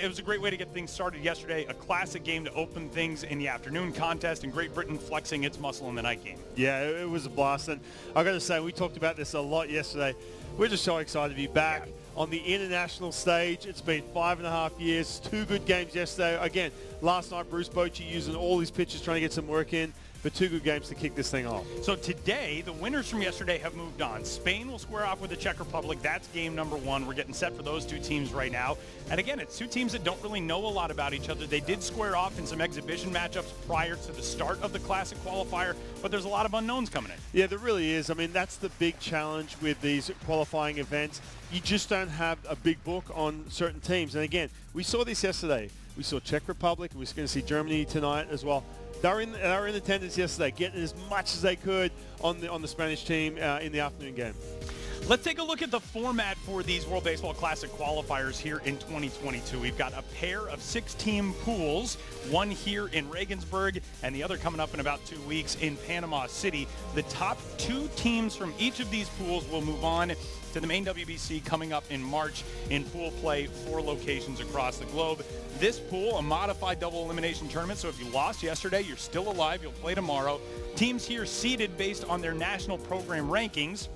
It was a great way to get things started yesterday. A classic game to open things in the afternoon contest, and Great Britain flexing its muscle in the night game. Yeah, it was a blast. And I've got to say, we talked about this a lot yesterday. We're just so excited to be back on the international stage. It's been 5.5 years, 2 good games yesterday. Again, last night, Bruce Bochy using all his pitches, trying to get some work in. But 2 good games to kick this thing off. So today, the winners from yesterday have moved on. Spain will square off with the Czech Republic. That's game number 1. We're getting set for those 2 teams right now. And again, it's 2 teams that don't really know a lot about each other. They did square off in some exhibition matchups prior to the start of the Classic Qualifier, but there's a lot of unknowns coming in. Yeah, there really is. I mean, that's the big challenge with these qualifying events. You just don't have a big book on certain teams. And again, we saw this yesterday. We saw Czech Republic. We're going to see Germany tonight as well. They were in attendance yesterday, getting as much as they could on the Spanish team in the afternoon game. Let's take a look at the format for these World Baseball Classic Qualifiers here in 2022. We've got a pair of 6-team pools, one here in Regensburg and the other coming up in about 2 weeks in Panama City. The top 2 teams from each of these pools will move on to the main WBC coming up in March in pool play 4 locations across the globe. This pool, a modified double elimination tournament, so if you lost yesterday, you're still alive, you'll play tomorrow. Teams here seeded based on their national program rankings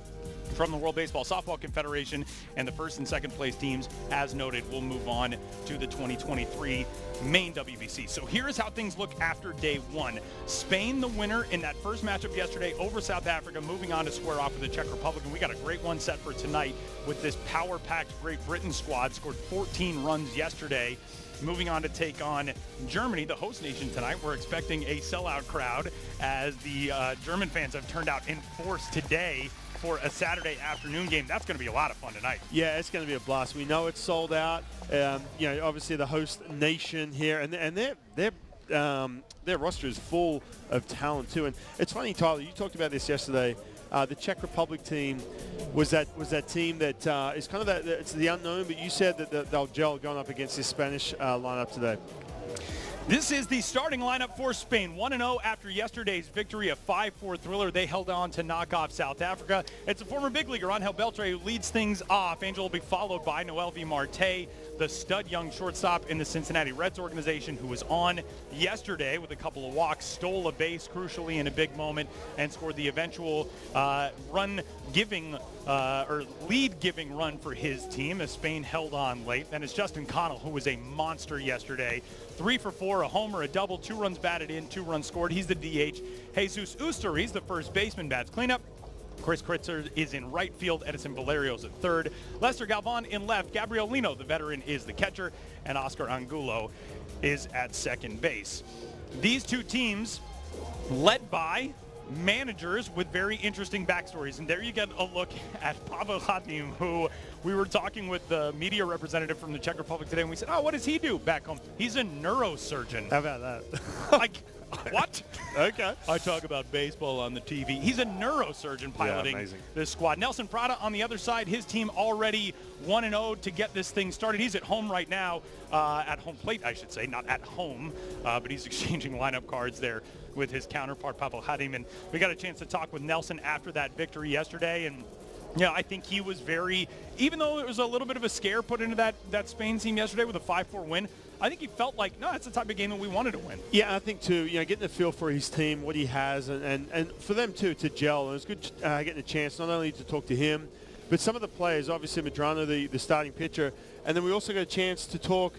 from the World Baseball Softball Confederation, and the first and second place teams, as noted, will move on to the 2023 main WBC. So here is how things look after day 1. Spain, the winner in that first matchup yesterday over South Africa, moving on to square off with the Czech Republic, and we got a great one set for tonight with this power-packed Great Britain squad. Scored 14 runs yesterday. Moving on to take on Germany, the host nation tonight. We're expecting a sellout crowd as the German fans have turned out in force today for a Saturday afternoon game. That's going to be a lot of fun tonight. Yeah, it's going to be a blast. We know it's sold out. You know, obviously the host nation here, and their roster is full of talent too. And it's funny, Tyler, you talked about this yesterday. The Czech Republic team was that team that is kind of that, it's the unknown, but you said that they'll gel going up against this Spanish lineup today. This is the starting lineup for Spain. 1-0 after yesterday's victory, a 5-4 thriller. They held on to knock off South Africa. It's a former big leaguer, Angel Beltre, who leads things off. Angel will be followed by Noel V. Marte, the stud young shortstop in the Cincinnati Reds organization, who was on yesterday with a couple of walks, stole a base crucially in a big moment, and scored the eventual lead-giving run for his team as Spain held on late. Then it's Justin Connell, who was a monster yesterday. 3 for 4, a homer, a double, 2 runs batted in, 2 runs scored. He's the DH. Jesus Uster, he's the first baseman, bats cleanup. Chris Kritzer is in right field. Edison Valerio's at third. Lester Galvan in left. Gabriel Lino, the veteran, is the catcher. And Oscar Angulo is at second base. These 2 teams led by managers with very interesting backstories. And there you get a look at Pavel Hadim, who we were talking with the media representative from the Czech Republic today, and we said, oh, what does he do back home? He's a neurosurgeon. How about that? Like, what? Okay. I talk about baseball on the TV. He's a neurosurgeon piloting this squad. Nelson Prada on the other side, his team already 1-0 to get this thing started. He's at home right now, at home plate, I should say, not at home, but he's exchanging lineup cards there with his counterpart, Pavel Hadim. And we got a chance to talk with Nelson after that victory yesterday, and yeah, I think he was very, even though it was a little bit of a scare put into that Spain team yesterday with a 5-4 win, I think he felt like, no, that's the type of game that we wanted to win. Yeah, I think too, you know, getting a feel for his team, what he has, and for them too, to gel. And it was good getting a chance not only to talk to him, but some of the players, obviously Medrano, the starting pitcher, and then we also got a chance to talk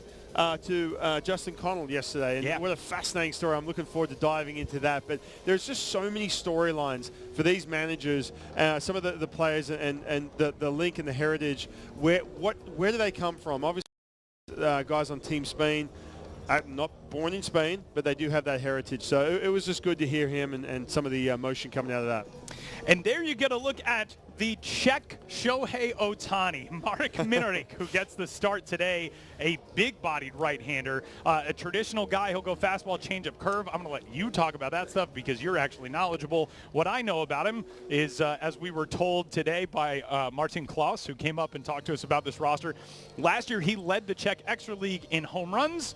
to Justin Connell yesterday. And what a fascinating story. I'm looking forward to diving into that. But there's just so many storylines for these managers, some of the players, and the link and the heritage. Where do they come from? Obviously, guys on Team Spain, not born in Spain, but they do have that heritage. So it was just good to hear him and some of the emotion coming out of that. And there you get a look at the Czech Shohei Ohtani, Marek Minorik, who gets the start today, a big-bodied right-hander, a traditional guy. He'll go fastball, change-up, curve. I'm going to let you talk about that stuff because you're actually knowledgeable. What I know about him is, as we were told today by Martin Klaus, who came up and talked to us about this roster, last year he led the Czech Extra League in home runs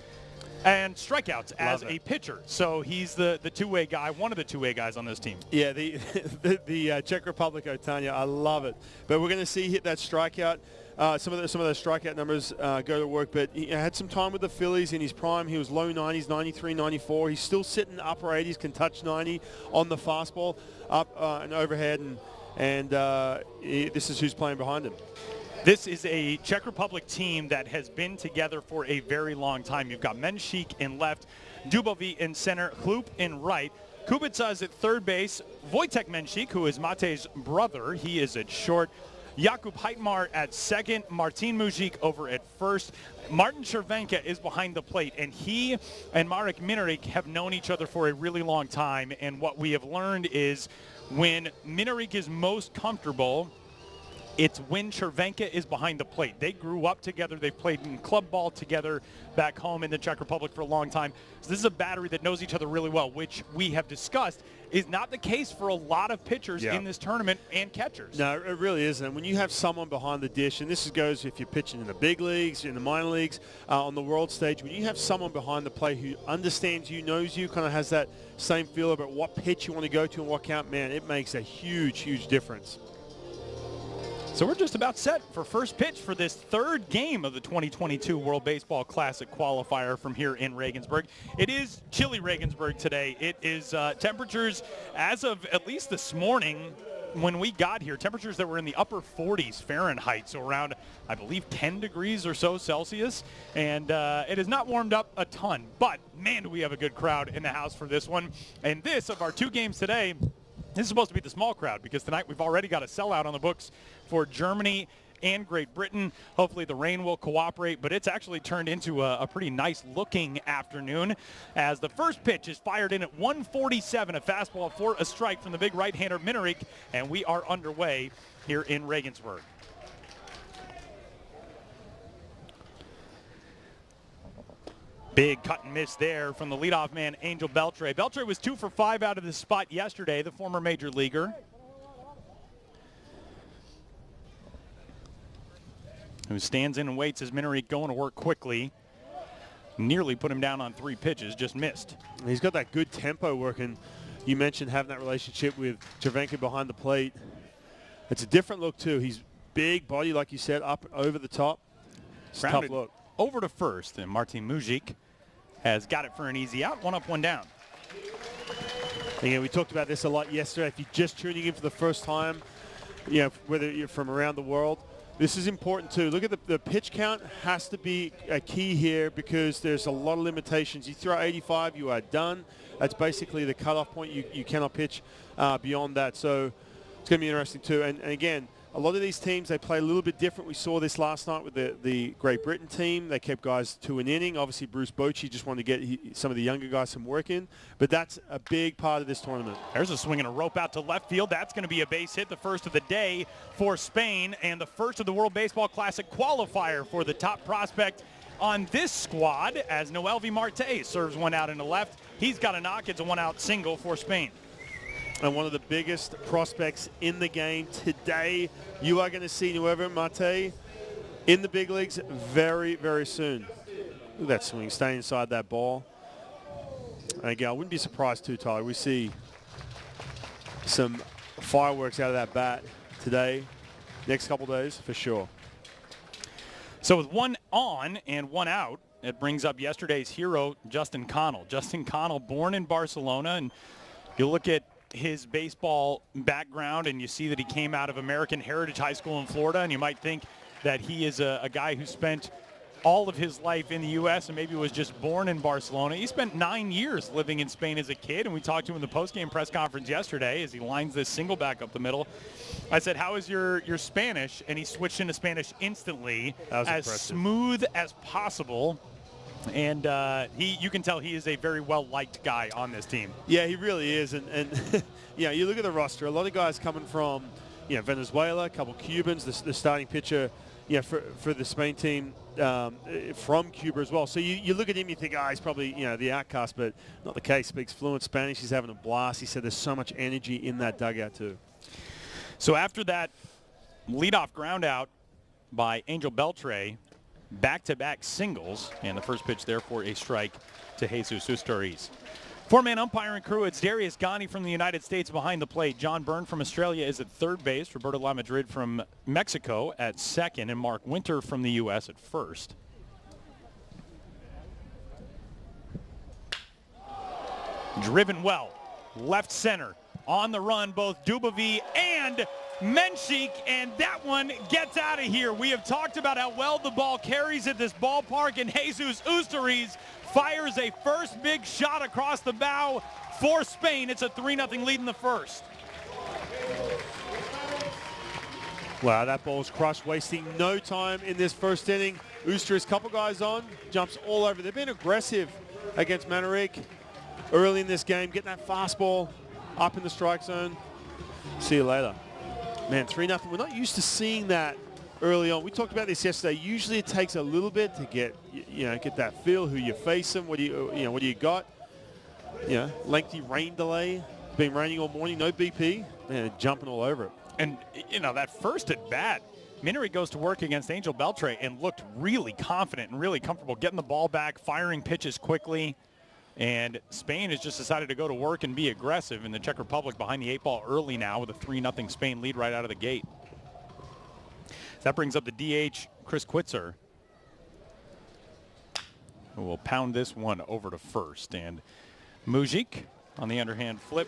and strikeouts as a pitcher. So he's the two-way guy, one of the two-way guys on this team. Yeah, the Czech Republic Ohtani, I love it. But we're going to see hit that strikeout. some of those strikeout numbers go to work, but he had some time with the Phillies in his prime. He was low 90s, 93, 94. He's still sitting upper 80s, can touch 90 on the fastball, up and overhead, and this is who's playing behind him. This is a Czech Republic team that has been together for a very long time. You've got Menšík in left, Dubový in center, Hloop in right. Kubica is at third base. Wojtek Menšík, who is Matej's brother, he is at short. Jakub Heitmar at second, Martin Mužík over at first. Martin Červenka is behind the plate, and he and Marek Minarik have known each other for a really long time, and what we have learned is when Minarik is most comfortable, it's when Červenka is behind the plate. They grew up together. They've played in club ball together back home in the Czech Republic for a long time. So this is a battery that knows each other really well, which we have discussed is not the case for a lot of pitchers in this tournament and catchers. No, it really isn't. And when you have someone behind the dish, and this goes if you're pitching in the big leagues, in the minor leagues, on the world stage, when you have someone behind the plate who understands you, knows you, kind of has that same feel about what pitch you want to go to and what count, man, it makes a huge, huge difference. So we're just about set for first pitch for this third game of the 2022 World Baseball Classic Qualifier from here in Regensburg. It is chilly Regensburg today. It is temperatures as of at least this morning when we got here, temperatures that were in the upper 40s Fahrenheit, so around, I believe, 10 degrees or so Celsius. And it has not warmed up a ton, but man, do we have a good crowd in the house for this one. And this, of our two games today, this is supposed to be the small crowd because tonight we've already got a sellout on the books for Germany and Great Britain. Hopefully the rain will cooperate, but it's actually turned into a pretty nice looking afternoon as the first pitch is fired in at 147, a fastball for a strike from the big right-hander Minarik, and we are underway here in Regensburg. Big cut and miss there from the leadoff man, Angel Beltre. Beltre was 2 for 5 out of this spot yesterday, the former major leaguer, who stands in and waits as Minarik going to work quickly. Nearly put him down on 3 pitches, just missed. He's got that good tempo working. You mentioned having that relationship with Červenka behind the plate. It's a different look, too. He's big body, like you said, up over the top. It's a tough look. Over to first, and Martin Mužík has got it for an easy out. 1 up, 1 down. Again, we talked about this a lot yesterday. If you're just tuning in for the first time, you know, whether you're from around the world, this is important too. Look at the pitch count has to be a key here because there's a lot of limitations. You throw 85, you are done. That's basically the cutoff point. You cannot pitch beyond that. So it's going to be interesting too. And again, a lot of these teams, they play a little bit different. We saw this last night with the Great Britain team. They kept guys to an inning. Obviously, Bruce Bochy just wanted to get some of the younger guys some work in. But that's a big part of this tournament. There's a swing and a rope out to left field. That's going to be a base hit, the first of the day for Spain, and the first of the World Baseball Classic Qualifier for the top prospect on this squad as Noelvi Marte serves one out in the left. He's got a knock. It's a one-out single for Spain. And one of the biggest prospects in the game today. You are going to see Noelvi Marte in the big leagues very, very soon. Look at that swing, staying inside that ball. And again, I wouldn't be surprised too, Tyler. We see some fireworks out of that bat today, next couple days for sure. So with 1 on and 1 out, it brings up yesterday's hero, Justin Connell. Justin Connell, born in Barcelona, and you look at his baseball background and you see that he came out of American Heritage High School in Florida, and you might think that he is a guy who spent all of his life in the U.S. and maybe was just born in Barcelona. He spent 9 years living in Spain as a kid, and we talked to him in the post-game press conference yesterday as he lines this single back up the middle. I said, how is your Spanish? And he switched into Spanish instantly, as impressive. Smooth as possible. And you can tell he is a very well-liked guy on this team. Yeah, he really is. And you know, you look at the roster, a lot of guys coming from, you know, Venezuela, a couple Cubans, the starting pitcher, you know, for the Spain team from Cuba as well. So you look at him, you think, he's probably, you know, the outcast, but not the case. Speaks fluent Spanish. He's having a blast. He said there's so much energy in that dugout too. So after that leadoff ground out by Angel Beltre, back-to-back singles, and the first pitch there for a strike to Jesus Ustariz. Four-man umpiring crew, it's Darius Ghani from the United States behind the plate. John Byrne from Australia is at third base. Roberto La Madrid from Mexico at second. And Mark Winter from the U.S. at first. Driven well. Left center. On the run, both Dubovy and Menchik, and that one gets out of here. We have talked about how well the ball carries at this ballpark, and Jesus Usturiz fires a first big shot across the bow for Spain. It's a 3-0 lead in the first. Wow, that ball's crushed, wasting no time in this first inning. Usturiz, couple guys on, jumps all over. They've been aggressive against Manarik early in this game, getting that fastball up in the strike zone. See you later. Man, 3-0. We're not used to seeing that early on. We talked about this yesterday. Usually it takes a little bit to get that feel, who you're facing, what do you got? Lengthy rain delay. Been raining all morning, no BP. Man, jumping all over it. And, that first at bat, Minnery goes to work against Angel Beltre and looked really confident and really comfortable getting the ball back, firing pitches quickly. And Spain has just decided to go to work and be aggressive, in the Czech Republic behind the 8-ball early now with a 3-0 Spain lead right out of the gate. That brings up the DH, Chris Quitzer, who will pound this one over to first. And Mujik on the underhand flip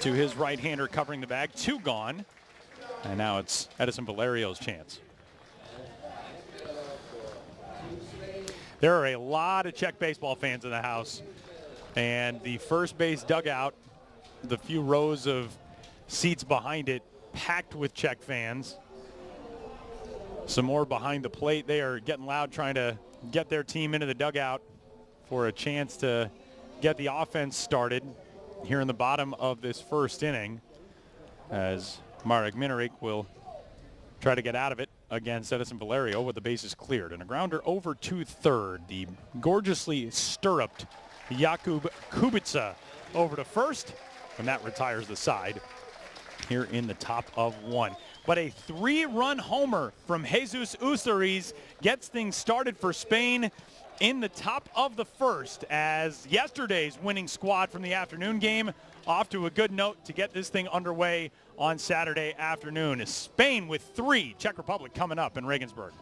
to his right-hander covering the bag. 2 gone. And now it's Edison Valerio's chance. There are a lot of Czech baseball fans in the house, and the first base dugout, the few rows of seats behind it, packed with Czech fans. Some more behind the plate. They are getting loud, trying to get their team into the dugout for a chance to get the offense started here in the bottom of this first inning, as Marek Minarik will try to get out of it against Edison Valerio with the bases cleared. And a grounder over to third. The gorgeously stirruped Jakub Kubica over to first, and that retires the side here in the top of 1. But a 3-run homer from Jesus Usturiz gets things started for Spain in the top of the first, as yesterday's winning squad from the afternoon game off to a good note to get this thing underway on Saturday afternoon. Spain with 3, Czech Republic coming up in Regensburg.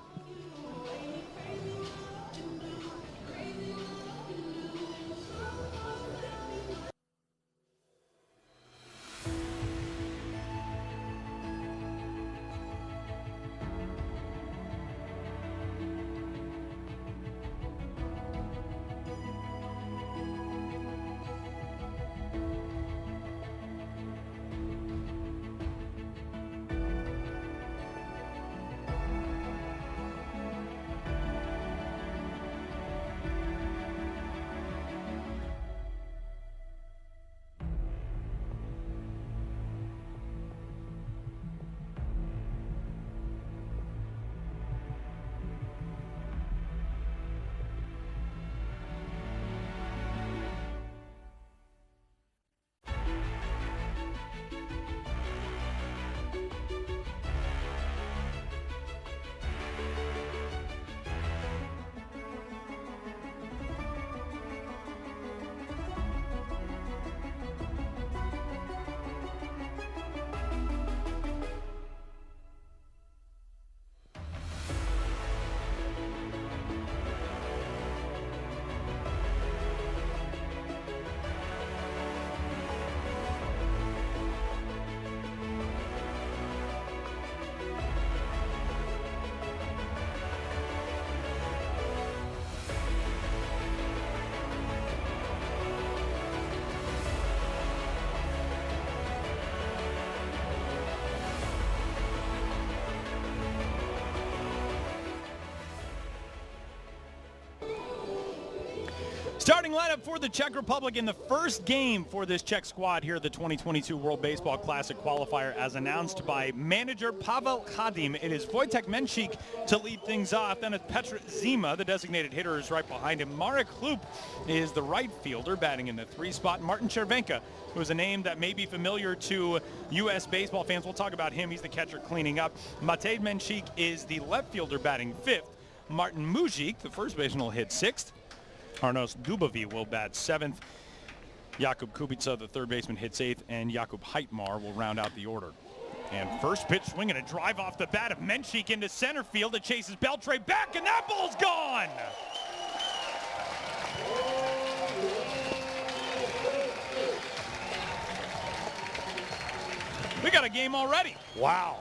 Starting lineup for the Czech Republic in the first game for this Czech squad here at the 2022 World Baseball Classic Qualifier, as announced by manager Pavel Khadim. It is Wojtek Menchik to lead things off. Then it's Petr Zima, the designated hitter, is right behind him. Marek Hlup is the right fielder, batting in the 3 spot. Martin Červenka, who is a name that may be familiar to U.S. baseball fans. We'll talk about him. He's the catcher cleaning up. Matej Menchik is the left fielder, batting 5th. Martin Mujik, the first baseman, will hit 6th. Arnos Dubovi will bat 7th. Jakub Kubica, the third baseman, hits 8th, and Jakub Heitmar will round out the order. And first pitch swinging a drive off the bat of Menchik into center field. It chases Beltre back, and that ball's gone. We got a game already. Wow.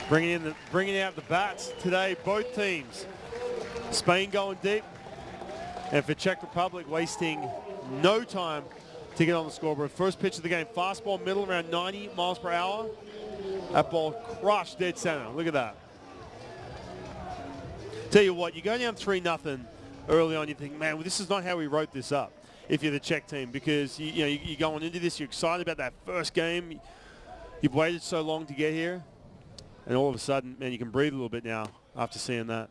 Bringing out the bats today, both teams. Spain going deep, and for Czech Republic wasting no time to get on the scoreboard. First pitch of the game, fastball middle around 90 miles per hour. That ball crushed dead center. Look at that. Tell you what, you go down 3-0 early on, you think, man, well, this is not how we wrote this up if you're the Czech team, because you're going into this, you're excited about that first game. You've waited so long to get here, and all of a sudden, man, you can breathe a little bit now after seeing that.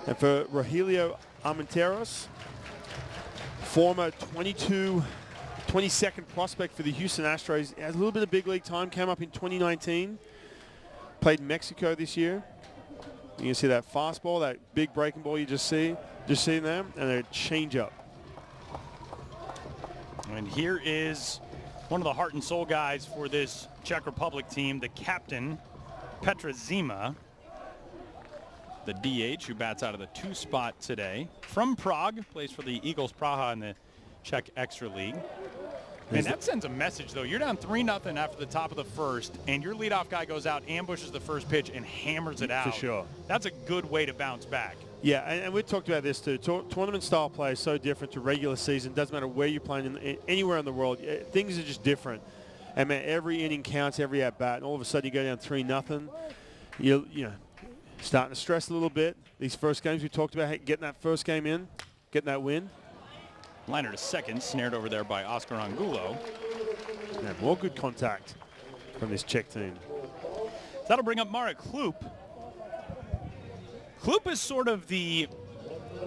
And for Rogelio Armenteros, former 22nd prospect for the Houston Astros, has a little bit of big league time, came up in 2019, played in Mexico this year. You can see that fastball, that big breaking ball you just see there, and a changeup. And here is one of the heart and soul guys for this Czech Republic team, the captain, Petra Zima, the DH, who bats out of the 2 spot today. From Prague, plays for the Eagles Praha in the Czech Extra League. And that sends a message, though. You're down 3-0 after the top of the first, and your leadoff guy goes out, ambushes the first pitch, and hammers it out. For sure. That's a good way to bounce back. Yeah, and we talked about this too. Tournament-style play is so different to regular season. Doesn't matter where you're playing, anywhere in the world. Things are just different. And, man, every inning counts, every at-bat, and all of a sudden you go down 3-0. You know, starting to stress a little bit. These first games we talked about, getting that first game in, getting that win. Liner to second, snared over there by Oscar Angulo. Yeah, more good contact from this Czech team. That'll bring up Marek Klup. Klup is sort of the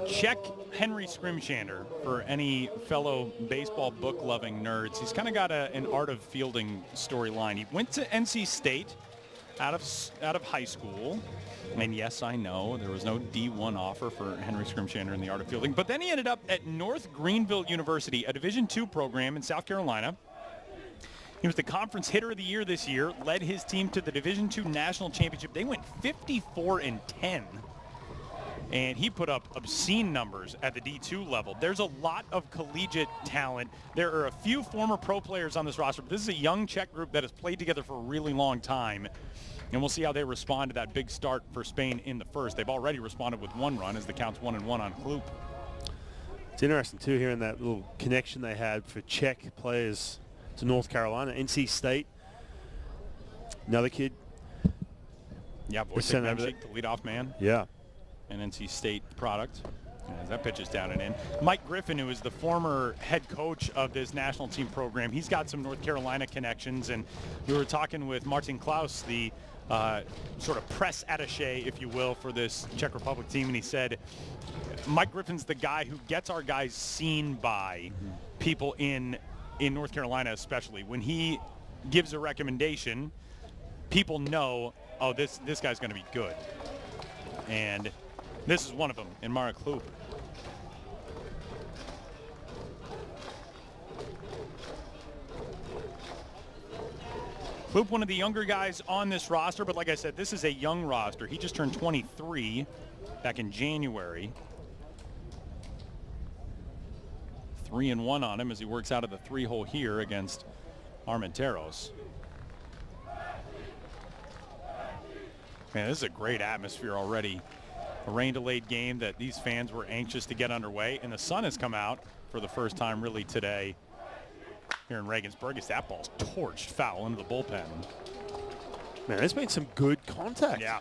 Czech Henry Scrimshander for any fellow baseball book-loving nerds. He's kind of got an art of fielding storyline. He went to NC State out of high school. And yes, I know there was no D1 offer for Henry Scrimshander in the art of fielding. But then he ended up at North Greenville University, a Division II program in South Carolina. He was the conference hitter of the year this year, led his team to the Division II National Championship. They went 54-10. And he put up obscene numbers at the D2 level. There's a lot of collegiate talent. There are a few former pro players on this roster, but this is a young Czech group that has played together for a really long time. And we'll see how they respond to that big start for Spain in the first. They've already responded with 1 run as the count's 1-1 on Klup. It's interesting, too, hearing that little connection they had for Czech players to North Carolina. NC State, another kid. Yeah, Wojciech Menchik, the leadoff man. Yeah. An NC State product. As that pitch is down and in. Mike Griffin, who is the former head coach of this national team program, he's got some North Carolina connections. And we were talking with Martin Klaus, the sort of press attaché, if you will, for this Czech Republic team. And he said, Mike Griffin's the guy who gets our guys seen by people in North Carolina, especially. When he gives a recommendation, people know, oh, this guy's going to be good. And this is one of them in Marek Klup. Klup, one of the younger guys on this roster, but like I said, this is a young roster. He just turned 23 back in January. 3-1 on him as he works out of the 3-hole here against Armenteros. Man, this is a great atmosphere already. A rain-delayed game that these fans were anxious to get underway, and the sun has come out for the first time really today here in Regensburg. As that ball's torched foul into the bullpen. Man, there's been some good contact. Yeah.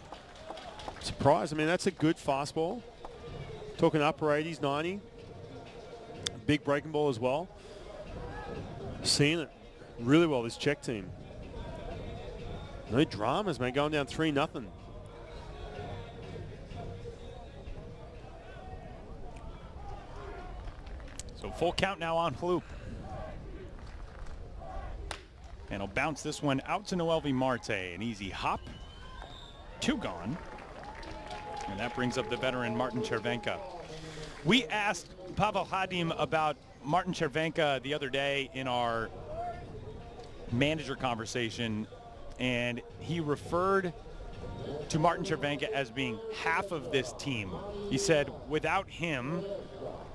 Surprise. I mean, that's a good fastball. Talking upper 80s, 90. Big breaking ball as well. Seeing it really well, this Czech team. No dramas, man, going down 3-0. So full count now on Klup. And he'll bounce this one out to Noelvi Marte. An easy hop. 2 gone. And that brings up the veteran Martin Chervenka. We asked Pavel Hadim about Martin Chervenka the other day in our manager conversation, and he referred to Martin Chervenka as being half of this team. He said, without him,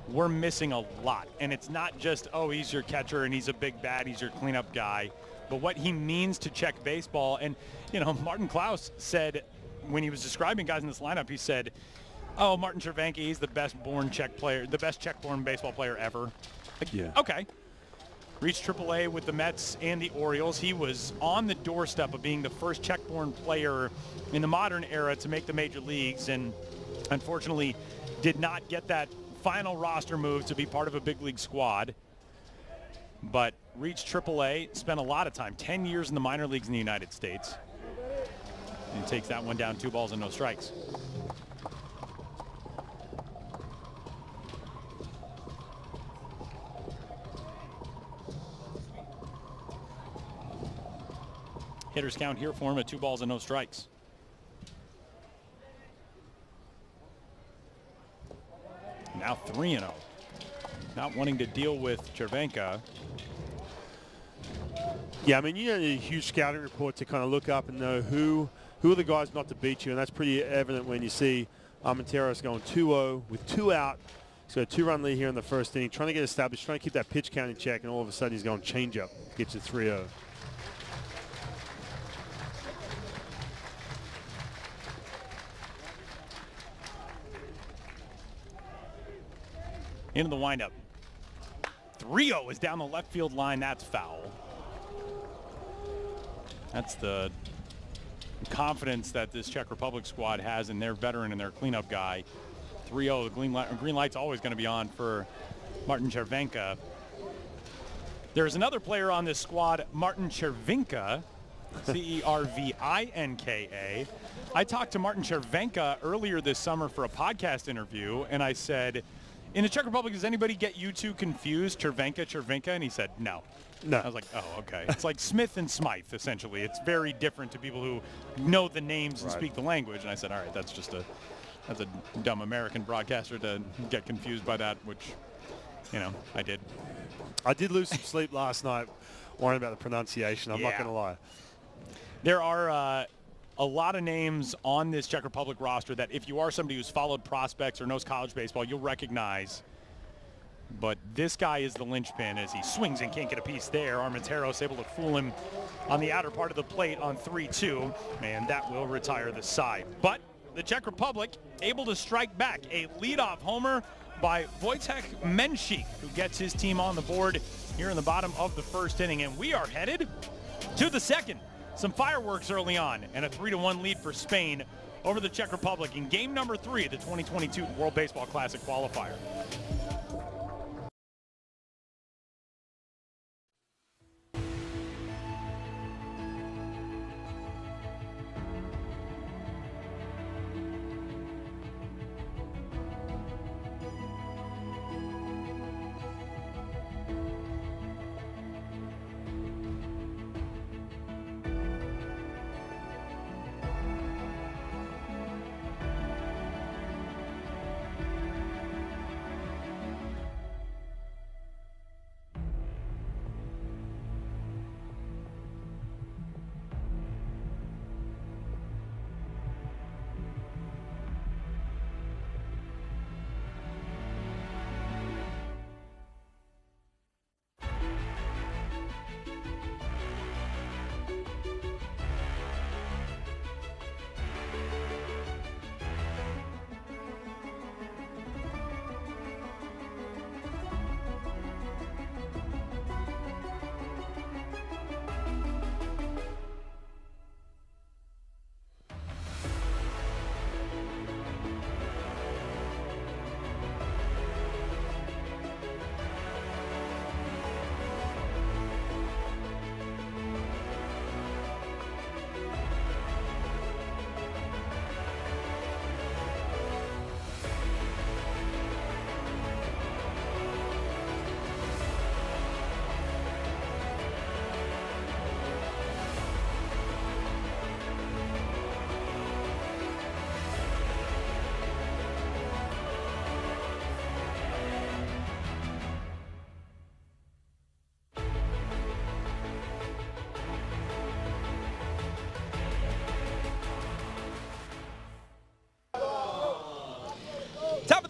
we're missing a lot. And it's not just, oh, he's your catcher and he's a big bat, he's your cleanup guy, but what he means to Czech baseball. And, you know, Martin Klaus said, when he was describing guys in this lineup, he said, oh, Martin Chervenka, he's the best-born Czech player, the best Czech-born baseball player ever. Like, yeah. Okay. Reached AAA with the Mets and the Orioles. He was on the doorstep of being the first Czech-born player in the modern era to make the major leagues, and unfortunately did not get that final roster move to be part of a big league squad. But reached AAA, spent a lot of time, 10 years in the minor leagues in the United States. And he takes that one down, 2 balls and no strikes. Hitters count here for him at 2 balls and no strikes. Now 3-0. Not wanting to deal with Chervenka. Yeah, I mean, you need a huge scouting report to kind of look up and know who are the guys not to beat you, and that's pretty evident when you see Armenteros going 2-0 with 2 out. He's got a 2-run lead here in the first inning, trying to get established, trying to keep that pitch count in check, and all of a sudden he's going changeup, gets you 3-0. Into the windup. 3-0 is down the left field line. That's foul. That's the confidence that this Czech Republic squad has in their veteran and their cleanup guy. 3-0, the green light's always going to be on for Martin Chervenka. There's another player on this squad, Martin Chervinka, Cervinka. I talked to Martin Chervenka earlier this summer for a podcast interview, and I said, in the Czech Republic, does anybody get you two confused, Chervenka? And he said, no. No. I was like, oh, okay. It's like Smith and Smythe, essentially. It's very different to people who know the names and speak the language. And I said, all right, that's a dumb American broadcaster to get confused by that, which, you know, I did. I did lose some sleep last night worrying about the pronunciation. I'm not going to lie. There are a lot of names on this Czech Republic roster that if you are somebody who's followed prospects or knows college baseball, you'll recognize. But this guy is the linchpin as he swings and can't get a piece there. Armenteros able to fool him on the outer part of the plate on 3-2, and that will retire the side. But the Czech Republic able to strike back. A leadoff homer by Wojciech Menchik, who gets his team on the board here in the bottom of the first inning. And we are headed to the second. Some fireworks early on, and a 3-1 lead for Spain over the Czech Republic in game number 3 of the 2022 World Baseball Classic Qualifier.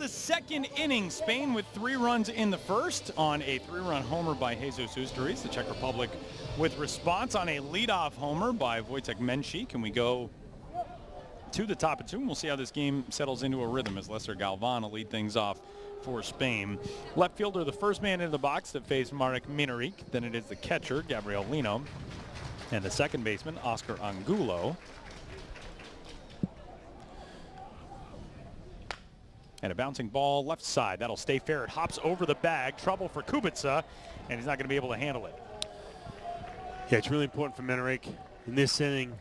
the second inning. Spain with 3 runs in the first on a 3-run homer by Jesus Usturiz. The Czech Republic with response on a leadoff homer by Wojtek Menchik. And we go to the top of 2, and we'll see how this game settles into a rhythm as Lesser Galvan will lead things off for Spain. Left fielder, the first man into the box to face Marek Minarik. Then it is the catcher, Gabriel Lino, and the second baseman, Oscar Angulo. And a bouncing ball left side. That'll stay fair. It hops over the bag. Trouble for Kubica, and he's not going to be able to handle it. Yeah, it's really important for Minarik in this inning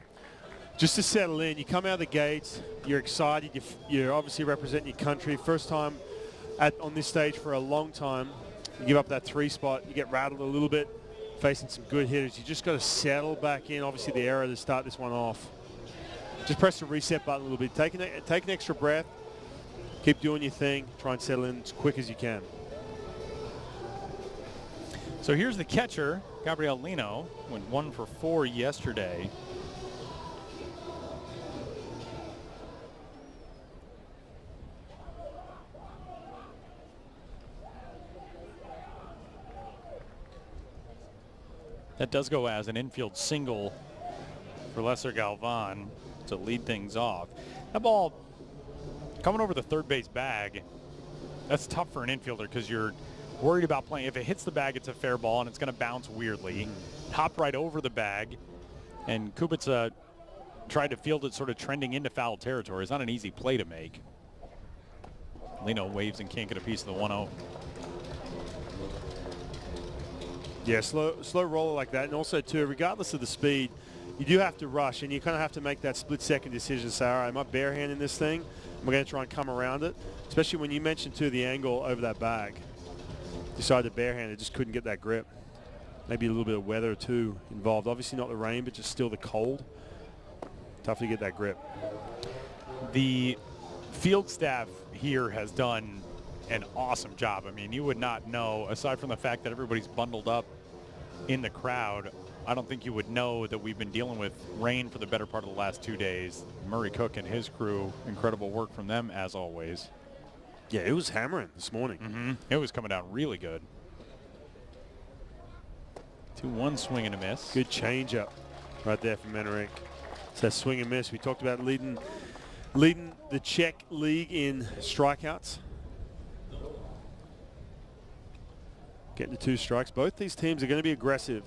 just to settle in. You come out of the gates, you're excited, you're obviously representing your country. First time on this stage for a long time. You give up that 3 spot, you get rattled a little bit, facing some good hitters. You just got to settle back in. Obviously the error to start this one off. Just press the reset button a little bit. Take an extra breath. Keep doing your thing. Try and settle in as quick as you can. So here's the catcher, Gabriel Lino. Went 1 for 4 yesterday. That does go as an infield single for Lesser Galvan to lead things off. That ball coming over the third base bag, that's tough for an infielder because you're worried about playing. If it hits the bag, it's a fair ball, and it's going to bounce weirdly. Hopped right over the bag, and Kubica tried to field it sort of trending into foul territory. It's not an easy play to make. Lino waves and can't get a piece of the 1-0. Yeah, slow roller like that. And also, too, regardless of the speed, you do have to rush, and you kind of have to make that split-second decision. Say, all right, am I barehanding this thing? Am I going to try and come around it? Especially when you mentioned, too, the angle over that bag. Decided to barehand it, just couldn't get that grip. Maybe a little bit of weather, too, involved. Obviously not the rain, but just still the cold. Tough to get that grip. The field staff here has done an awesome job. I mean, you would not know, aside from the fact that everybody's bundled up in the crowd, I don't think you would know that we've been dealing with rain for the better part of the last 2 days. Murray Cook and his crew, incredible work from them as always. Yeah, it was hammering this morning. It was coming down really good. 2-1 swing and a miss. Good changeup right there from Minarik. It's that swing and miss. We talked about leading the Czech league in strikeouts. Getting the 2 strikes. Both these teams are going to be aggressive.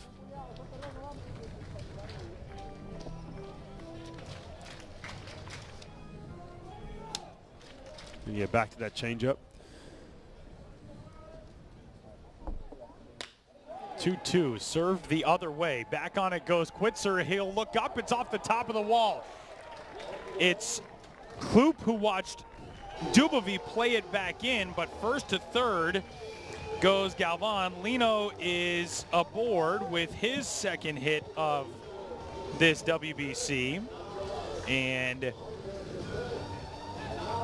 And yeah, back to that changeup. 2-2, served the other way. Back on it goes Quitzer. He'll look up. It's off the top of the wall. It's Kloop who watched Dubovy play it back in, but first to third goes Galvan. Lino is aboard with his second hit of this WBC. And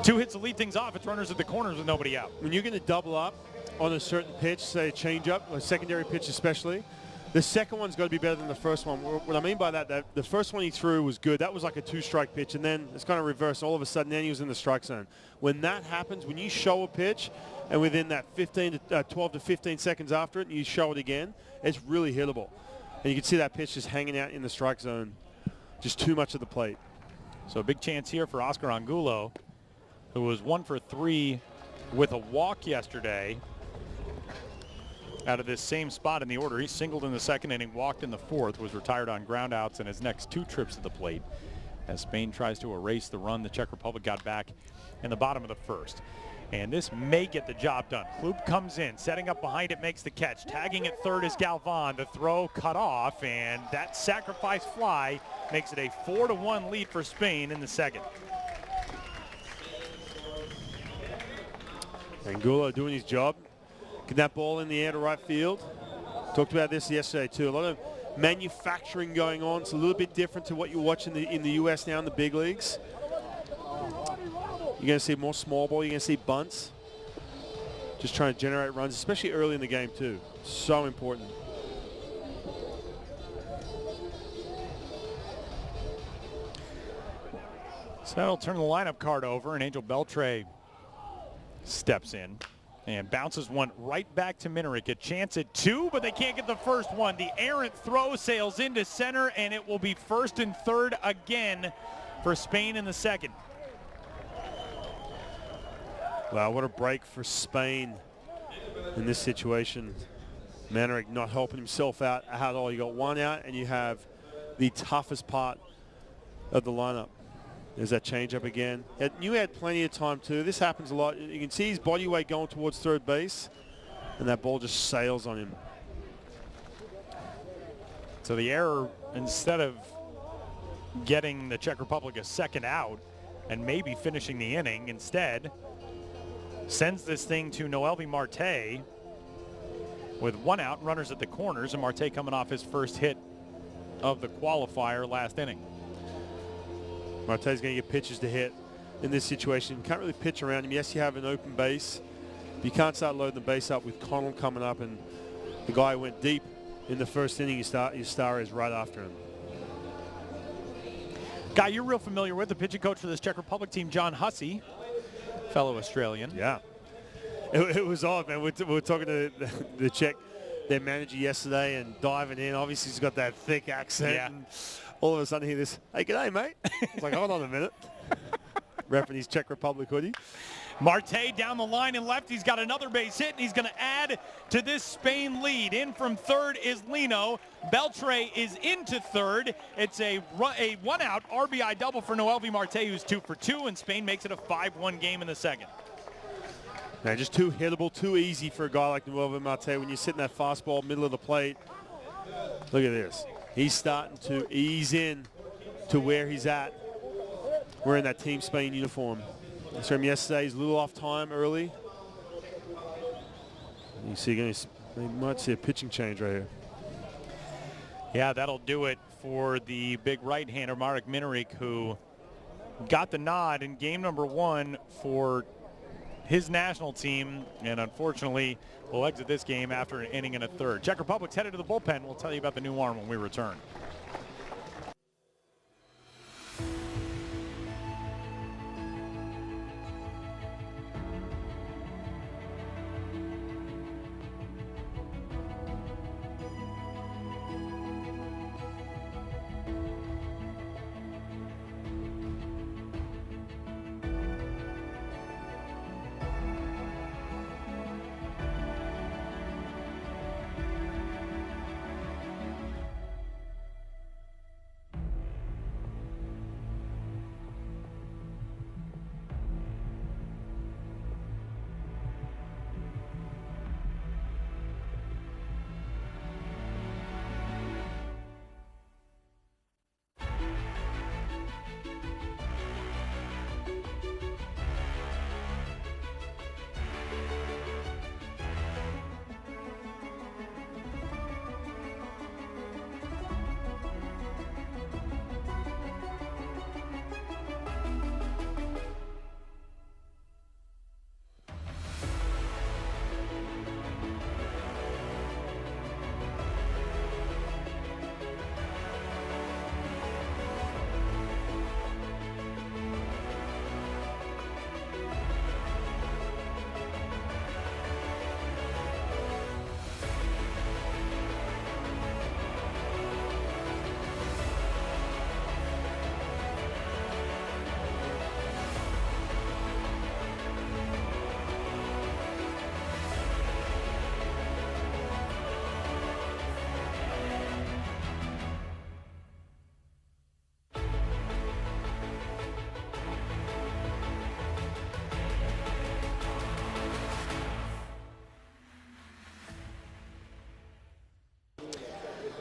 2 hits to lead things off. It's runners at the corners with nobody out. When you're going to double up on a certain pitch, say a changeup, a secondary pitch especially, the second one's got to be better than the first one. What I mean by that the first one he threw was good. That was like a 2-strike pitch, and then it's kind of reversed. All of a sudden, then he was in the strike zone. When that happens, when you show a pitch, and within that 12 to 15 seconds after it, you show it again, it's really hittable. And you can see that pitch just hanging out in the strike zone. Just too much of the plate. So a big chance here for Oscar Angulo, who was 1 for 3 with a walk yesterday out of this same spot in the order. He singled in the second inning, walked in the fourth, was retired on groundouts in his next 2 trips to the plate as Spain tries to erase the run the Czech Republic got back in the bottom of the first. And this may get the job done. Kloop comes in, setting up behind it, makes the catch. Tagging at third is Galvan. The throw cut off, and that sacrifice fly makes it a 4-1 lead for Spain in the second. Angulo doing his job. Getting that ball in the air to right field. Talked about this yesterday too. A lot of manufacturing going on. It's a little bit different to what you're watching in the US now in the big leagues. You're going to see more small ball. You're going to see bunts. Just trying to generate runs, especially early in the game too. So important. So that'll turn the lineup card over, and Angel Beltre steps in and bounces one right back to Minerick. A chance at 2, but they can't get the first one. The errant throw sails into center, and it will be 1st and 3rd again for Spain in the second. Wow, what a break for Spain in this situation. Minerick not helping himself out at all. You got 1 out, and you have the toughest part of the lineup. There's that changeup again. You had plenty of time too. This happens a lot. You can see his body weight going towards third base, and that ball just sails on him. So the error, instead of getting the Czech Republic a second out and maybe finishing the inning, instead sends this thing to Noelvi Marte with 1 out, runners at the corners, and Marte coming off his first hit of the qualifier last inning. Marte's going to get pitches to hit in this situation. You can't really pitch around him. Yes, you have an open base. But you can't start loading the base up with Connell coming up, and the guy who went deep in the first inning. Your star is right after him. Guy you're real familiar with, the pitching coach for this Czech Republic team, John Hussey, fellow Australian. Yeah. It was odd, man. We were talking to the Czech, their manager yesterday, and diving in. Obviously, he's got that thick accent. Yeah. And all of a sudden, hear this, "Hey, g'day, mate." It's like, hold on a minute. Repping his Czech Republic hoodie. Marte down the line and left. He's got another base hit, and he's going to add to this Spain lead. In from third is Lino. Beltre is into third. It's a 1-out RBI double for Noelvi Marte, who's 2 for 2, and Spain makes it a 5-1 game in the second. Man, just too hittable, too easy for a guy like Noelvi Marte when you're sitting that fastball middle of the plate. Look at this. He's starting to ease in to where he's at. Wearing that Team Spain uniform. I saw him yesterday. He's a little off time early. You see, you might see a pitching change right here. Yeah, that'll do it for the big right-hander, Marek Minerick, who got the nod in game number 1 for his national team, and unfortunately will exit this game after an inning and a third. Czech Republic's headed to the bullpen. We'll tell you about the new arm when we return.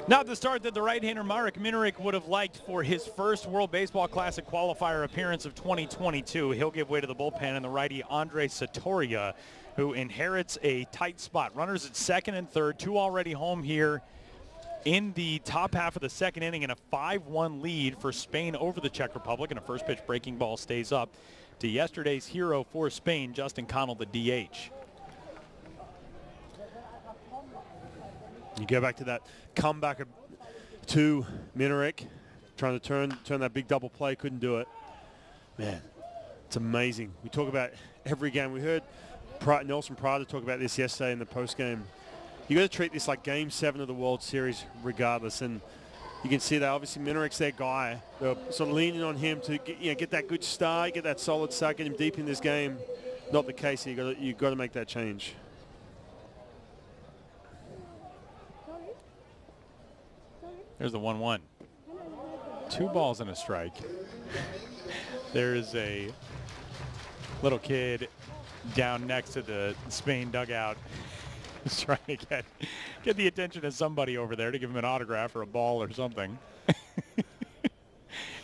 Not the start that the right-hander Marek Minerick would have liked for his first World Baseball Classic Qualifier appearance of 2022. He'll give way to the bullpen and the righty Andre Satoria, who inherits a tight spot. Runners at second and third, 2 already home here in the top half of the second inning, and a 5-1 lead for Spain over the Czech Republic, and a first pitch breaking ball stays up to yesterday's hero for Spain, Justin Connell, the DH. You go back to that comeback to Minerick, trying to turn that big double play, couldn't do it. Man, it's amazing. We talk about every game. We heard Nelson Prada talked about this yesterday in the postgame. You got to treat this like Game 7 of the World Series regardless. And you can see that obviously Minarik's their guy. They're sort of leaning on him to get that good start, get that solid start, get him deep in this game. Not the case here. You've got to make that change. There's the 1-1. 2 balls and a strike. There's a little kid down next to the Spain dugout. He's trying to get the attention of somebody over there to give him an autograph or a ball or something.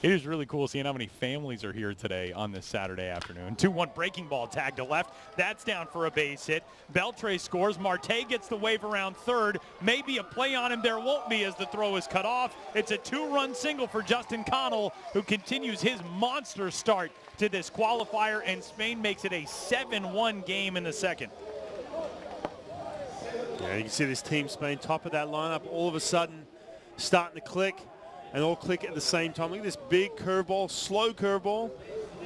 It is really cool seeing how many families are here today on this Saturday afternoon. 2-1 breaking ball tag to left. That's down for a base hit. Beltre scores. Marte gets the wave around third. Maybe a play on him. There won't be as the throw is cut off. It's a 2-run single for Justin Connell, who continues his monster start to this qualifier, and Spain makes it a 7-1 game in the second. Yeah, you can see this team Spain top of that lineup all of a sudden starting to click. And all click at the same time. Look at this big curveball, slow curveball.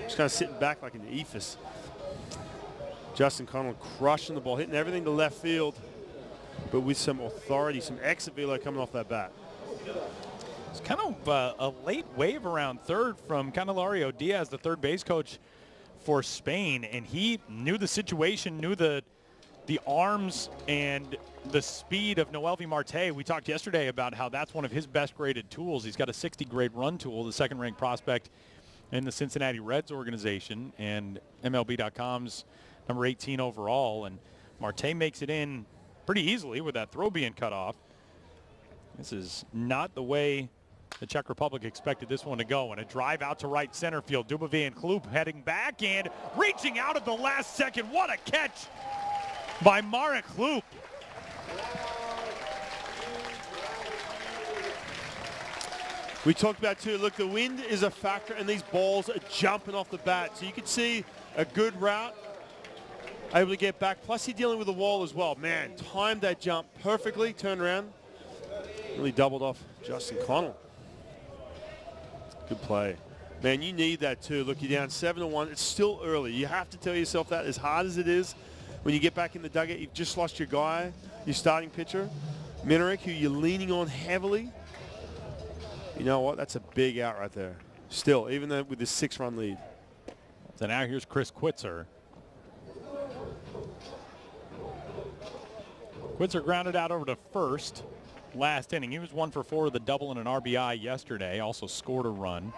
Just kind of sitting back like an ephus. Justin Connell crushing the ball, hitting everything to left field, but with some authority, some exit velo coming off that bat. It's kind of a late wave around third from Candelario Diaz, the third base coach for Spain, and he knew the situation, knew the arms and the speed of Noelvi Marte. We talked yesterday about how that's one of his best graded tools. He's got a 60 grade run tool, the second ranked prospect in the Cincinnati Reds organization and MLB.com's number 18 overall. And Marte makes it in pretty easily with that throw being cut off. This is not the way the Czech Republic expected this one to go. And a drive out to right center field. Dubovy and Kloop heading back and reaching out at the last second. What a catch by Marek Kloop. We talked about too, look, the wind is a factor and these balls are jumping off the bat. So you can see a good route, able to get back. Plus you're dealing with the wall as well. Man, timed that jump perfectly, turned around. Really doubled off Justin Connell. Good play. Man, you need that too. Look, you're down 7-1. It's still early. You have to tell yourself that, as hard as it is. When you get back in the dugout, you've just lost your guy, your starting pitcher, Minarik, who you're leaning on heavily. You know what? That's a big out right there. Still, even though with this 6-run lead. So now here's Chris Quitzer. Quitzer grounded out over to first last inning. He was 1 for 4 with a double and an RBI yesterday. Also scored a run.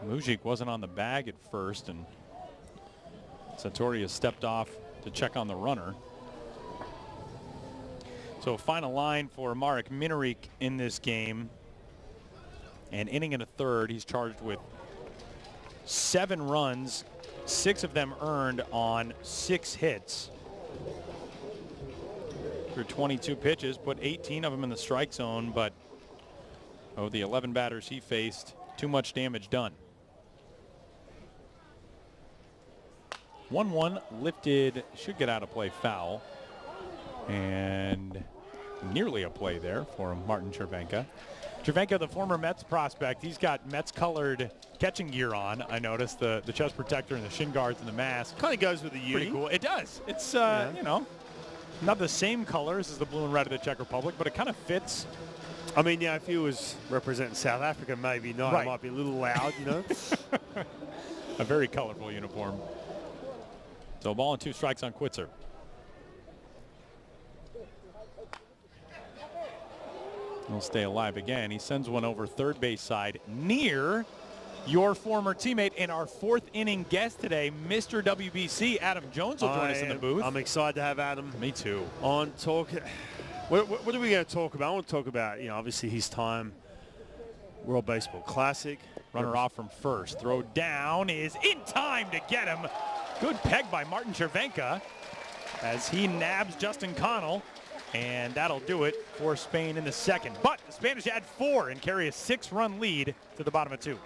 Mujic wasn't on the bag at first, and Sartori has stepped off to check on the runner. So final line for Marek Minarik in this game. An inning and a third. He's charged with 7 runs, 6 of them earned on 6 hits. Through 22 pitches, put 18 of them in the strike zone, but of the 11 batters he faced, too much damage done. 1-1 lifted, should get out of play foul. And nearly a play there for Martin Cervenka. Cervenka, the former Mets prospect, he's got Mets colored catching gear on. I noticed the chest protector and the shin guards and the mask. Kind of goes with the uni. Pretty cool. It does. It's, you know, not the same colors as the blue and red of the Czech Republic, but it kind of fits. I mean, yeah, if he was representing South Africa, maybe not. Right. It might be a little loud, you know. A very colorful uniform. So 1 and 2 strikes on Quitzer. He'll stay alive again. He sends one over third base side near your former teammate and our 4th inning guest today, Mr. WBC. Adam Jones will join us in the booth. I'm excited to have Adam. Me too. On talk. What are we going to talk about? I want to talk about, you know, obviously his time, World Baseball Classic. Runner off from first. Throw down is in time to get him. Good peg by Martin Cervenka as he nabs Justin Connell. And that'll do it for Spain in the second. But the Spanish add 4 and carry a 6-run lead to the bottom of 2.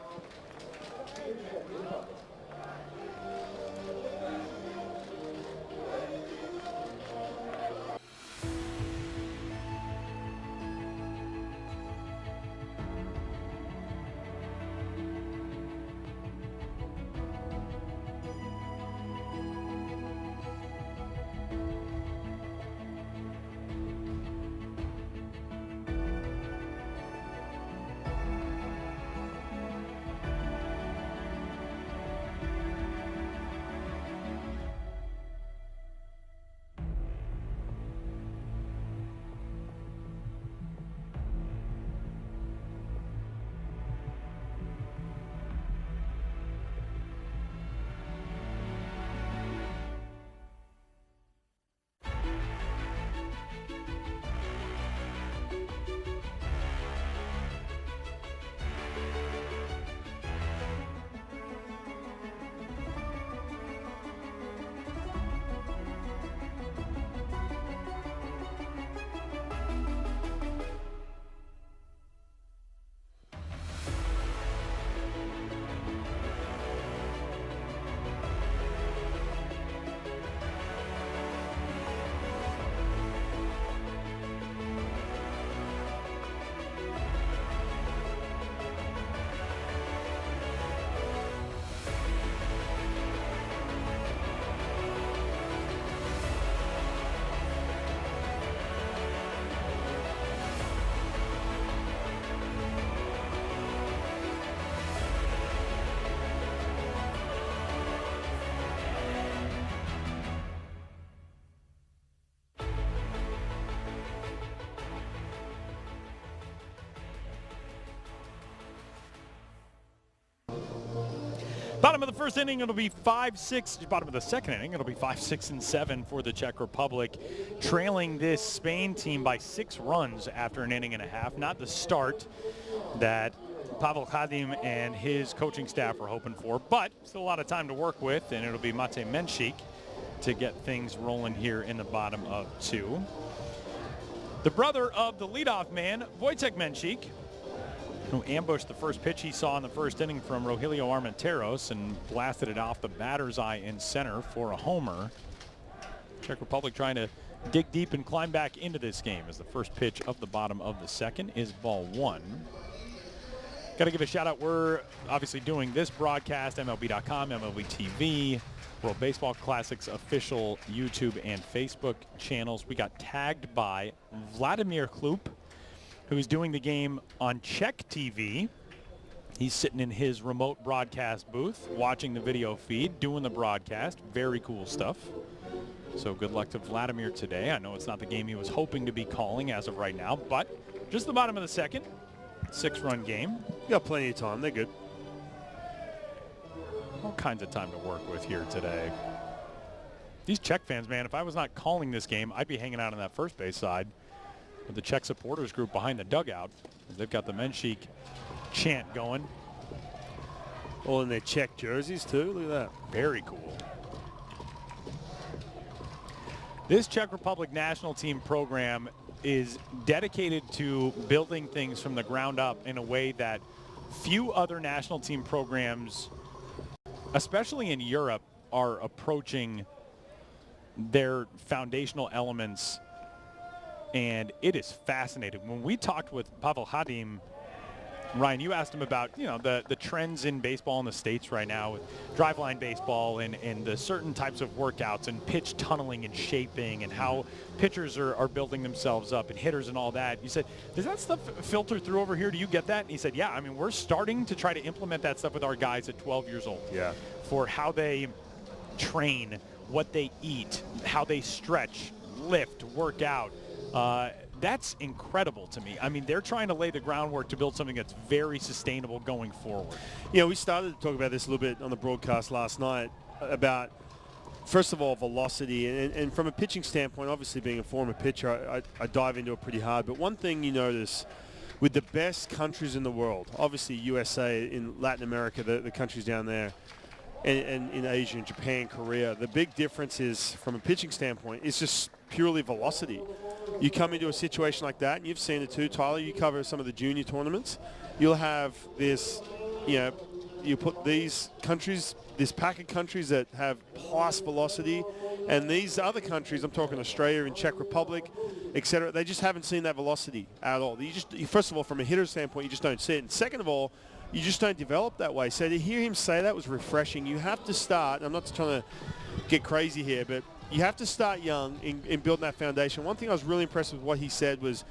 Bottom of the first inning, it'll be 5-6. Bottom of the second inning, it'll be 5-6 and 7 for the Czech Republic, trailing this Spain team by 6 runs after an inning and a half. Not the start that Pavel Khadim and his coaching staff are hoping for, but still a lot of time to work with, and it'll be Mate Menchik to get things rolling here in the bottom of 2. The brother of the leadoff man, Wojtek Menchik, who ambushed the first pitch he saw in the first inning from Rogelio Armenteros and blasted it off the batter's eye in center for a homer. Czech Republic trying to dig deep and climb back into this game as the first pitch of the bottom of the second is ball 1. Got to give a shout out. We're obviously doing this broadcast, MLB.com, MLB TV, World Baseball Classic's official YouTube and Facebook channels. We got tagged by Vladimir Hlup, who's doing the game on Czech TV. He's sitting in his remote broadcast booth, watching the video feed, doing the broadcast. Very cool stuff. So good luck to Vladimir today. I know it's not the game he was hoping to be calling as of right now, but just the bottom of the second. 6-run game. You got plenty of time. They're good. All kinds of time to work with here today. These Czech fans, man, if I was not calling this game, I'd be hanging out on that first base side with the Czech supporters group behind the dugout. They've got the Menchik chant going. All in their Czech jerseys, too. Look at that. Very cool. This Czech Republic national team program is dedicated to building things from the ground up in a way that few other national team programs, especially in Europe, are approaching their foundational elements. And it is fascinating. When we talked with Pavel Khadim, Ryan, you asked him about, you know, the trends in baseball in the States right now with driveline baseball and the certain types of workouts and pitch tunneling and shaping and how pitchers are building themselves up and hitters and all that. You said, does that stuff filter through over here? Do you get that? And he said, yeah, I mean, we're starting to try to implement that stuff with our guys at 12 years old. Yeah. For how they train, what they eat, how they stretch, lift, work out. That's incredible to me. I mean, they're trying to lay the groundwork to build something that's very sustainable going forward. Yeah, we started to talk about this a little bit on the broadcast last night about, first of all, velocity. And from a pitching standpoint, obviously being a former pitcher, I dive into it pretty hard. But one thing you notice with the best countries in the world, obviously USA, in Latin America, the countries down there, and in Asia, in Japan, Korea, the big difference is, from a pitching standpoint, it's just purely velocity. You come into a situation like that, and you've seen it too, Tyler, you cover some of the junior tournaments, you'll have this, you know, you put these countries, this pack of countries that have plus velocity, and these other countries, I'm talking Australia and Czech Republic, etc., they just haven't seen that velocity at all. First of all, from a hitter standpoint, you just don't see it. And second of all, you just don't develop that way. So to hear him say that was refreshing. You have to start, I'm not trying to get crazy here, but you have to start young in building that foundation. One thing I was really impressed with what he said was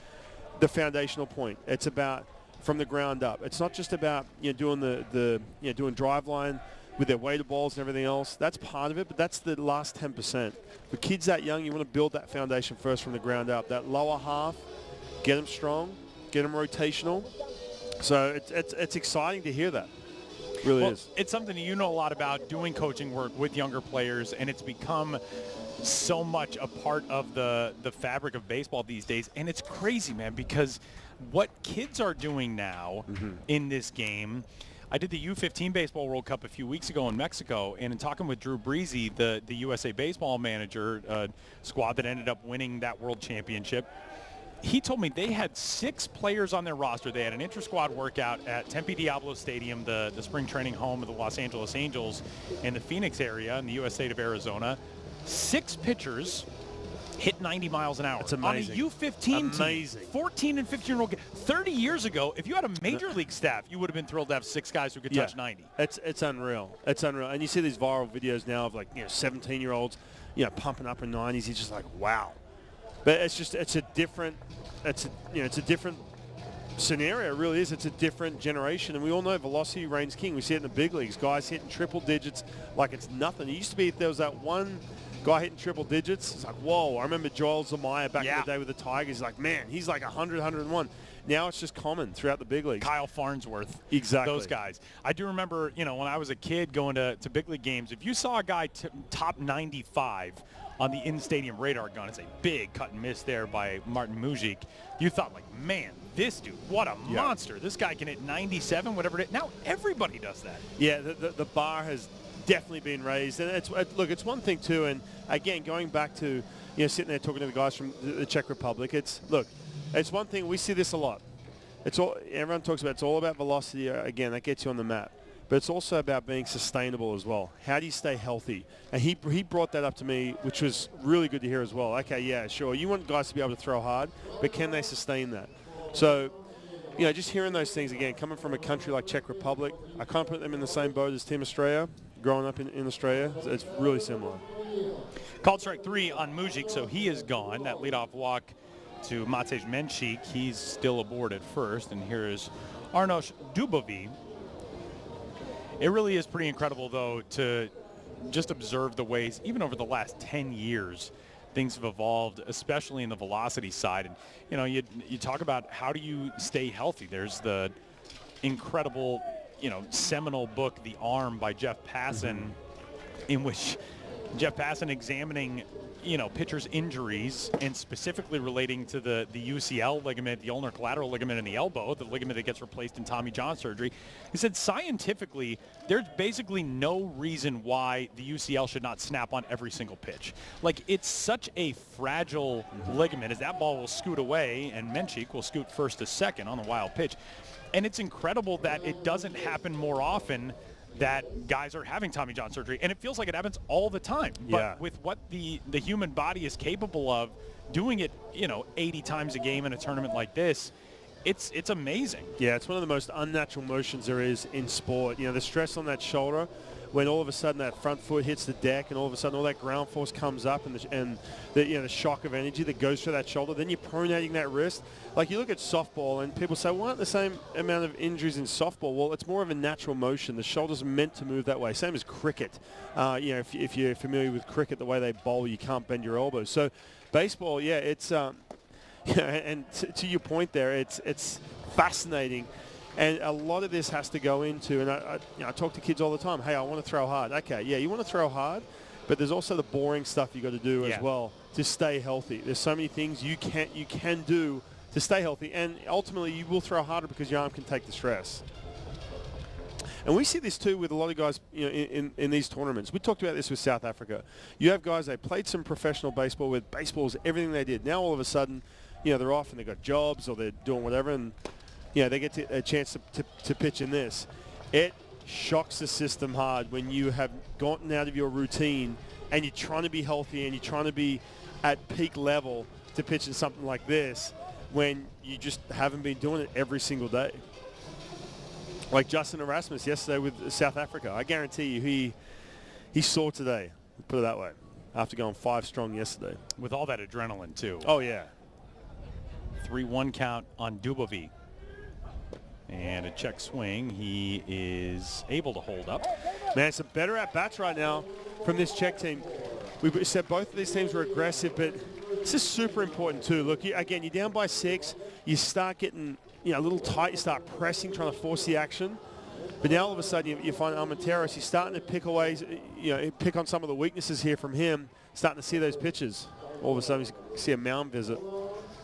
the foundational point. It's about from the ground up. It's not just about, you know, doing doing drive line with their weighted balls and everything else. That's part of it, but that's the last 10%. For kids that young, you want to build that foundation first from the ground up. That lower half, get them strong, get them rotational. So it's exciting to hear that. Really is. It's something you know a lot about, doing coaching work with younger players, and it's become so much a part of the fabric of baseball these days. And it's crazy, man, because what kids are doing now in this game, I did the U15 Baseball World Cup a few weeks ago in Mexico, and in talking with Drew Breezy, the USA Baseball manager, squad that ended up winning that world championship, he told me they had 6 players on their roster. They had an inter-squad workout at Tempe Diablo Stadium, the spring training home of the Los Angeles Angels in the Phoenix area in the U.S. state of Arizona. 6 pitchers hit 90 miles an hour. That's amazing. On a U15 amazing. team. 14 and 15-year-old. 30 years ago, if you had a major league staff, you would have been thrilled to have 6 guys who could touch 90. It's unreal. It's unreal. And you see these viral videos now of, like, you know, 17-year-olds, you know, pumping up in 90s. He's just like, wow. But it's a different scenario. It really is. It's a different generation, and we all know velocity reigns king. We see it in the big leagues. Guys hitting triple digits like it's nothing. It used to be, if there was that one guy hitting triple digits, it's like, whoa. I remember Joel Zumaya back in the day with the Tigers. Like, man, he's like 100, 101. Now it's just common throughout the big leagues. Kyle Farnsworth. Exactly. Those guys. I do remember, when I was a kid going to big league games, if you saw a guy top 95 on the in-stadium radar gun, it's a big cut and miss there by Martin Mujic, you thought, like, man, this dude, what a monster. This guy can hit 97, whatever it is. Now everybody does that. Yeah, the bar has definitely been raised. And it's one thing, too, and, again, going back to, sitting there talking to the guys from the Czech Republic, it's one thing, we see this a lot. Everyone talks about it's all about velocity. Again, that gets you on the map. But it's also about being sustainable as well. How do you stay healthy? And he brought that up to me, which was really good to hear as well. Okay, yeah, sure. You want guys to be able to throw hard, but can they sustain that? So, just hearing those things, again, coming from a country like Czech Republic, I can't put them in the same boat as Team Australia. Growing up in Australia, it's really similar. Called strike 3 on Mujic, so he is gone. That leadoff walk to Matej Menchik. He's still aboard at first, and here is Arnoš Dubovi. It really is pretty incredible, though, to just observe the ways, even over the last 10 years, things have evolved, especially in the velocity side. And, you talk about how do you stay healthy. There's the incredible, seminal book, The Arm by Jeff Passan, in which Jeff Passan examining, pitchers' injuries and specifically relating to the UCL ligament, the ulnar collateral ligament in the elbow, the ligament that gets replaced in Tommy John surgery. He said scientifically, there's basically no reason why the UCL should not snap on every single pitch. Like, it's such a fragile ligament as that ball will scoot away and Menchik will scoot first to second on the wild pitch. And it's incredible that it doesn't happen more often that guys are having Tommy John surgery, and it feels like it happens all the time. But with what the human body is capable of, doing it, 80 times a game in a tournament like this, it's amazing. Yeah, it's one of the most unnatural motions there is in sport. The stress on that shoulder, when all of a sudden that front foot hits the deck, and all of a sudden all that ground force comes up, and the shock of energy that goes through that shoulder, then you're pronating that wrist. Like, you look at softball, and people say, why aren't the same amount of injuries in softball? Well, it's more of a natural motion. The shoulder's meant to move that way. Same as cricket. If you're familiar with cricket, the way they bowl, you can't bend your elbows. So baseball, it's and to your point there, it's fascinating. And a lot of this has to go into, and I talk to kids all the time, hey, I want to throw hard. Okay, yeah, you want to throw hard, but there's also the boring stuff you got to do as well to stay healthy. There's so many things you can do to stay healthy, and ultimately you will throw harder because your arm can take the stress. And we see this too with a lot of guys, in these tournaments. We talked about this with South Africa. You have guys, they played some professional baseball with baseballs, everything they did. Now all of a sudden, they're off and they've got jobs or they're doing whatever, and they get a chance to pitch in this. It shocks the system hard when you have gotten out of your routine and you're trying to be healthy and you're trying to be at peak level to pitch in something like this when you just haven't been doing it every single day. Like Justin Erasmus yesterday with South Africa. I guarantee you he saw today, put it that way, after going 5 strong yesterday. With all that adrenaline too. Oh, yeah. 3-1 count on Dubovi. And a check swing. He is able to hold up. Man, some better at-bats right now from this Czech team. We said both of these teams were aggressive, but this is super important too. Look, again, you're down by 6. You start getting a little tight. You start pressing, trying to force the action. But now all of a sudden you find Armenteros, he's starting to pick away, pick on some of the weaknesses here from him, starting to see those pitches. All of a sudden you see a mound visit.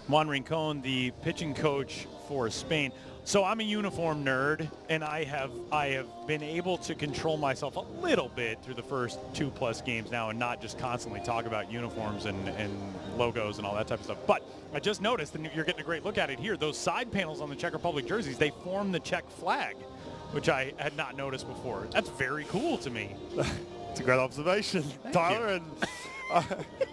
Juan Rincon, the pitching coach for Spain. So I'm a uniform nerd, and I have been able to control myself a little bit through the first 2+ games now and not just constantly talk about uniforms and logos and all that type of stuff. But I just noticed, and you're getting a great look at it here, those side panels on the Czech Republic jerseys, they form the Czech flag, which I had not noticed before. That's very cool to me. It's a great observation, Tyler. And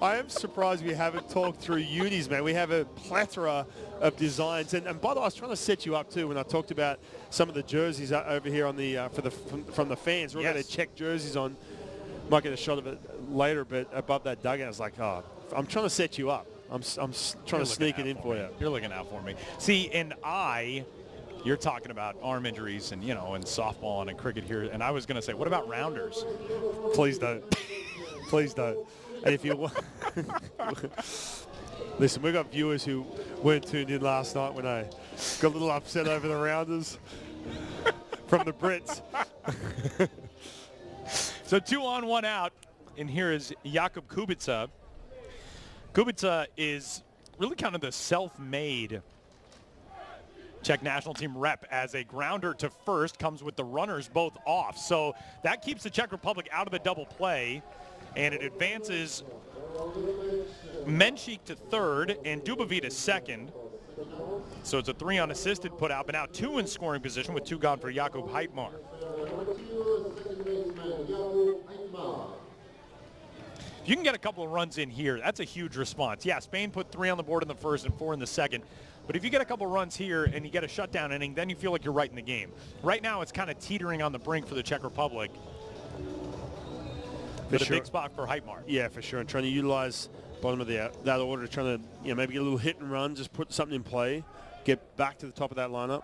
I am surprised we haven't talked through unis, man. We have a plethora of designs. And by the way, I was trying to set you up, too, when I talked about some of the jerseys over here on the from the fans. We're going to check jerseys on. Might get a shot of it later, but above that dugout, I was like, oh, I'm trying to set you up. I'm trying to sneak it in for you. You're looking out for me. See, and you're talking about arm injuries and, and softball and cricket here. And I was going to say, what about rounders? Please don't. Please don't. And if you listen, we've got viewers who weren't tuned in last night when I Got a little upset over the rounders from the Brits. So 2 on, 1 out. And here is Jakub Kubica. Kubica is really kind of the self-made Czech national team rep, as a grounder to first comes with the runners both off. So that keeps the Czech Republic out of the double play, and it advances Menchik to third and Dubovic to second. So it's a 3 unassisted put out, but now 2 in scoring position with 2 gone for Jakub Heitmar. If you can get a couple of runs in here, that's a huge response. Yeah, Spain put 3 on the board in the first and 4 in the second. But if you get a couple of runs here and you get a shutdown inning, then you feel like you're right in the game. Right now, it's kind of teetering on the brink for the Czech Republic. But a big spot for Heitmar. Yeah, for sure. And trying to utilize bottom of that order, trying to maybe get a little hit and run, just put something in play, get back to the top of that lineup.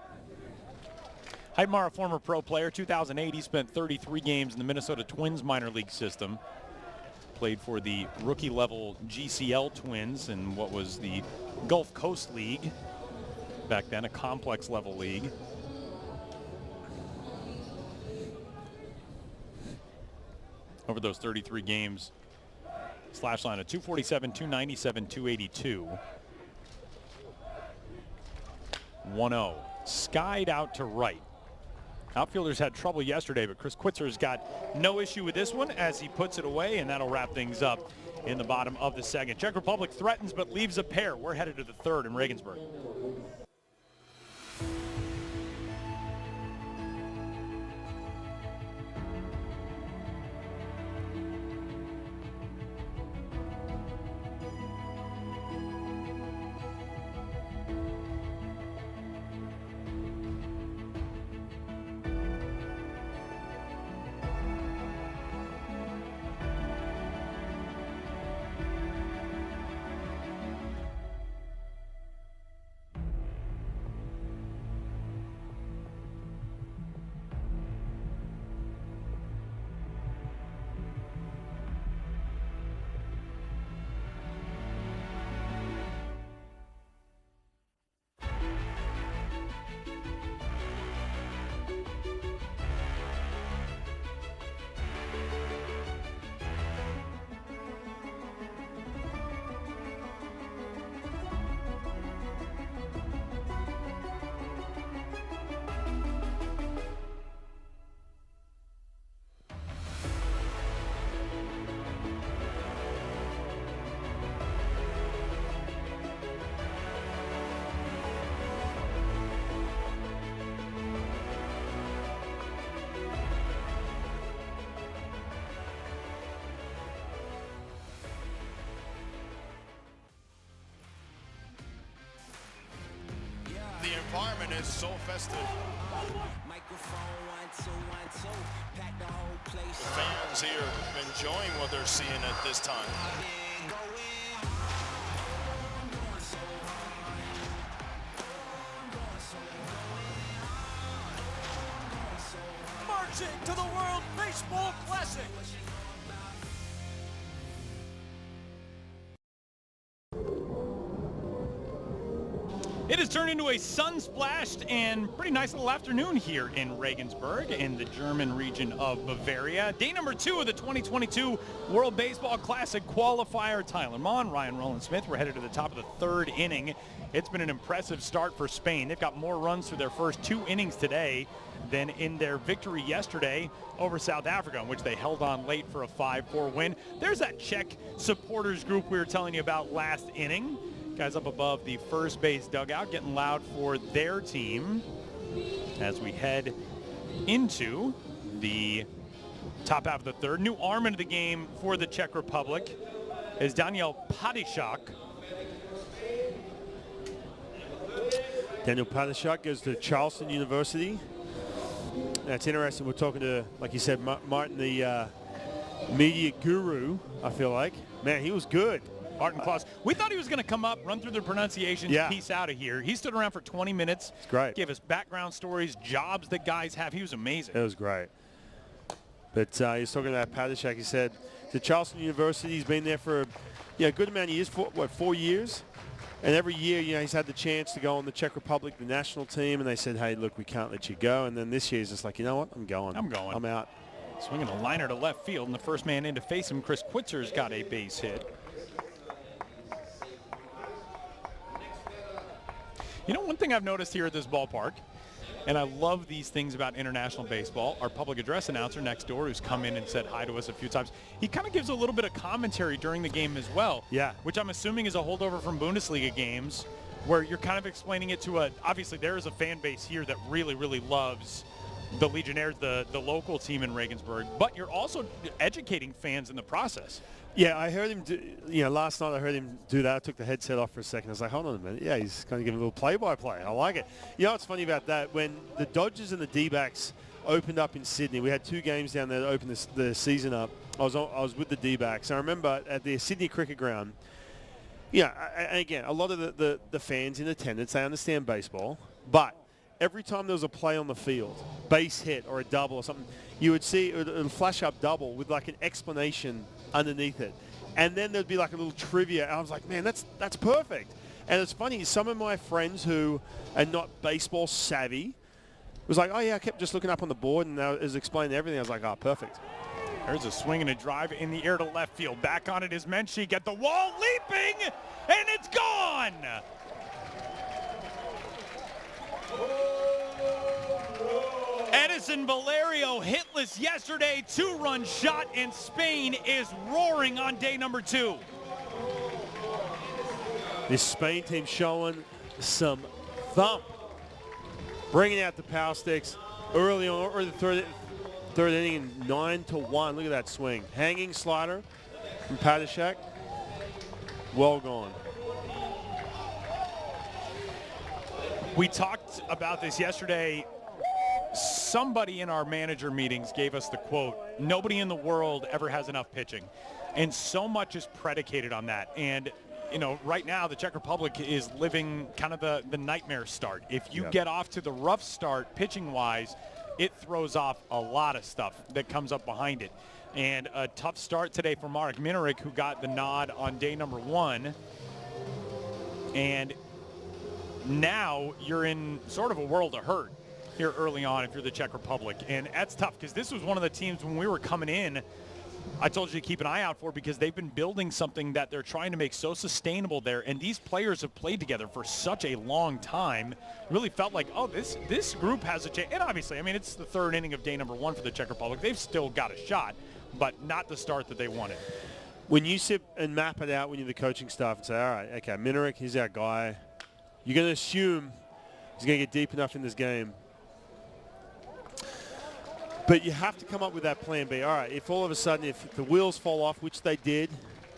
Heitmar, a former pro player, 2008, he spent 33 games in the Minnesota Twins minor league system. Played for the rookie-level GCL Twins in what was the Gulf Coast League back then, a complex-level league. Over those 33 games, slash line of 247, 297, 282. 1-0. Skied out to right. Outfielders had trouble yesterday, but Chris Quitzer's got no issue with this one as he puts it away, and that'll wrap things up in the bottom of the second. Czech Republic threatens but leaves a pair. We're headed to the third in Regensburg. The environment is so festive. The fans here enjoying what they're seeing at this time. Marching to the World Baseball Classic. It has turned into a sun-splashed and pretty nice little afternoon here in Regensburg in the German region of Bavaria. Day number 2 of the 2022 World Baseball Classic Qualifier. Tyler Mon, Ryan Rowland-Smith. We're headed to the top of the 3rd inning. It's been an impressive start for Spain. They've got more runs through their first 2 innings today than in their victory yesterday over South Africa, in which they held on late for a 5-4 win. There's that Czech supporters group we were telling you about last inning. Guys up above the first base dugout getting loud for their team as we head into the top half of the 3rd. New arm into the game for the Czech Republic is Daniel Padishak. Daniel Padishak goes to Charleston University. That's interesting. We're talking to, like you said, Martin, the media guru, I feel like. Man, he was good. Martin Klaus. We thought he was going to come up, run through the pronunciations, piece out of here. He stood around for 20 minutes. It's great. Gave us background stories, jobs that guys have. He was amazing. It was great. But he was talking about Padishak. He said the Charleston University, he's been there for a good amount of years, 4 years? And every year, he's had the chance to go on the Czech Republic, the national team, and they said, hey, look, we can't let you go. And then this year he's just like, you know what, I'm going. I'm out. Swinging a liner to left field, and the first man in to face him, Chris Quitzer's got a base hit. One thing I've noticed here at this ballpark, and I love these things about international baseball, our public address announcer next door, who's come in and said hi to us a few times, he kind of gives a little bit of commentary during the game as well. Yeah. Which I'm assuming is a holdover from Bundesliga games, where you're kind of explaining it to obviously there is a fan base here that really, really loves the Legionnaires, the local team in Regensburg, but you're also educating fans in the process. Yeah, I heard him last night I heard him do that. I took the headset off for a second. I was like, hold on a minute. Yeah, he's going to give a little play-by-play. I like it. What's funny about that? When the Dodgers and the D-backs opened up in Sydney, we had 2 games down there to open the season up. I was with the D-backs. I remember at the Sydney Cricket Ground, and again, a lot of the fans in attendance, they understand baseball, but every time there was a play on the field, base hit or a double or something, you would see it would flash up double with like an explanation underneath it. And then there'd be like a little trivia. And I was like, man, that's perfect. And it's funny, some of my friends who are not baseball savvy was like, oh yeah, I kept just looking up on the board and it was explaining everything. I was like, oh, perfect. There's a swing and a drive in the air to left field. Back on it is Menchik at the wall, leaping, and it's gone! Edison Valerio hitless yesterday, 2-run shot, and Spain is roaring on day number 2. This Spain team showing some thump. Bringing out the power sticks early on, or the third inning, in 9-1. Look at that swing. Hanging slider from Padishak. Well gone. We talked about this yesterday. Somebody in our manager meetings gave us the quote, nobody in the world ever has enough pitching. And so much is predicated on that. And, right now the Czech Republic is living kind of the nightmare start. If you get off to the rough start pitching-wise, it throws off a lot of stuff that comes up behind it. And a tough start today for Marek Minarik, who got the nod on day number 1. And now you're in sort of a world of hurt here early on if you're the Czech Republic. And that's tough because this was one of the teams when we were coming in, I told you to keep an eye out for, because they've been building something that they're trying to make so sustainable there. And these players have played together for such a long time. It really felt like, oh, this group has a chance. And obviously, it's the 3rd inning of day number 1 for the Czech Republic. They've still got a shot, but not the start that they wanted. When you sit and map it out when you're the coaching staff and say, all right, okay, Minarik, he's our guy. You're going to assume he's going to get deep enough in this game. But you have to come up with that plan B. All right, if all of a sudden, if the wheels fall off, which they did,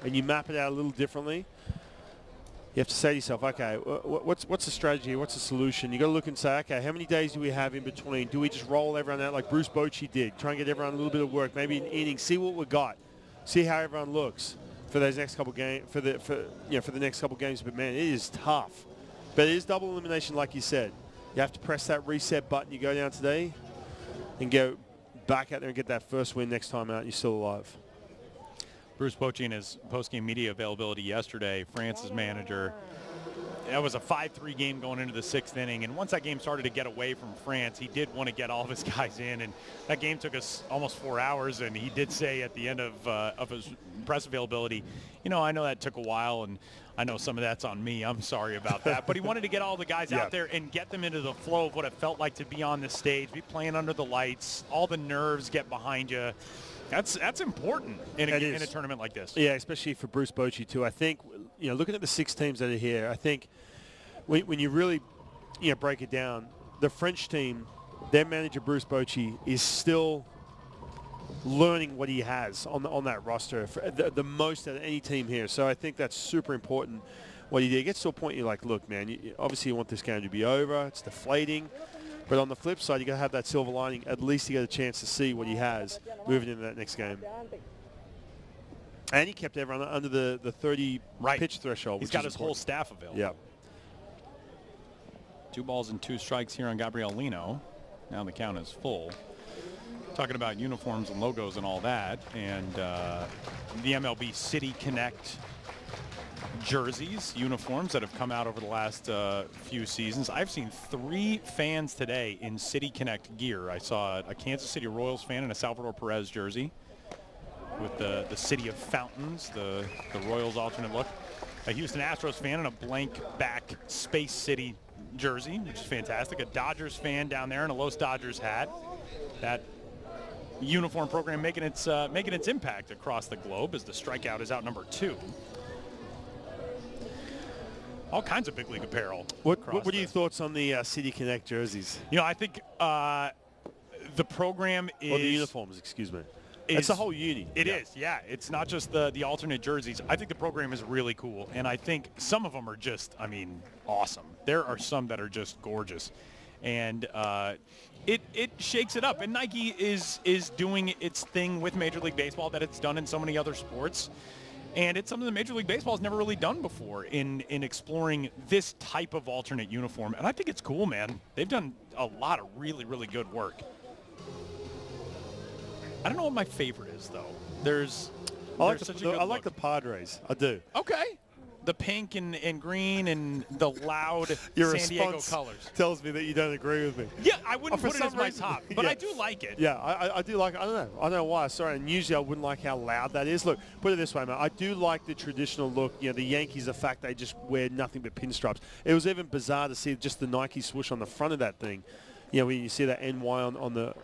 and you map it out a little differently, you have to say to yourself, okay, what's the strategy? What's the solution? You got to look and say, okay, how many days do we have in between? Do we just roll everyone out like Bruce Bochy did? Try and get everyone a little bit of work, maybe an inning, see what we got, see how everyone looks for those next couple games, for the next couple games. But man, it is tough. But it is double elimination, like you said. You have to press that reset button. You go down today and go back out there and get that first win next time out. You're still alive. Bruce Bochy in his post-game media availability yesterday, France's manager, that was a 5-3 game going into the 6th inning. And once that game started to get away from France, he did want to get all of his guys in. And that game took us almost 4 hours. And he did say at the end of his press availability, I know that took a while, and I know some of that's on me. I'm sorry about that. But he wanted to get all the guys out there and get them into the flow of what it felt like to be on the stage, be playing under the lights, all the nerves get behind you. That's important in a tournament like this. Yeah, especially for Bruce Bochy too. I think, looking at the 6 teams that are here, I think when you really, break it down, the French team, their manager Bruce Bochy is still learning what he has on that roster, for the most out of any team here. So I think that's super important what he did. It gets to a point you're like, look, man, obviously you want this game to be over. It's deflating. But on the flip side, you got to have that silver lining. At least you get a chance to see what he has moving into that next game. And he kept everyone under the 30 pitch threshold. He's got his whole staff available. Yeah. 2 balls and 2 strikes here on Gabriel Lino. Now the count is full. Talking about uniforms and logos and all that. And the MLB City Connect jerseys, uniforms that have come out over the last few seasons. I've seen 3 fans today in City Connect gear. I saw a Kansas City Royals fan in a Salvador Perez jersey with the City of Fountains, the Royals alternate look. A Houston Astros fan in a blank back Space City jersey, which is fantastic. A Dodgers fan down there in a Los Dodgers hat. That uniform program making its impact across the globe as the strikeout is out number 2. All kinds of big league apparel. What are your thoughts on the City Connect jerseys? You know, I think the program is... Or the uniforms, excuse me. It's the whole uni. It is, yeah. It's not just the alternate jerseys. I think the program is really cool, and I think some of them are just, I mean, awesome. There are some that are just gorgeous. And it shakes it up. And Nike is doing its thing with Major League Baseball that it's done in so many other sports. And it's something that Major League Baseball has never really done before in exploring this type of alternate uniform. And I think it's cool, man. They've done a lot of really, really good work. I don't know what my favorite is, though. I like the Padres. I do. Okay. The pink and green and the loud San Diego colors. Tells me that you don't agree with me. Yeah, I wouldn't put it as my top, but yeah. I do like it. Yeah, I do like it. I don't know why. Sorry, and usually I wouldn't like how loud that is. Look, put it this way, man. I do like the traditional look. You know, the Yankees, the fact they just wear nothing but pinstripes. It was even bizarre to see just the Nike swoosh on the front of that thing. You know, when you see that NY on the,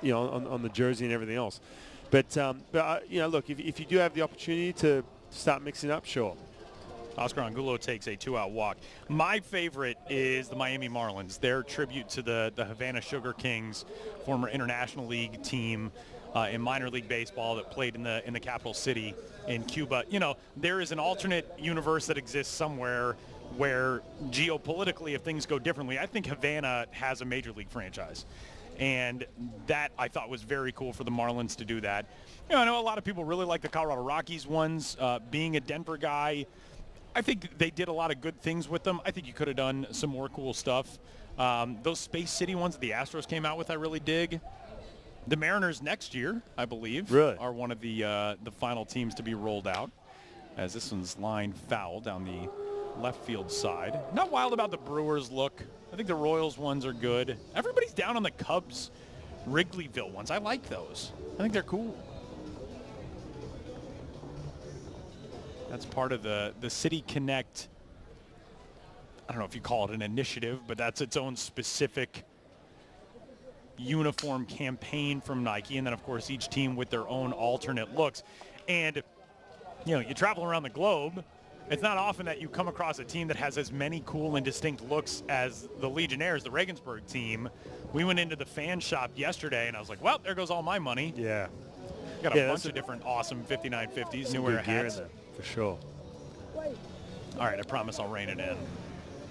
you know, on the jersey and everything else. But you know, look, if you do have the opportunity to start mixing up, sure. Oscar Angulo takes a 2-out walk. My favorite is the Miami Marlins. Their tribute to the Havana Sugar Kings, former International League team in minor league baseball that played in the capital city in Cuba. You know, there is an alternate universe that exists somewhere where geopolitically, if things go differently, I think Havana has a major league franchise. And that I thought was very cool for the Marlins to do that. You know, I know a lot of people really like the Colorado Rockies ones. Being a Denver guy, I think they did a lot of good things with them. I think you could have done some more cool stuff. Those Space City ones that the Astros came out with, I really dig. The Mariners next year, I believe, are one of the final teams to be rolled out, as this one's line foul down the left field side. Not wild about the Brewers look. I think the Royals ones are good. Everybody's down on the Cubs Wrigleyville ones. I like those. I think they're cool. That's part of the City Connect, I don't know if you call it an initiative, but that's its own specific uniform campaign from Nike. And then, of course, each team with their own alternate looks. And, you know, you travel around the globe, it's not often that you come across a team that has as many cool and distinct looks as the Legionnaires, the Regensburg team. We went into the fan shop yesterday, and I was like, well, there goes all my money. Yeah. Got a bunch of different awesome 5950s, new era hats. In there, for sure. All right, I promise I'll rein it in.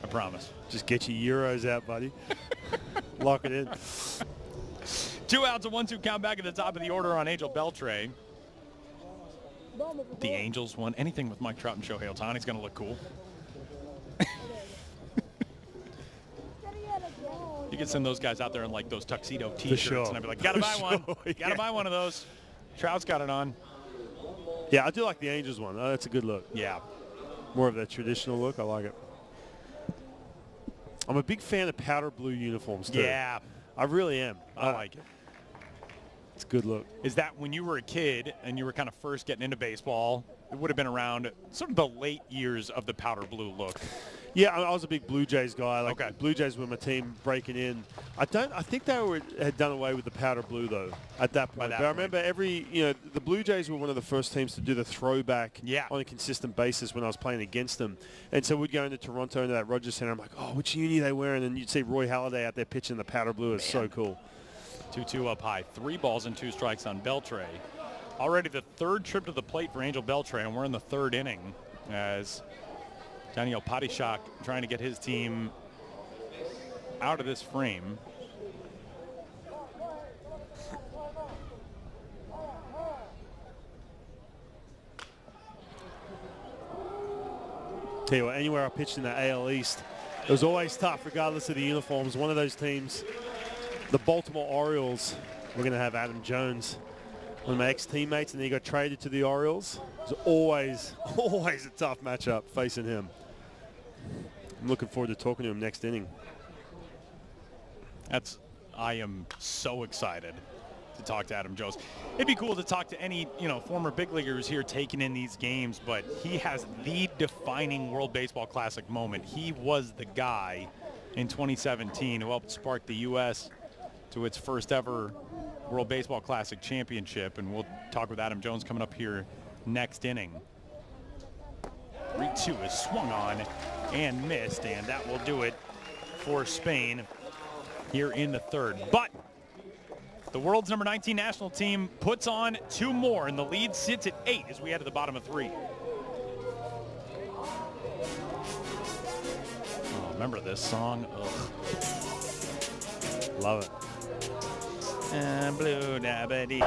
I promise. Just get your Euros out, buddy. Lock it in. 2 outs, a 1-2 count back at the top of the order on Angel Beltre. The Angels won. Anything with Mike Trout and Shohei Ohtani is going to look cool. You can send those guys out there in like those tuxedo T-shirts, and I'd be like, gotta buy one. Gotta buy one of those. Trout's got it on. Yeah, I do like the Angels one. Oh, that's a good look. Yeah. More of that traditional look. I like it. I'm a big fan of powder blue uniforms, too. Yeah. I really am. I like it. It's a good look. Is that when you were a kid and you were kind of first getting into baseball, it would have been around sort of the late years of the powder blue look? Yeah, I was a big Blue Jays guy. Like, okay. Blue Jays were my team breaking in. I think they had done away with the powder blue though at that point. But I remember the Blue Jays were one of the first teams to do the throwback on a consistent basis when I was playing against them. And so we'd go into Toronto into that Rogers Center. I'm like, oh, which uni are they wearing? And you'd see Roy Halladay out there pitching the powder blue. It's so cool. 2-2 up high. 3 balls and 2 strikes on Beltre. Already the third trip to the plate for Angel Beltre, and we're in the third inning as Daniel Padishak trying to get his team out of this frame. Tell you what, anywhere I pitched in the AL East, it was always tough regardless of the uniforms. One of those teams, the Baltimore Orioles, we're going to have Adam Jones one of my ex-teammates, and then he got traded to the Orioles. It was always a tough matchup facing him. I'm looking forward to talking to him next inning. I am so excited to talk to Adam Jones. It'd be cool to talk to any, former big leaguers here taking in these games, but he has the defining World Baseball Classic moment. He was the guy in 2017 who helped spark the U.S. to its first ever World Baseball Classic championship, and we'll talk with Adam Jones coming up here next inning. 3-2 is swung on and missed, and that will do it for Spain here in the third. But the world's number 19 national team puts on 2 more, and the lead sits at 8 as we head to the bottom of 3. Oh, remember this song? Ugh. Love it. Blue dabba-dee.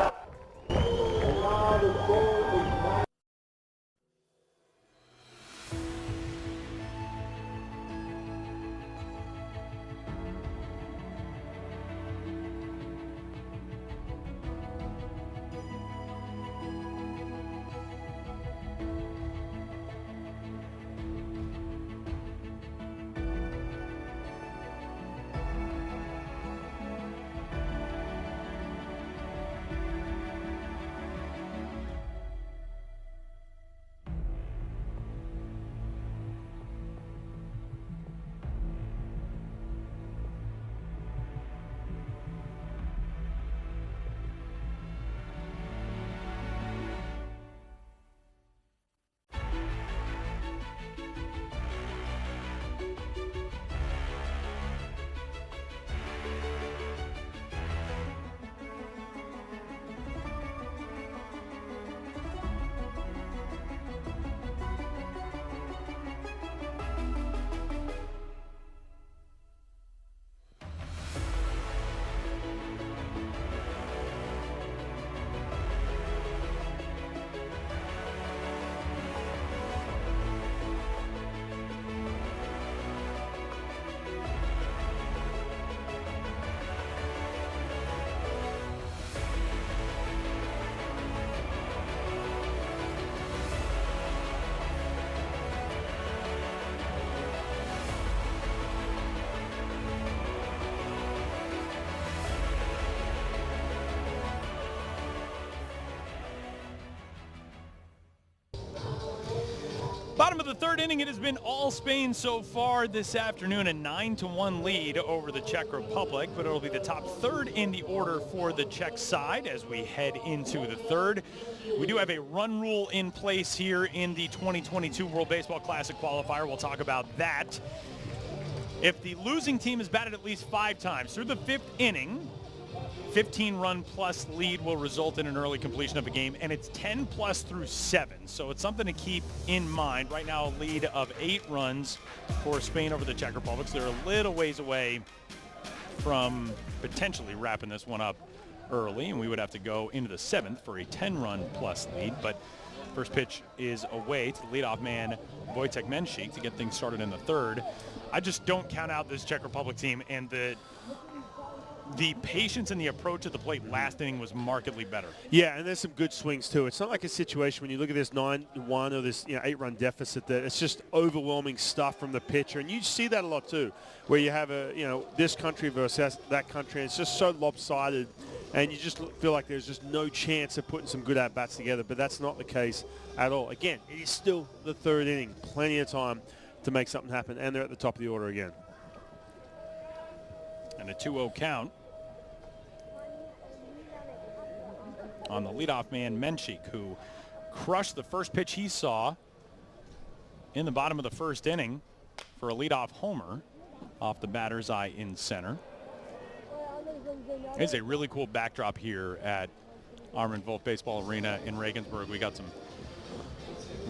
Bottom of the third inning, it has been all Spain so far this afternoon, a 9-1 lead over the Czech Republic, but it'll be the top third in the order for the Czech side as we head into the third. We do have a run rule in place here in the 2022 World Baseball Classic Qualifier. We'll talk about that. If the losing team has batted at least 5 times through the 5th inning, 15-run plus lead will result in an early completion of a game, and it's 10 plus through 7. So it's something to keep in mind. Right now, a lead of 8 runs for Spain over the Czech Republic. So they're a little ways away from potentially wrapping this one up early, and we would have to go into the 7th for a 10-run plus lead. But first pitch is away to the leadoff man, Wojtek Menšík, to get things started in the third. I just don't count out this Czech Republic team, and the patience and the approach at the plate last inning was markedly better. Yeah, and there's some good swings too. It's not like a situation when you look at this 9-1 or this 8-run deficit that it's just overwhelming stuff from the pitcher, and you see that a lot too, where you have this country versus that country, and it's just so lopsided, and you just feel like there's just no chance of putting some good at-bats together, but that's not the case at all. Again, it is still the third inning, plenty of time to make something happen, and they're at the top of the order again. And a 2-0 count on the leadoff man, Menšík, who crushed the first pitch he saw in the bottom of the first inning for a leadoff homer off the batter's eye in center. It's a really cool backdrop here at Armin Wolf Baseball Arena in Regensburg. We got some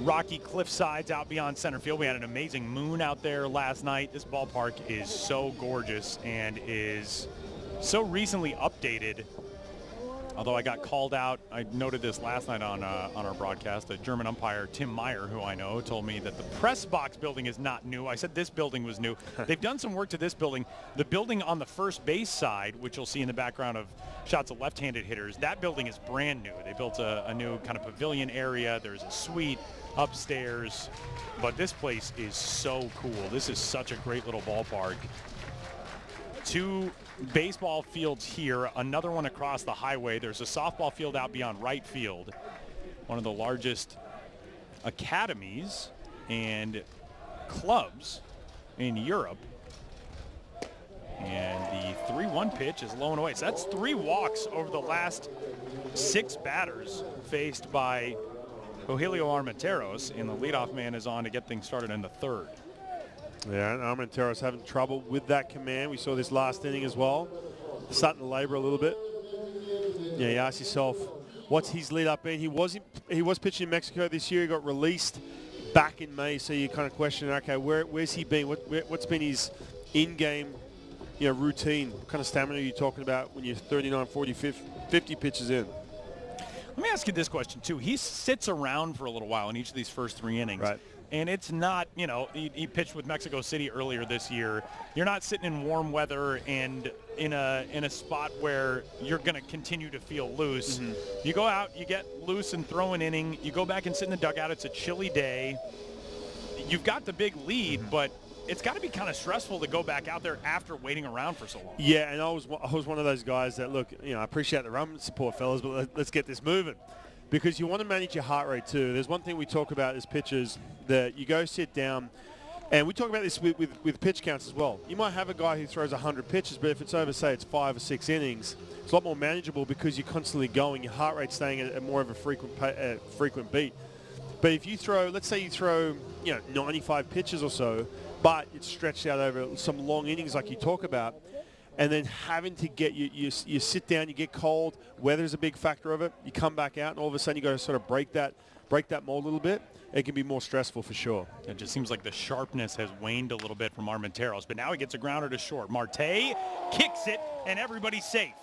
rocky cliff sides out beyond center field. We had an amazing moon out there last night. This ballpark is so gorgeous and is so recently updated Although I got called out, I noted this last night on our broadcast. A German umpire, Tim Meyer, who I know, told me that the press box building is not new. I said this building was new. They've done some work to this building. The building on the first base side, which you'll see in the background of shots of left-handed hitters, that building is brand new. They built a new kind of pavilion area. There's a suite upstairs. But this place is so cool. This is such a great little ballpark. 2 baseball fields here, another one across the highway. There's a softball field out beyond right field. One of the largest academies and clubs in Europe. And the 3-1 pitch is low and away. So that's 3 walks over the last 6 batters faced by Rogelio Armenteros, and the leadoff man is on to get things started in the 3rd. Yeah, and Armenteros having trouble with that command. We saw this last inning as well. Starting to labor a little bit. Yeah, you ask yourself, what's his lead up been? He was pitching in Mexico this year. He got released back in May, so you kind of question, okay, where's he been? What's been his in-game, routine? What kind of stamina are you talking about when you're 39, 40, 50 pitches in? Let me ask you this question, too. He sits around for a little while in each of these first 3 innings. Right. And it's not, he pitched with Mexico City earlier this year. You're not sitting in warm weather and in a spot where you're going to continue to feel loose. Mm-hmm. You go out, you get loose and throw an inning. You go back and sit in the dugout. It's a chilly day. You've got the big lead, but it's got to be kind of stressful to go back out there after waiting around for so long. Yeah, and I was one of those guys that, look, I appreciate the run support, fellas, but let's get this moving. Because you want to manage your heart rate too. There's one thing we talk about as pitchers, that you go sit down, and we talk about this with pitch counts as well. You might have a guy who throws 100 pitches, but if it's over, say, it's 5 or 6 innings, it's a lot more manageable because you're constantly going. Your heart rate's staying at more of a frequent beat. But if you throw, let's say you throw 95 pitches or so, but it's stretched out over some long innings like you talk about, and then having to get you sit down, you get cold, weather's a big factor of it, you come back out, and all of a sudden you got to sort of break that mold a little bit. It can be more stressful for sure. It just seems like the sharpness has waned a little bit from Armenteros, but now he gets a grounder to short. Marte kicks it, and everybody's safe.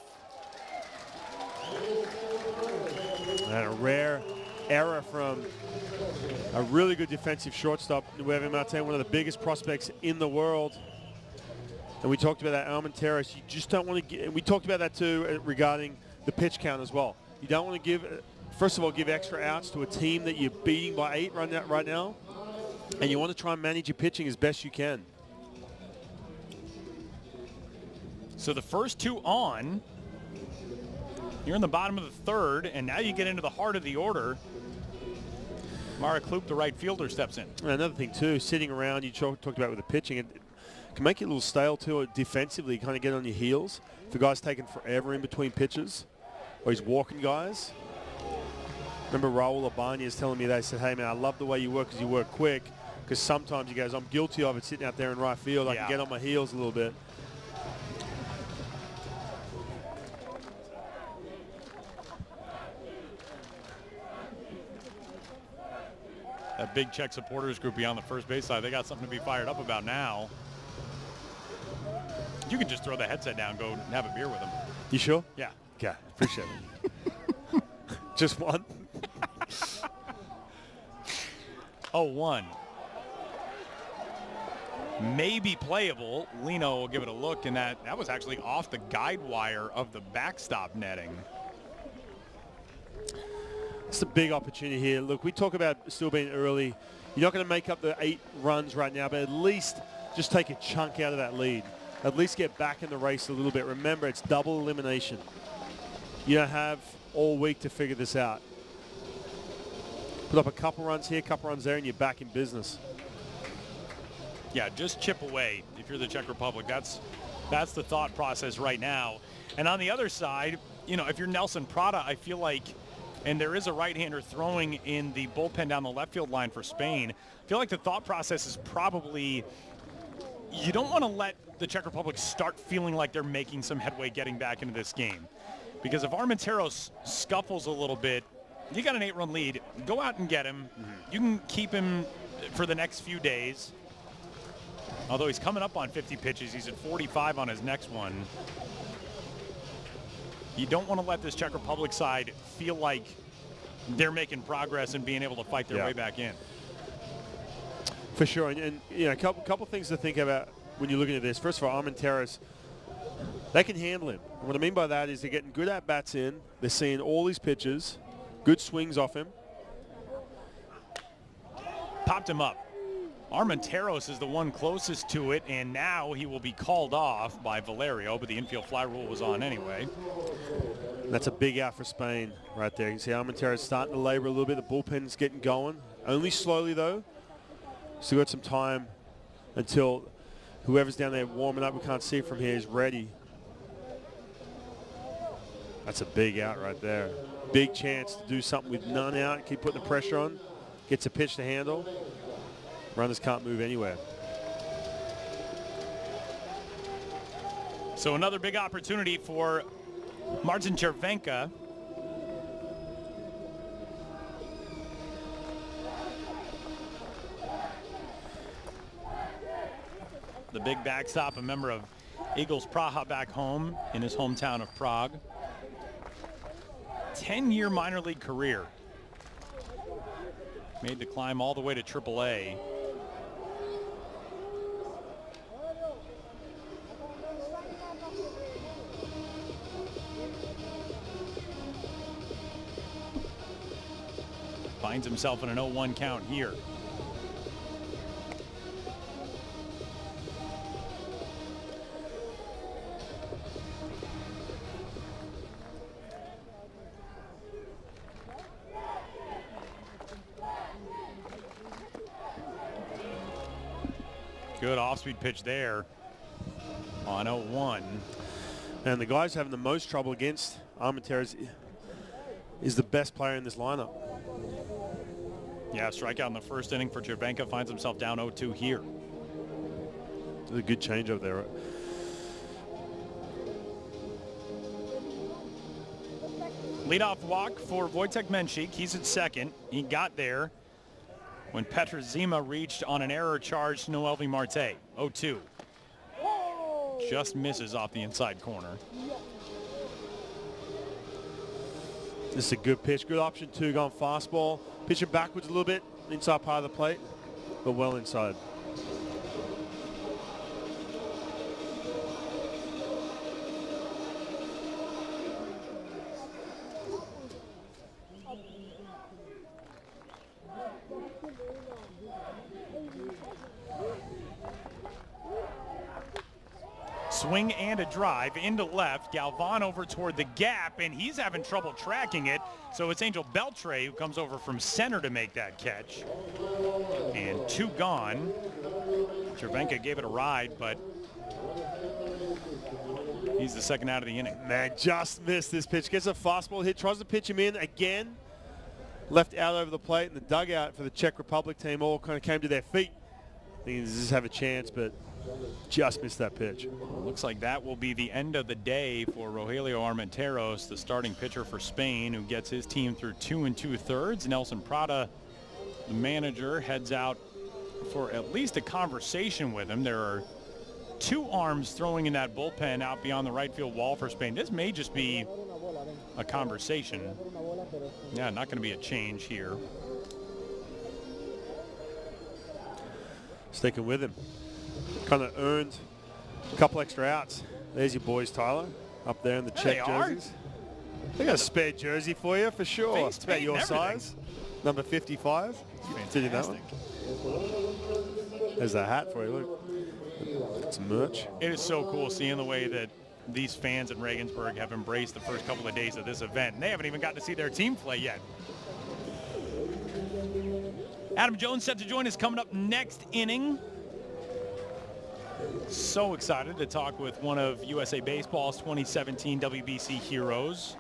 And a rare error from a really good defensive shortstop, Nueve Marte, one of the biggest prospects in the world. And we talked about that, Armenteros. You just don't want to get, and we talked about that too regarding the pitch count as well. You don't want to give, first of all, give extra outs to a team that you're beating by 8 right now. And you want to try and manage your pitching as best you can. So the first 2 on. You're in the bottom of the 3rd, and now you get into the heart of the order. Mara Kloop, the right fielder, steps in. And another thing too, sitting around, you talked about with the pitching, it can make it a little stale too defensively, kind of get on your heels. If the guy's taking forever in between pitches, or he's walking guys. Remember Raul Ibanez telling me, they said, hey man, I love the way you work because you work quick, because sometimes he goes, I'm guilty of it sitting out there in right field. I can get on my heels a little bit. That big Czech supporters group beyond the first base side, they got something to be fired up about now. You can just throw the headset down, go and have a beer with them. You sure? Yeah. Okay, appreciate it. Just one? 0-1. Maybe playable. Lino will give it a look, and that was actually off the guide wire of the backstop netting. It's a big opportunity here. Look, we talk about still being early. You're not going to make up the 8 runs right now, but at least just take a chunk out of that lead. At least get back in the race a little bit. Remember, it's double elimination. You don't have all week to figure this out. Put up a couple runs here, couple runs there, and you're back in business. Yeah, just chip away if you're the Czech Republic. That's the thought process right now. And on the other side, if you're Nelson Prada, I feel like, and there is a right-hander throwing in the bullpen down the left field line for Spain, I feel like the thought process is probably, you don't want to let the Czech Republic start feeling like they're making some headway getting back into this game. Because if Armenteros scuffles a little bit, you got an 8-run lead, go out and get him. Mm-hmm. You can keep him for the next few days. Although he's coming up on 50 pitches, he's at 45 on his next one. You don't want to let this Czech Republic side feel like they're making progress and being able to fight their way back in. For sure, and you know, a couple things to think about when you're looking at this. First of all, Armenteros, they can handle him. And what I mean by that is they're getting good at-bats in. They're seeing all these pitches, good swings off him. Popped him up. Armenteros is the one closest to it, and now he will be called off by Valerio, but the infield fly rule was on anyway. And that's a big out for Spain right there. You can see Armenteros starting to labor a little bit. The bullpen's getting going. Only slowly, though. Still got some time until whoever's down there warming up, we can't see from here, is ready. That's a big out right there. Big chance to do something with none out. Keep putting the pressure on. Gets a pitch to handle. Runners can't move anywhere. So another big opportunity for Martin Červenka. The big backstop, a member of Eagles Praha back home in his hometown of Prague. 10-year minor league career. Made the climb all the way to AAA. Finds himself in an 0-1 count here. Good off-speed pitch there on 0-1. And the guys having the most trouble against Armenteros is the best player in this lineup. Yeah, strikeout in the first inning for Červenka, finds himself down 0-2 here. There's a good change over there. Right? Leadoff walk for Wojtek Menchik. He's at second. He got there when Petr Zima reached on an error charge to Noelvi Marte. 0-2. Just misses off the inside corner. This is a good pitch. Good option, too. Going fastball. Pitching backwards a little bit. Inside part of the plate, but well inside. Swing and a drive into left. Galvan over toward the gap, and he's having trouble tracking it. So it's Angel Beltre who comes over from center to make that catch. And 2 gone. Červenka gave it a ride, but he's the second out of the inning. Man, just missed this pitch. Gets a fastball hit, tries to pitch him in again. Left out over the plate, and the dugout for the Czech Republic team all kind of came to their feet. Thinking, does this have a chance? But just missed that pitch. Well, looks like that will be the end of the day for Rogelio Armenteros, the starting pitcher for Spain, who gets his team through 2 2/3. Nelson Prada, the manager, heads out for at least a conversation with him. There are 2 arms throwing in that bullpen out beyond the right field wall for Spain. This may just be a conversation. Yeah, not going to be a change here. Sticking with him. Kind of earned a couple extra outs. There's your boys, Tyler, up there in the Czech jerseys. They got a spare jersey for you, for sure. It's about your size. Number 55. Did you that one? There's a hat for you, look. Some merch. It is so cool seeing the way that these fans in Regensburg have embraced the first couple of days of this event. And they haven't even gotten to see their team play yet. Adam Jones set to join us coming up next inning. So excited to talk with one of USA Baseball's 2017 WBC heroes,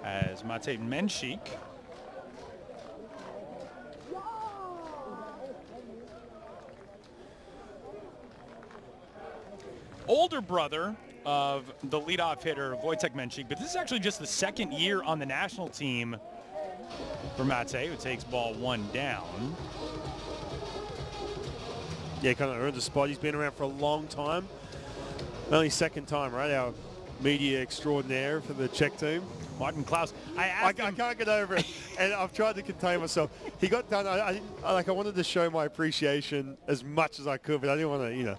as Mate Menchik older brother of the leadoff hitter Wojtek Menchik, but this is actually just the second year on the national team for Mate, who takes ball 1 down. Yeah, kind of earned a spot. He's been around for a long time. Only second time, right? Our media extraordinaire for the Czech team. Martin Klaus. I can't get over it, and I've tried to contain myself. He got done. I wanted to show my appreciation as much as I could, but I didn't want to, you know.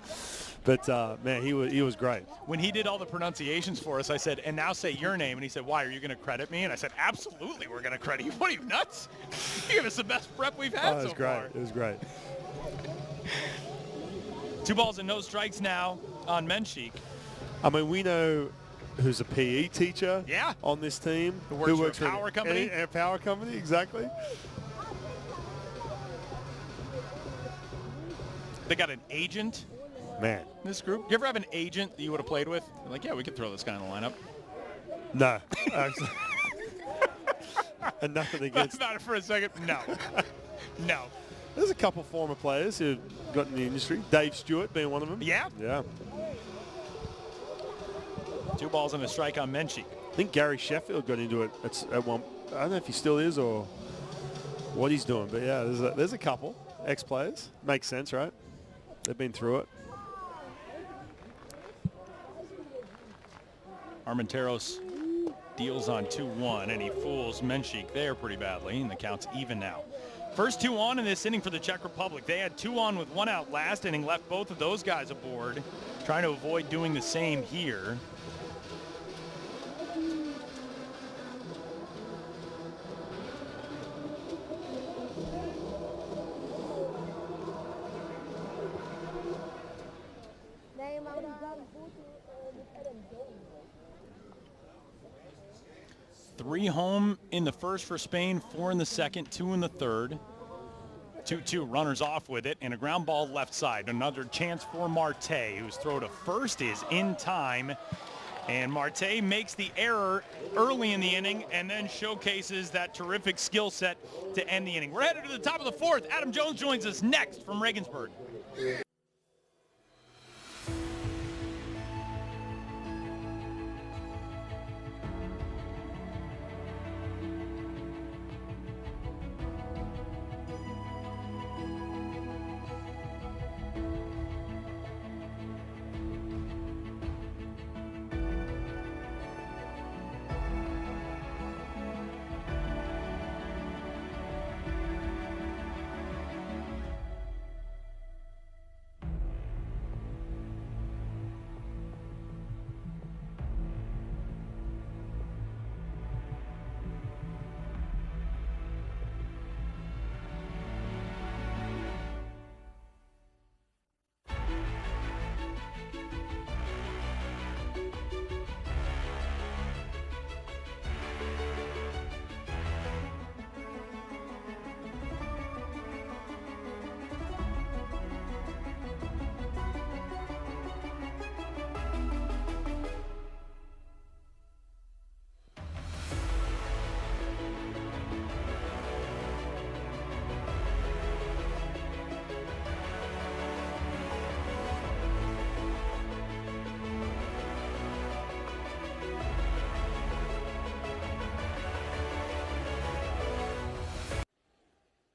But man, he was great. When he did all the pronunciations for us, I said, "And now say your name." And he said, "Why? Are you going to credit me?" And I said, "Absolutely, we're going to credit you. What are you, nuts? You give us the best prep we've had so far." It was great. 2 balls and no strikes now on Menchik. I mean, we know who's a PE teacher on this team. Who works for a power company. A power company, exactly. They got an agent. Man. This group. You ever have an agent that you would have played with? Like, yeah, we could throw this guy in the lineup. No. And nothing against. Think about it for a second. No. No. There's a couple former players who got in the industry. Dave Stewart being one of them. Yeah? Yeah. 2 balls and a strike on Menchik. I think Gary Sheffield got into it at one. I don't know if he still is or what he's doing, but yeah, there's a couple ex-players. Makes sense, right? They've been through it. Armenteros deals on 2-1, and he fools Menchik there pretty badly, and the count's even now. First 2 on in this inning for the Czech Republic. They had 2 on with 1 out last inning, left both of those guys aboard, trying to avoid doing the same here. Three home in the first for Spain, 4 in the second, 2 in the third. 2-2, runners off with it, and a ground ball left side. Another chance for Marte, whose throw to first is in time. And Marte makes the error early in the inning and then showcases that terrific skill set to end the inning. We're headed to the top of the 4th. Adam Jones joins us next from Regensburg.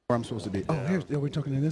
Where I'm supposed to be. Oh, here's. Are we talking to this?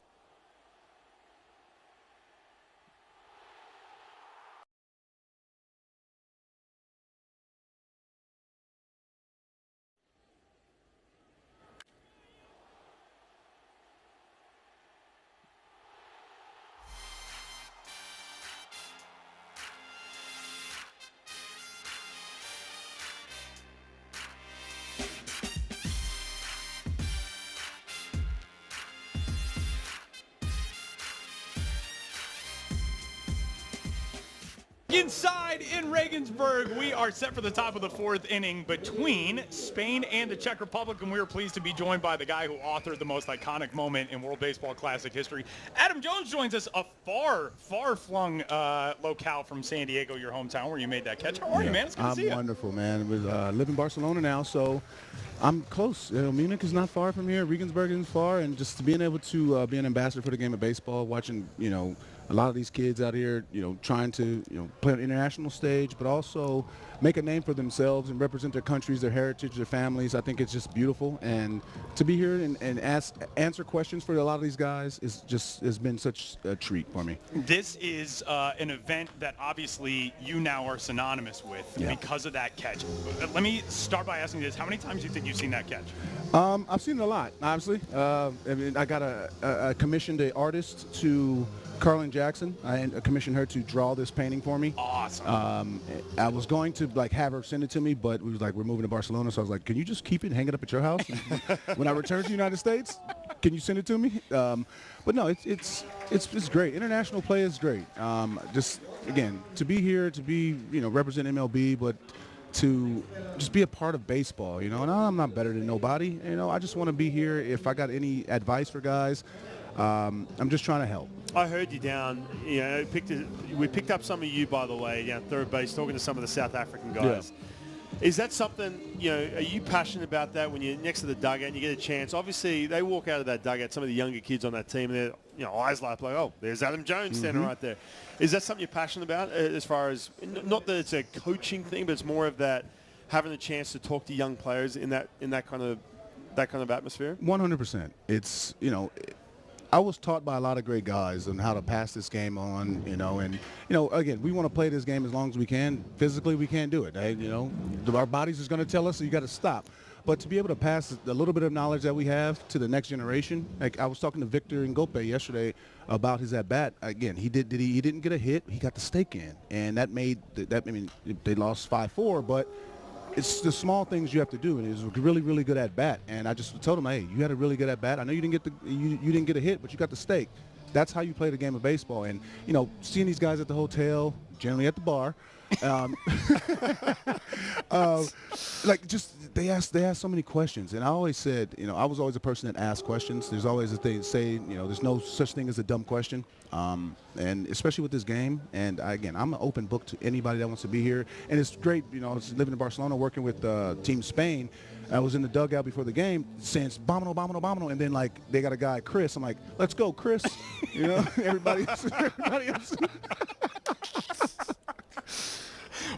Inside in Regensburg, we are set for the top of the 4th inning between Spain and the Czech Republic, and we are pleased to be joined by the guy who authored the most iconic moment in World Baseball Classic history. Adam Jones joins us, a far-flung locale from San Diego, your hometown, where you made that catch. How are you, man? It's good to see you. I'm wonderful, man. I live in Barcelona now, so I'm close. Munich is not far from here. Regensburg isn't far, and just being able to be an ambassador for the game of baseball, watching, a lot of these kids out here, trying to, play on the international stage, but also make a name for themselves and represent their countries, their heritage, their families. I think it's just beautiful. And to be here and answer questions for a lot of these guys has been such a treat for me. This is an event that obviously you now are synonymous with because of that catch. Let me start by asking this. How many times do you think you've seen that catch? I've seen it a lot, obviously. I got a commissioned an artist to Carlin Jackson. I commissioned her to draw this painting for me. Awesome. I was going to have her send it to me, but we was like, we're moving to Barcelona, so I was like, can you just keep it and hang it up at your house? When I return to the United States, can you send it to me? But no, it's great. International play is great. Just again, to be here, to be represent MLB, but to just be a part of baseball, and I'm not better than nobody. I just want to be here. If I got any advice for guys, I'm just trying to help. I heard you down. We picked up some of you, by the way, down third base, talking to some of the South African guys. Yeah. Is that something, are you passionate about that when you're next to the dugout and you get a chance? Obviously, they walk out of that dugout, some of the younger kids on that team, and their eyes light up like, oh, there's Adam Jones standing right there. Is that something you're passionate about as far as, not that it's a coaching thing, but it's more of that having a chance to talk to young players in that kind of atmosphere? 100%. It's, I was taught by a lot of great guys on how to pass this game on, again, we want to play this game as long as we can. Physically, we can't do it. Our bodies is going to tell us, so you got to stop. But to be able to pass a little bit of knowledge that we have to the next generation, like I was talking to Victor Ngope yesterday about his at-bat. Again, he didn't get a hit. He got the stake in, and that made they lost 5-4, but it's the small things you have to do, and it was a really, really good at bat. And I just told him, hey, you had a really good at bat. I know you didn't get a hit, but you got the stake. That's how you play the game of baseball. And seeing these guys at the hotel, generally at the bar, they ask so many questions. And I always said, I was always a person that asked questions. There's always a thing say, there's no such thing as a dumb question. And especially with this game. And again, I'm an open book to anybody that wants to be here. And it's great, I was living in Barcelona working with Team Spain. I was in the dugout before the game saying, "Bomino, bomino, bomino," and then they got a guy, Chris. I'm like, "Let's go, Chris!" Everybody else.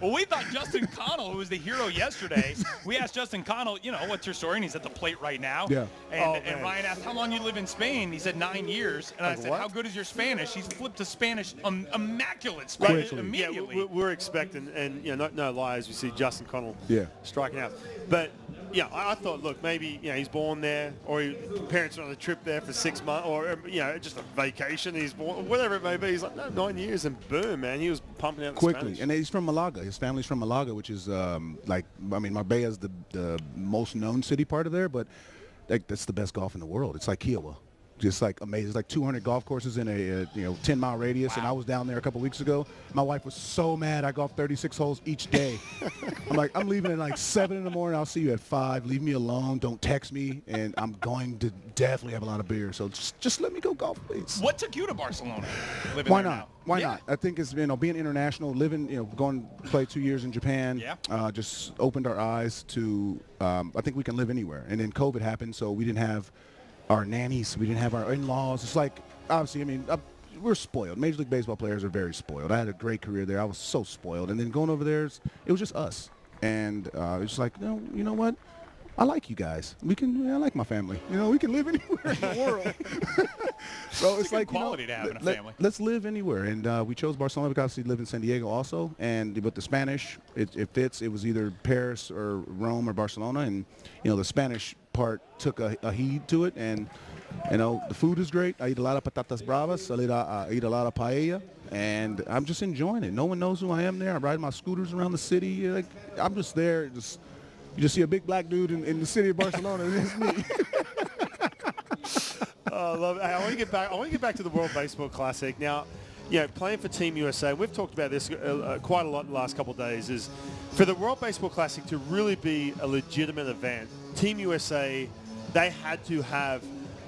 Well, we thought Justin Connell, who was the hero yesterday, we asked Justin Connell, what's your story? And he's at the plate right now. Yeah. And Ryan asked, how long you live in Spain? He said 9 years. And I said, how good is your Spanish? He's flipped to Spanish, immaculate Spanish immediately. Yeah, we're expecting, and no lies, we see Justin Connell striking out. But I thought, look, maybe he's born there, or his parents are on a trip there for 6 months, or just a vacation. He's born, whatever it may be. He's like, no, 9 years, and boom, man, he was pumping out the quickly. Spanish. And he's from Malaga. His family's from Malaga, which is Marbella is the most known city part of there, but that's the best golf in the world. It's like Kiowa. Just amazing. It's 200 golf courses in a 10-mile radius. Wow. And I was down there a couple weeks ago. My wife was so mad. I golfed 36 holes each day. I'm like, I'm leaving at 7 in the morning. I'll see you at 5. Leave me alone. Don't text me. And I'm going to definitely have a lot of beer. So just let me go golf, please. What took you to Barcelona? Why not? Why not? I think it's being international, living, going to play 2 years in Japan. Yeah. Just opened our eyes to. I think we can live anywhere. And then COVID happened, so we didn't have our nannies, we didn't have our in-laws. It's obviously, we're spoiled. Major League Baseball players are very spoiled. I had a great career there. I was so spoiled. And then going over there, it was just us. And it's no, you know what? I like you guys. I like my family. We can live anywhere in the world. So it's quality to have in a family. Let's live anywhere. And we chose Barcelona because we live in San Diego also. And with the Spanish, it fits. It was either Paris or Rome or Barcelona. And, the Spanish part took a heed to it. And, the food is great. I eat a lot of patatas bravas. I eat a lot of paella. And I'm just enjoying it. No one knows who I am there. I'm riding my scooters around the city. I'm just there. You just see a big black dude in the city of Barcelona. It's me. I love it. I want to get back to the World Baseball Classic now. Playing for Team USA. We've talked about this quite a lot in the last couple of days. Is for the World Baseball Classic to really be a legitimate event, Team USA, they had to have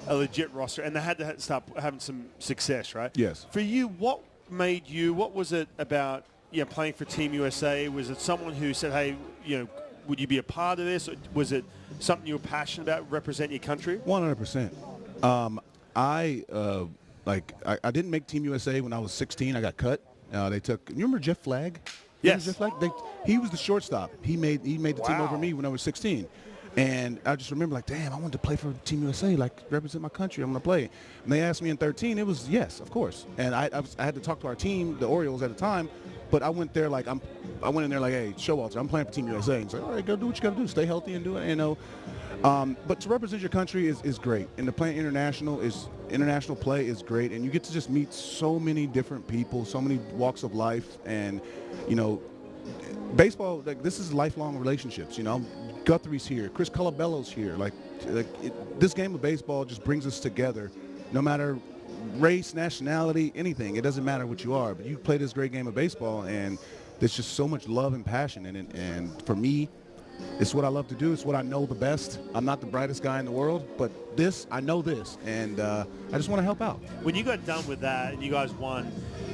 a legit roster, and they had to start having some success, right? Yes. For you, what was it about playing for Team USA? Was it someone who said, hey, would you be a part of this? Or was it something you were passionate about, represent your country? 100%. Like, I didn't make Team USA when I was 16. I got cut. They took – you remember Jeff Flagg? Yes. Jeff Flagg? He was the shortstop. He made the team over me when I was 16. And I just remember, like, damn, I wanted to play for Team USA, like, represent my country. I'm going to play. And they asked me in 13. It was yes, of course. And I had to talk to our team, the Orioles at the time. But I went there like I went in there like, hey, Showalter, I'm playing for Team USA. And he's like, all right, go do what you got to do. Stay healthy and do it, you know. But to represent your country is great. And to play international play is great. And you get to just meet so many different people, so many walks of life. And, you know, baseball, like, this is lifelong relationships, you know. Guthrie's here. Chris Colabello's here. This game of baseball just brings us together, no matter race, nationality, anything. It doesn't matter what you are, but you play this great game of baseball, and there's just so much love and passion in it. And for me, it's what I love to do. It's what I know the best. I'm not the brightest guy in the world, but I know this, and I just want to help out. When you got done with that and you guys won,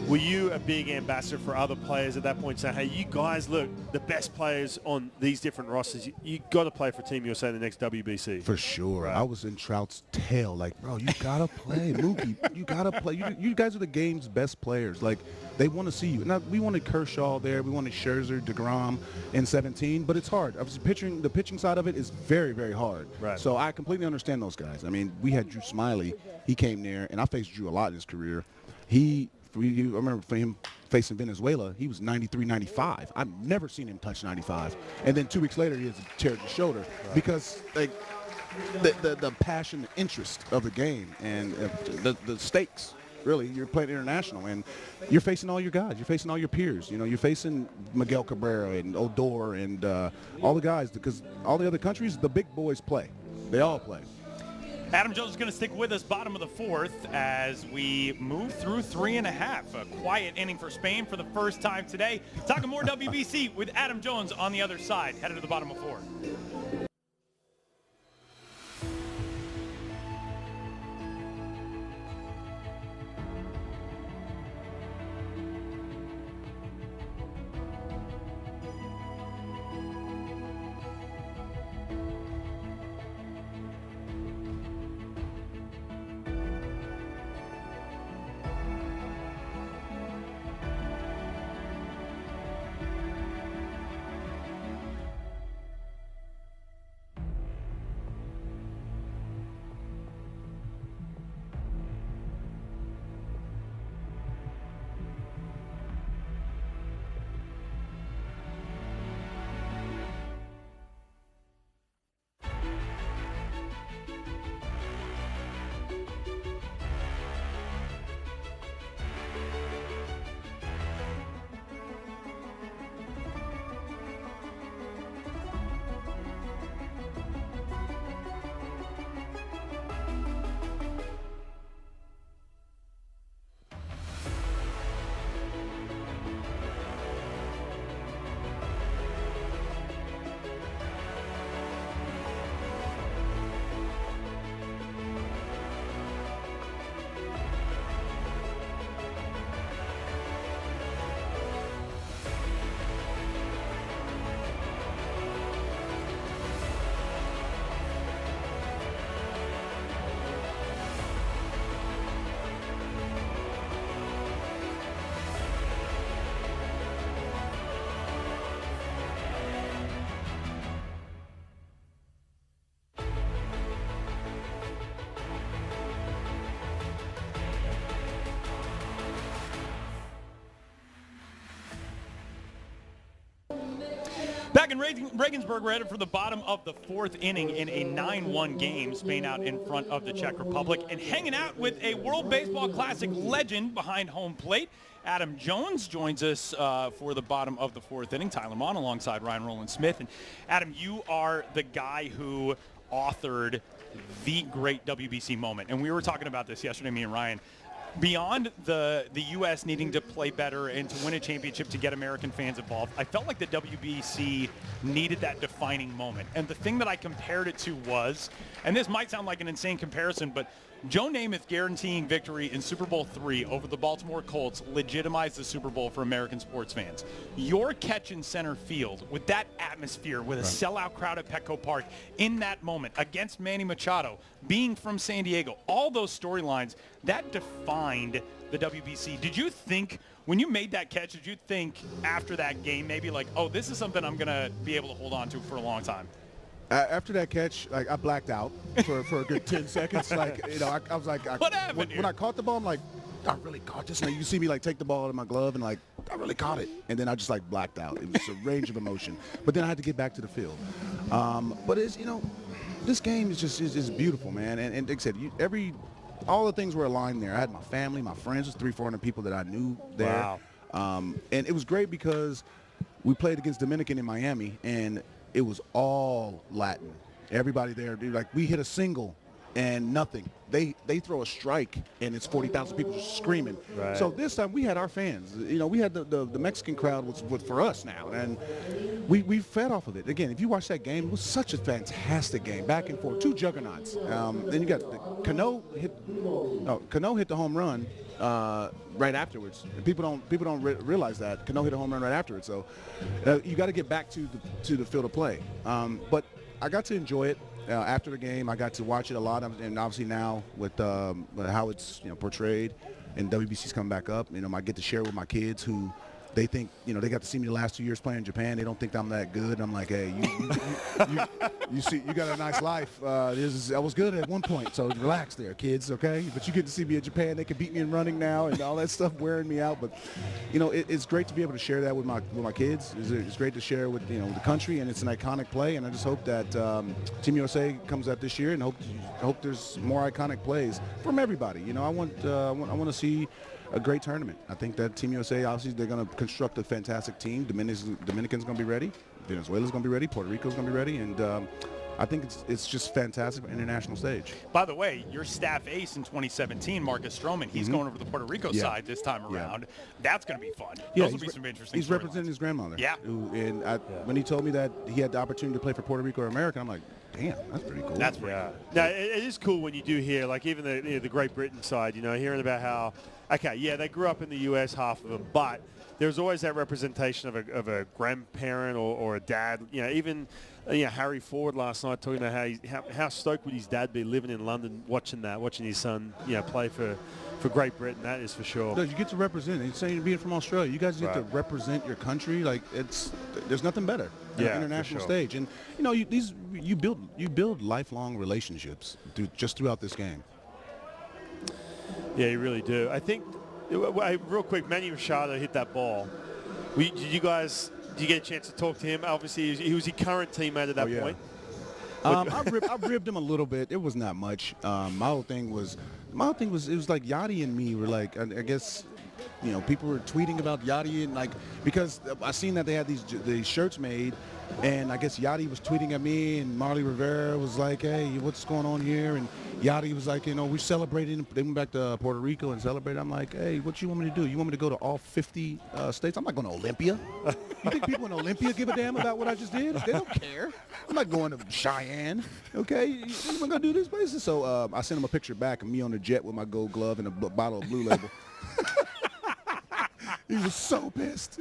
were you a big ambassador for other players at that point, saying, hey, you guys, look, the best players on these different rosters, you got to play for Team USA in the next WBC? For sure. Right. I was in Trout's tail, like, bro, you got to play. Mookie, you got to play. You guys are the game's best players. Like, they want to see you. Now, we wanted Kershaw there. We wanted Scherzer, DeGrom in 17, but it's hard. The pitching side of it is very, very hard. Right. So I completely understand those guys. I mean, we had Drew Smiley. He came there, and I faced Drew a lot in his career. I remember for him facing Venezuela, he was 93, 95. I've never seen him touch 95. And then 2 weeks later, he has a tear to the shoulder because, like, the passion, the interest of the game, and the stakes. Really, you're playing international, and you're facing all your guys. You're facing all your peers. You know, you're facing Miguel Cabrera and Odor and all the guys, because all the other countries, the big boys play. They all play. Adam Jones is going to stick with us bottom of the fourth as we move through 3.5. A quiet inning for Spain for the first time today. Talking more WBC with Adam Jones on the other side. Headed to the bottom of 4. Back in Regensburg, we're headed for the bottom of the 4th inning in a 9-1 game. Spain out in front of the Czech Republic, and hanging out with a World Baseball Classic legend behind home plate. Adam Jones joins us for the bottom of the 4th inning. Tyler Mon alongside Ryan Rowland-Smith. And Adam, you are the guy who authored the great WBC moment. And we were talking about this yesterday, me and Ryan. Beyond the U.S. needing to play better and to win a championship to get American fans involved, I felt like the WBC needed that defining moment. And the thing that I compared it to was, and this might sound like an insane comparison, but Joe Namath guaranteeing victory in Super Bowl III over the Baltimore Colts legitimized the Super Bowl for American sports fans. Your catch in center field with that atmosphere, with a sellout crowd at Petco Park in that moment against Manny Machado, being from San Diego, all those storylines, that defined the WBC. Did you think, when you made that catch, did you think after that game maybe like, oh, this is something I'm going to be able to hold on to for a long time? After that catch, like I blacked out for a good 10 seconds. Like, you know, I was like, what happened when I caught the ball, I'm like, I really caught this. And you see me like take the ball out of my glove and like, I really caught it. And then I just like blacked out. It was a range of emotion. But then I had to get back to the field. But it's, you know, this game is just beautiful, man. And like I said, all the things were aligned there. I had my family, my friends, there's 300-400 people that I knew there. Wow. And it was great because we played against Dominican in Miami, and it was all Latin. Everybody there, dude, like we hit a single and nothing. They throw a strike and it's 40,000 people just screaming. Right. So this time we had our fans. You know, we had the Mexican crowd was for us now, and we fed off of it. Again, if you watch that game, it was such a fantastic game, back and forth, two juggernauts. Then you got Cano hit the home run right afterwards. And people don't realize that Cano hit a home run right afterwards. So you got to get back to the field of play. But I got to enjoy it. After the game, I got to watch it a lot, and obviously now with how it's portrayed, and WBC's coming back up, I get to share with my kids who they think, they got to see me the last 2 years playing in Japan. They don't think I'm that good. And I'm like, hey, you see, you got a nice life. I was good at one point, so relax there, kids, okay? But you get to see me in Japan. They can beat me in running now and all that stuff wearing me out. But, it's great to be able to share that with my kids. It's great to share with, the country, and it's an iconic play. And I just hope that Team USA comes out this year, and hope there's more iconic plays from everybody. I want to see a great tournament. I think that Team USA, obviously, they're going to construct a fantastic team. Dominican's going to be ready. Venezuela's going to be ready. Puerto Rico's going to be ready. And I think it's just fantastic for international stage. By the way, your staff ace in 2017, Marcus Stroman, he's going over to the Puerto Rico side this time around. That's going to be fun. Those will be some interesting He's representing his grandmother. Yeah. When he told me that he had the opportunity to play for Puerto Rico or America, I'm like, damn, that's pretty cool. That's pretty cool. No, it is cool when you do hear, like even the Great Britain side, hearing about how, okay, yeah, they grew up in the U.S., half of them, but there's always that representation of a grandparent or a dad. Even Harry Ford last night talking about how stoked would his dad be living in London, watching his son play for Great Britain. That is for sure. No, you get to represent. It's saying being from Australia, you guys get to represent your country. Like there's nothing better than an international stage. And you build lifelong relationships throughout this game. Yeah, you really do. I think, real quick, Manny Machado hit that ball. Did you get a chance to talk to him? Obviously, he was your current teammate at that point. I ribbed him a little bit. It was not much. My whole thing was it was like Yachty and me were like, I guess, people were tweeting about Yachty and because I seen that they had these shirts made, and I guess Yachty was tweeting at me, and Marley Rivera was like, hey, what's going on here? And Yachty was like, we're celebrating. They went back to Puerto Rico and celebrated. I'm like, hey, what you want me to do? You want me to go to all 50 states? I'm not going to Olympia. You think people in Olympia give a damn about what I just did? They don't care. I'm not going to Cheyenne, okay? I'm going to do this places. So I sent him a picture back of me on the jet with my gold glove and a bottle of Blue Label. He was so pissed.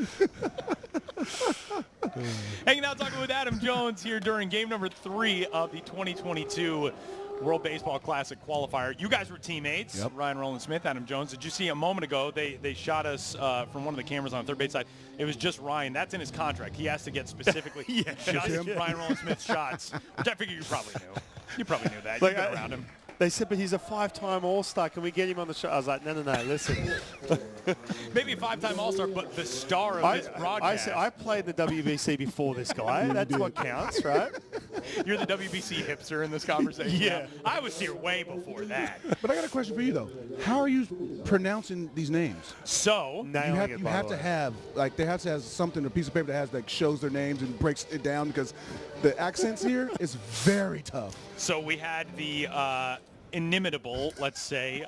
Hanging out talking with Adam Jones here during game number 3 of the 2022 World Baseball Classic Qualifier. You guys were teammates, yep. Ryan Roland Smith, Adam Jones. Did you see a moment ago, they shot us from one of the cameras on the third base side. It was just Ryan. That's in his contract. He has to get specifically Ryan Roland Smith shots, which I figure you probably knew. You probably knew that. You've been around him. They said, but he's a 5-time All-Star. Can we get him on the show? I was like, no, listen. Maybe a 5-time All-Star, but the star of this broadcast. I played in the WBC before this guy. That's what counts, right? You're the WBC hipster in this conversation. Yeah. I was here way before that. But I got a question for you, though. How are you pronouncing these names? So, you have to have something, a piece of paper that shows their names and breaks it down, because the accents here is very tough. So we had the inimitable, let's say,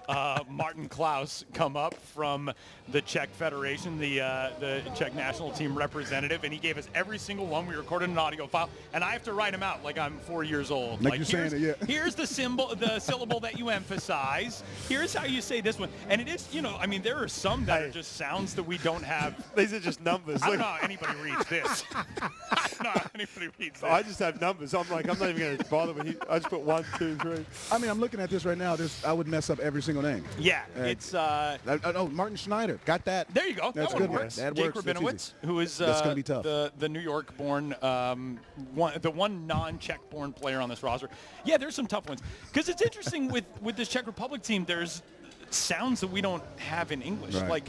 Martin Klaus come up from the Czech Federation, the Czech national team representative, and he gave us every single one. We recorded an audio file, and I have to write them out like I'm 4 years old. Like you're saying it, yeah. Here's the syllable that you emphasize. Here's how you say this one. And it is, I mean, there are some that are just sounds that we don't have. These are just numbers. I don't know how anybody reads this. I don't know how anybody reads this. I just have numbers. I'm like, I'm not even going to bother with I just put 1, 2, 3. I mean, I'm looking at this right now. I would mess up every single name. Yeah, it's Martin Schneider. Got that. There you go. That's that one good. works. That Jake works. Rabinowitz, who is That's gonna be tough. the New York-born, the one non-Czech-born player on this roster. Yeah, there's some tough ones. Because it's interesting with this Czech Republic team, there's sounds that we don't have in English. Right. Like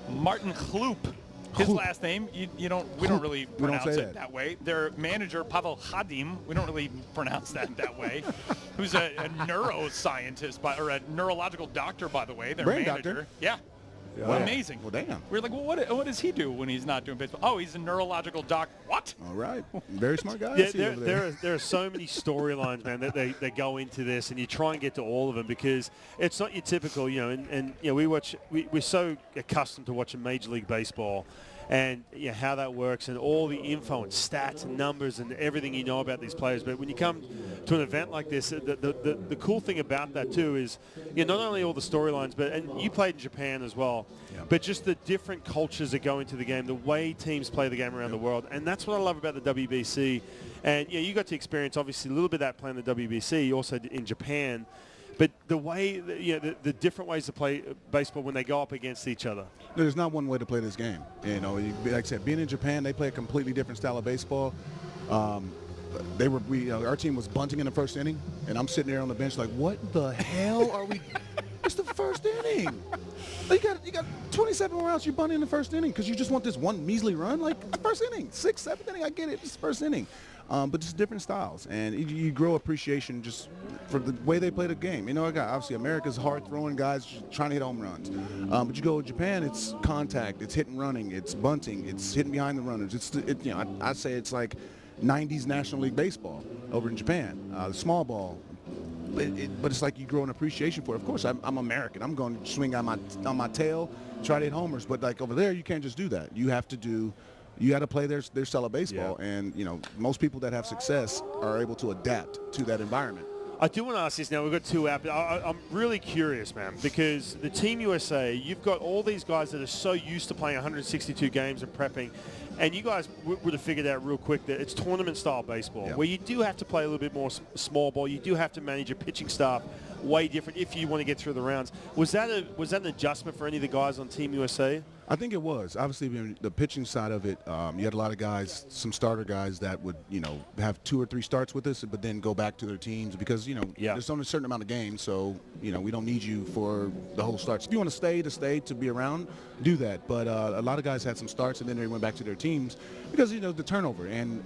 Martin Chlup. His last name, we don't really pronounce it that way. Their manager, Pavel Hadim, we don't really pronounce that way. Who's a neuroscientist, or a neurological doctor, by the way. Their Brain manager. doctor. Yeah. Wow. Amazing. Well, damn. We're like, well, what does he do when he's not doing baseball? Oh, he's a neurological doc. What? All right. Very smart guy. Yeah, there are so many storylines, man, that they go into this, and you try and get to all of them because it's not your typical, and we're so accustomed to watching Major League Baseball and how that works and all the info and stats and numbers and everything you know about these players. But when you come to an event like this, the cool thing about that too is not only all the storylines, and you played in Japan as well, but just the different cultures that go into the game, the way teams play the game around the world. And that's what I love about the WBC. And you got to experience obviously a little bit of that playing the WBC, also in Japan. But the way, the different ways to play baseball when they go up against each other. There's not one way to play this game. Like I said, being in Japan, they play a completely different style of baseball. Our team was bunting in the first inning, and I'm sitting there on the bench like, what the hell are we? It's the first inning. You got 27 rounds. You're bunting in the first inning because you just want this one measly run. Like the first inning, 6th, 7th inning. I get it. It's the first inning. But just different styles, and you grow appreciation just for the way they play the game. Obviously America's hard-throwing guys just trying to hit home runs, but you go to Japan, it's contact, it's hit and running, it's bunting, it's hitting behind the runners. I'd say it's like 90s National League Baseball over in Japan, the small ball. But it's like you grow an appreciation for it. Of course, I'm American. I'm going to swing on my tail, try to hit homers. But like over there, you can't just do that. You have to play their style of baseball, and most people that have success are able to adapt to that environment. I do want to ask this now. We've got two out. I'm really curious, man, because the Team USA, you've got all these guys that are so used to playing 162 games and prepping, and you guys would have figured out real quick that it's tournament-style baseball, where you do have to play a little bit more small ball. You do have to manage your pitching staff way different if you want to get through the rounds. Was that an adjustment for any of the guys on Team USA? I think it was. Obviously, the pitching side of it, you had a lot of guys, some starter guys that would, have 2 or 3 starts with us, but then go back to their teams because, there's only a certain amount of games, so, we don't need you for the whole starts. If you want to stay to be around, do that. But a lot of guys had some starts, and then they went back to their teams because, the turnover. And,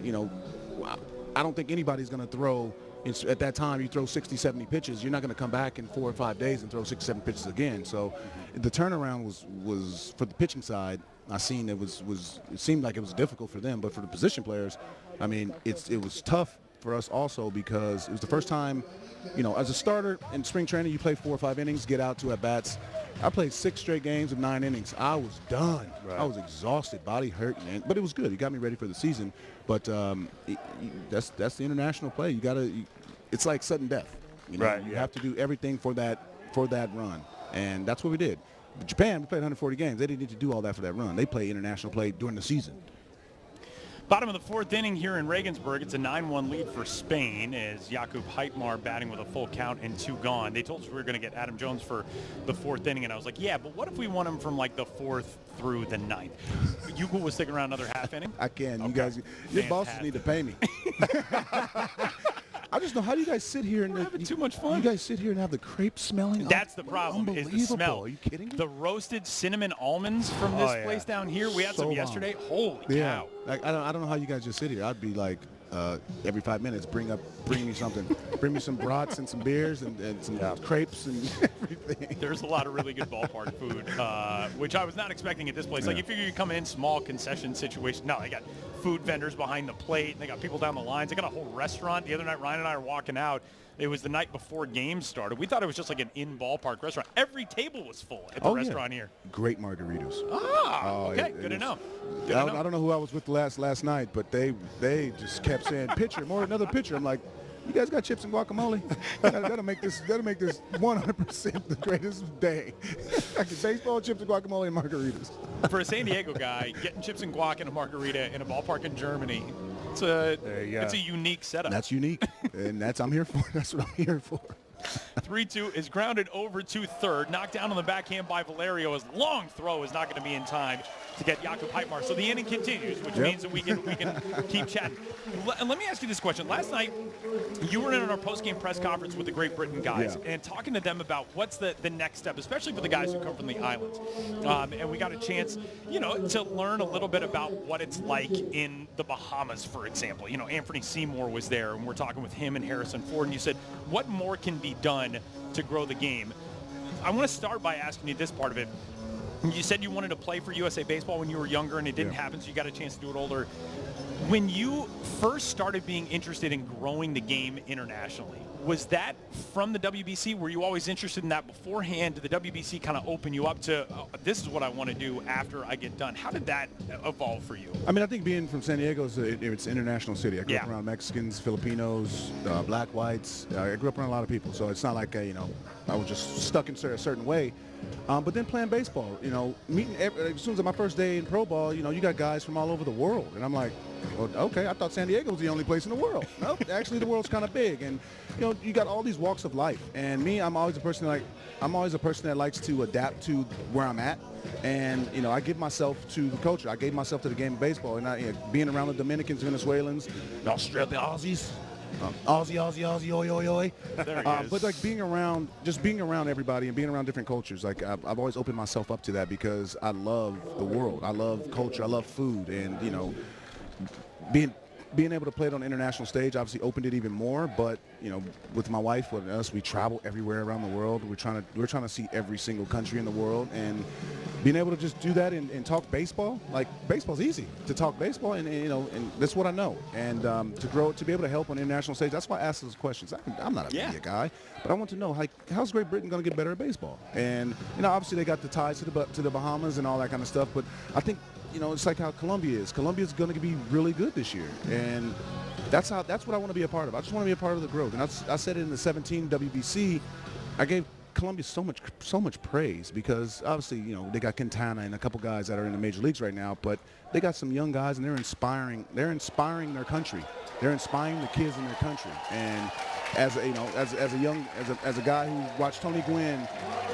I don't think anybody's going to throw – at that time, you throw 60, 70 pitches. You're not going to come back in 4 or 5 days and throw 6, 7 pitches again. So the turnaround was for the pitching side. I seen it seemed like it was difficult for them, but for the position players, I mean, it was tough for us also because it was the first time, as a starter in spring training, you play 4 or 5 innings, get out to at bats. I played 6 straight games of 9 innings. I was done. Right. I was exhausted, body hurt, but it was good. It got me ready for the season. But that's the international play. It's like sudden death. You have to do everything for that run, and that's what we did. But Japan, we played 140 games. They didn't need to do all that for that run. They play international play during the season. Bottom of the 4th inning here in Regensburg. It's a 9-1 lead for Spain as Jakub Heitmar batting with a full count and 2 gone. They told us we were going to get Adam Jones for the 4th inning, and I was like, yeah, but what if we want him from like the 4th through the 9th? You will stick around another half inning? I can. Okay. You guys, your bosses need to pay me. I just know, how do you guys sit here and having too much fun? You guys sit here and have the crepe smelling. That's the problem. Is the smell. Are you kidding me? The roasted cinnamon almonds from this place down here. We had some yesterday. Holy cow! Like I don't know how you guys just sit here. I'd be like, every 5 minutes, bring me something. Bring me some brats and some beers and some crepes and everything. There's a lot of really good ballpark food, which I was not expecting at this place. Like, you figure you come in small concession situation. No, they got food vendors behind the plate, and they got people down the lines. They got a whole restaurant. The other night, Ryan and I were walking out. It was the night before games started. We thought it was just like an in-ballpark restaurant. Every table was full at the restaurant here. Great margaritas. Okay, good to know. I don't know who I was with last night, but they just kept saying pitcher, more another pitcher. I'm like, you guys got chips and guacamole? that'll make this 100% the greatest day. Baseball, chips and guacamole, and margaritas. For a San Diego guy, getting chips and guac and a margarita in a ballpark in Germany, it's a unique setup. That's unique, and I'm here for. That's what I'm here for. 3-2 is grounded over to third. Knocked down on the backhand by Valerio. His long throw is not going to be in time to get Jakub Heitmar. So the inning continues, which means that we can keep chatting. Let me ask you this question. Last night, you were in our post-game press conference with the Great Britain guys and talking to them about what's the next step, especially for the guys who come from the islands. And we got a chance, to learn a little bit about what it's like in the Bahamas, for example. Anthony Seymour was there, and we're talking with him and Harrison Ford, and you said, what more can be done to grow the game? I want to start by asking you this part of it. You said you wanted to play for USA Baseball when you were younger, and it didn't happen, so you got a chance to do it older. When you first started being interested in growing the game internationally, was that from the WBC? Were you always interested in that beforehand? Did the WBC kind of open you up to, this is what I want to do after I get done? How did that evolve for you? I mean, I think being from San Diego, it's an international city. I grew up around Mexicans, Filipinos, black, whites. I grew up around a lot of people, so it's not like, I was just stuck in a certain way. But then playing baseball, meeting as soon as my first day in pro ball, you got guys from all over the world. And I'm like, well, okay, I thought San Diego was the only place in the world. Nope, actually the world's kind of big. And, you got all these walks of life. And me, I'm always a person that likes to adapt to where I'm at. And, I give myself to the culture. I gave myself to the game of baseball. And being around the Dominicans, Venezuelans, the Australian Aussies, Aussie, oi, oi, oi. But like being around everybody and being around different cultures, like I've always opened myself up to that because I love the world. I love culture. I love food. And, being able to play it on the international stage obviously opened it even more. But, with my wife, with us, we travel everywhere around the world. We're trying to see every single country in the world. And being able to just do that and talk baseball, like baseball's easy to talk baseball, and that's what I know. And to be able to help on the international stage, that's why I ask those questions. I'm not a media guy, but I want to know, how's Great Britain going to get better at baseball? And obviously they got the ties to the Bahamas and all that kind of stuff. But I think it's like how Colombia is. Colombia is going to be really good this year, and that's what I want to be a part of. I just want to be a part of the growth. And I said it in the 17 WBC. I gave Colombia so much praise because obviously they got Quintana and a couple guys that are in the major leagues right now, but they got some young guys and they're inspiring their country. They're inspiring the kids in their country. And as a guy who watched Tony Gwynn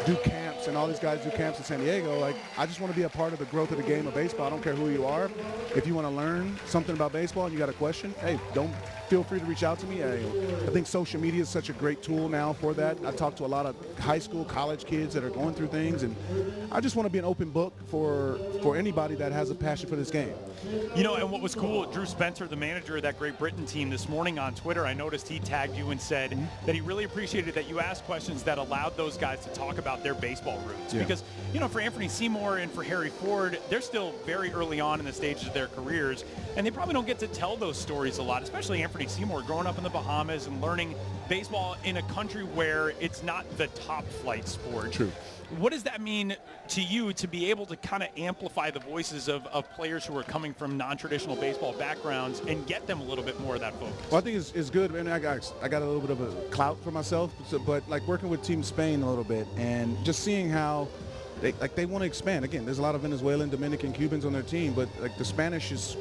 do camps and all these guys do camps in San Diego, like I just want to be a part of the growth of the game of baseball. I don't care who you are. If you want to learn something about baseball and you got a question, hey, feel free to reach out to me. I think social media is such a great tool now for that. I talk to a lot of high school, college kids that are going through things, and I just want to be an open book for anybody that has a passion for this game. And what was cool, Drew Spencer, the manager of that Great Britain team, this morning on Twitter, I noticed he tagged you and said that he really appreciated that you asked questions that allowed those guys to talk about their baseball roots. Yeah. Because, for Anthony Seymour and for Harry Ford, they're still very early on in the stages of their careers, and they probably don't get to tell those stories a lot, especially Anthony Seymour growing up in the Bahamas and learning baseball in a country where it's not the top flight sport. True. What does that mean to you to be able to kind of amplify the voices of players who are coming from non-traditional baseball backgrounds and get them a little bit more of that focus? Well, I think it's good. I mean, I got a little bit of a clout for myself, but like working with Team Spain a little bit and just seeing how they want to expand. Again, there's a lot of Venezuelan, Dominican, Cubans on their team, but like the Spanish is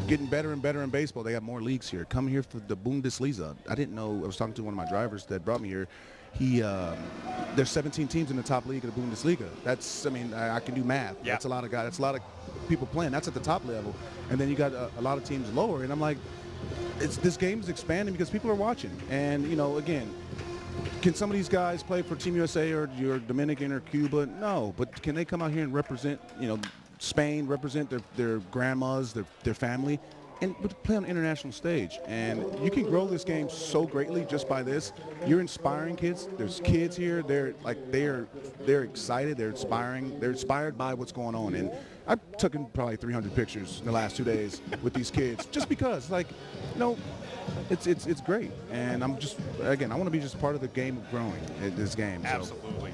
getting better and better in baseball. They got more leagues here. Come here for the Bundesliga. I didn't know. I was talking to one of my drivers that brought me here. There's 17 teams in the top league of the Bundesliga. I can do math. Yeah. That's a lot of guys. That's a lot of people playing. That's at the top level. And then you got a lot of teams lower. And I'm like, this game is expanding because people are watching. And, again, can some of these guys play for Team USA or your Dominican or Cuba? No. But can they come out here and represent, Spain, represent their grandmas, their family? and play on an international stage. And you can grow this game so greatly just by this. You're inspiring kids. There's kids here. They're excited. They're inspiring. They're inspired by what's going on. And I've taken probably 300 pictures in the last 2 days with these kids just because, like, you know, it's great. And I'm just, again, I want to be just part of the game of growing in this game. So. Absolutely.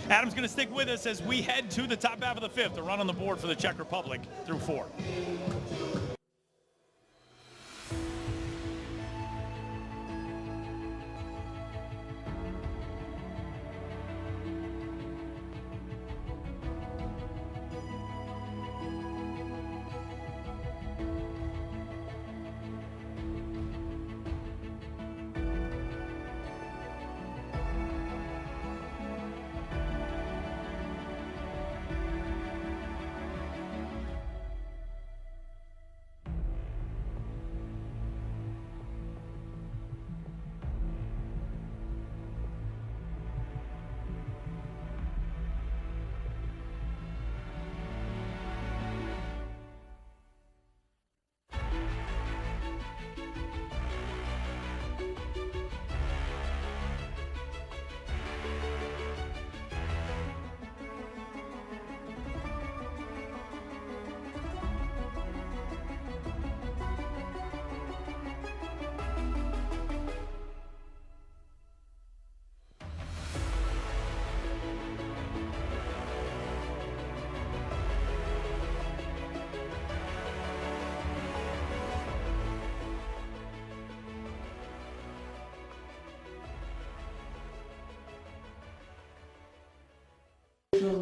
Adam's going to stick with us as we head to the top half of the fifth, the run on the board for the Czech Republic through 4.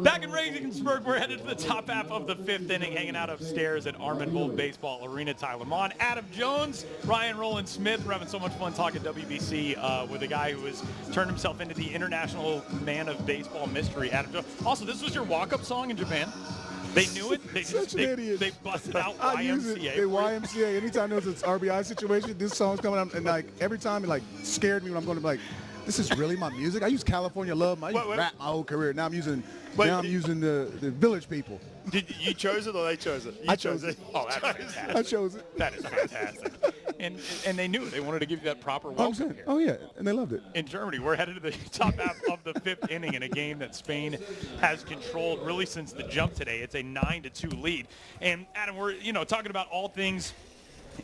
Back in Regensburg, we're headed to the top half of the 5th inning, hanging out upstairs at World Baseball Arena. Tyler Mon, Adam Jones, Ryan Roland Smith. We're having so much fun talking WBC with a guy who has turned himself into the international man of baseball mystery, Adam Jones. Also, this was your walk-up song in Japan? They knew it. They busted out YMCA. They YMCA. Anytime there's an RBI situation, this song's coming up, and like every time it like scared me when I'm going to be like, this is really my music. I used California Love. I used rap my whole career. Now I'm using the Village People. Did you chose it or they chose it? I chose it. Oh, that's fantastic. I chose it. That is fantastic. And they knew it. They wanted to give you that proper welcome here. Oh, yeah, and they loved it. In Germany, we're headed to the top half of the 5th inning in a game that Spain has controlled really since the jump today. It's a 9-2 lead. And, Adam, we're talking about all things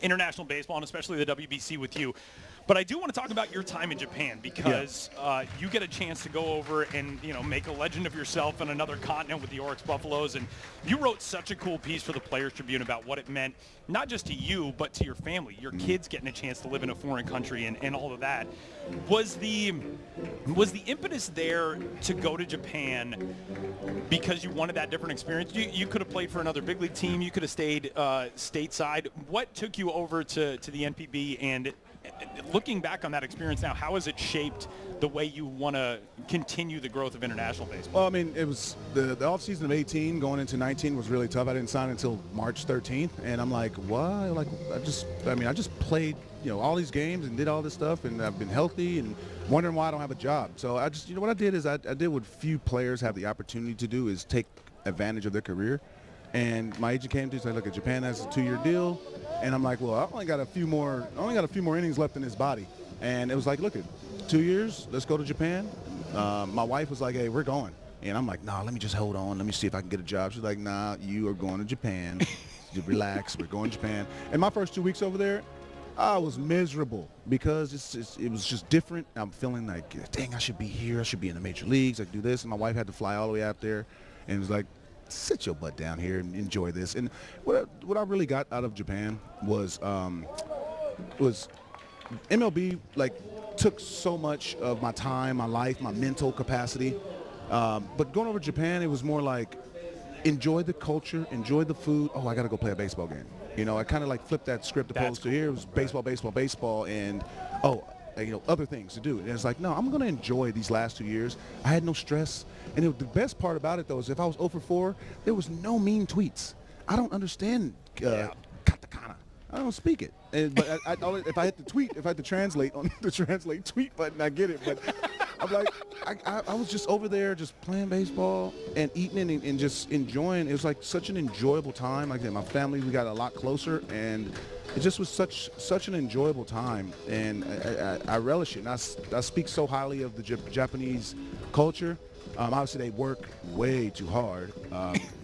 international baseball, and especially the WBC with you. But I do want to talk about your time in Japan because you get a chance to go over and, make a legend of yourself on another continent with the Oryx Buffaloes. And you wrote such a cool piece for the Players Tribune about what it meant, not just to you, but to your family, your kids getting a chance to live in a foreign country and all of that. Was the impetus there to go to Japan because you wanted that different experience? You could have played for another big league team. You could have stayed stateside. What took you over to the NPB, and looking back on that experience now, how has it shaped the way you want to continue the growth of international baseball? Well, I mean, it was the offseason of 18 going into 19 was really tough. I didn't sign until March 13th, and I'm like, why? Like, I just played, all these games and did all this stuff, and I've been healthy and wondering why I don't have a job. So I just, what I did is I did what few players have the opportunity to do, is take advantage of their career. And my agent came to me and said, look, Japan has a 2-year deal. And I'm like, well, I only got a few more innings left in this body. And it was like, look, 2 years, let's go to Japan. My wife was like, hey, we're going. And I'm like, nah, let me just hold on. Let me see if I can get a job. She's like, nah, you are going to Japan. Relax, we're going to Japan. And my first 2 weeks over there, I was miserable because it was just different. I'm feeling like, dang, I should be here. I should be in the major leagues. I could do this. And my wife had to fly all the way out there. And it was like, sit your butt down here and enjoy this. And what I really got out of Japan was MLB took so much of my time, my life, my mental capacity. But going over to Japan, it was more like enjoy the culture, enjoy the food. Oh, I got to go play a baseball game. I kind of flipped that script opposed to here. It was baseball, baseball, baseball, and other things to do. And it's like, no, I'm going to enjoy these last 2 years. I had no stress. And the best part about it, though, is if I was 0 for 4, there was no mean tweets. I don't understand katakana. I don't speak it. But if I had to translate on the translate tweet button, I get it. But I'm like, I was just over there just playing baseball and eating and just enjoying. It was like such an enjoyable time. Like I said, my family, we got a lot closer. And it just was such an enjoyable time, and I relish it. And I speak so highly of the Japanese culture. Obviously, they work way too hard.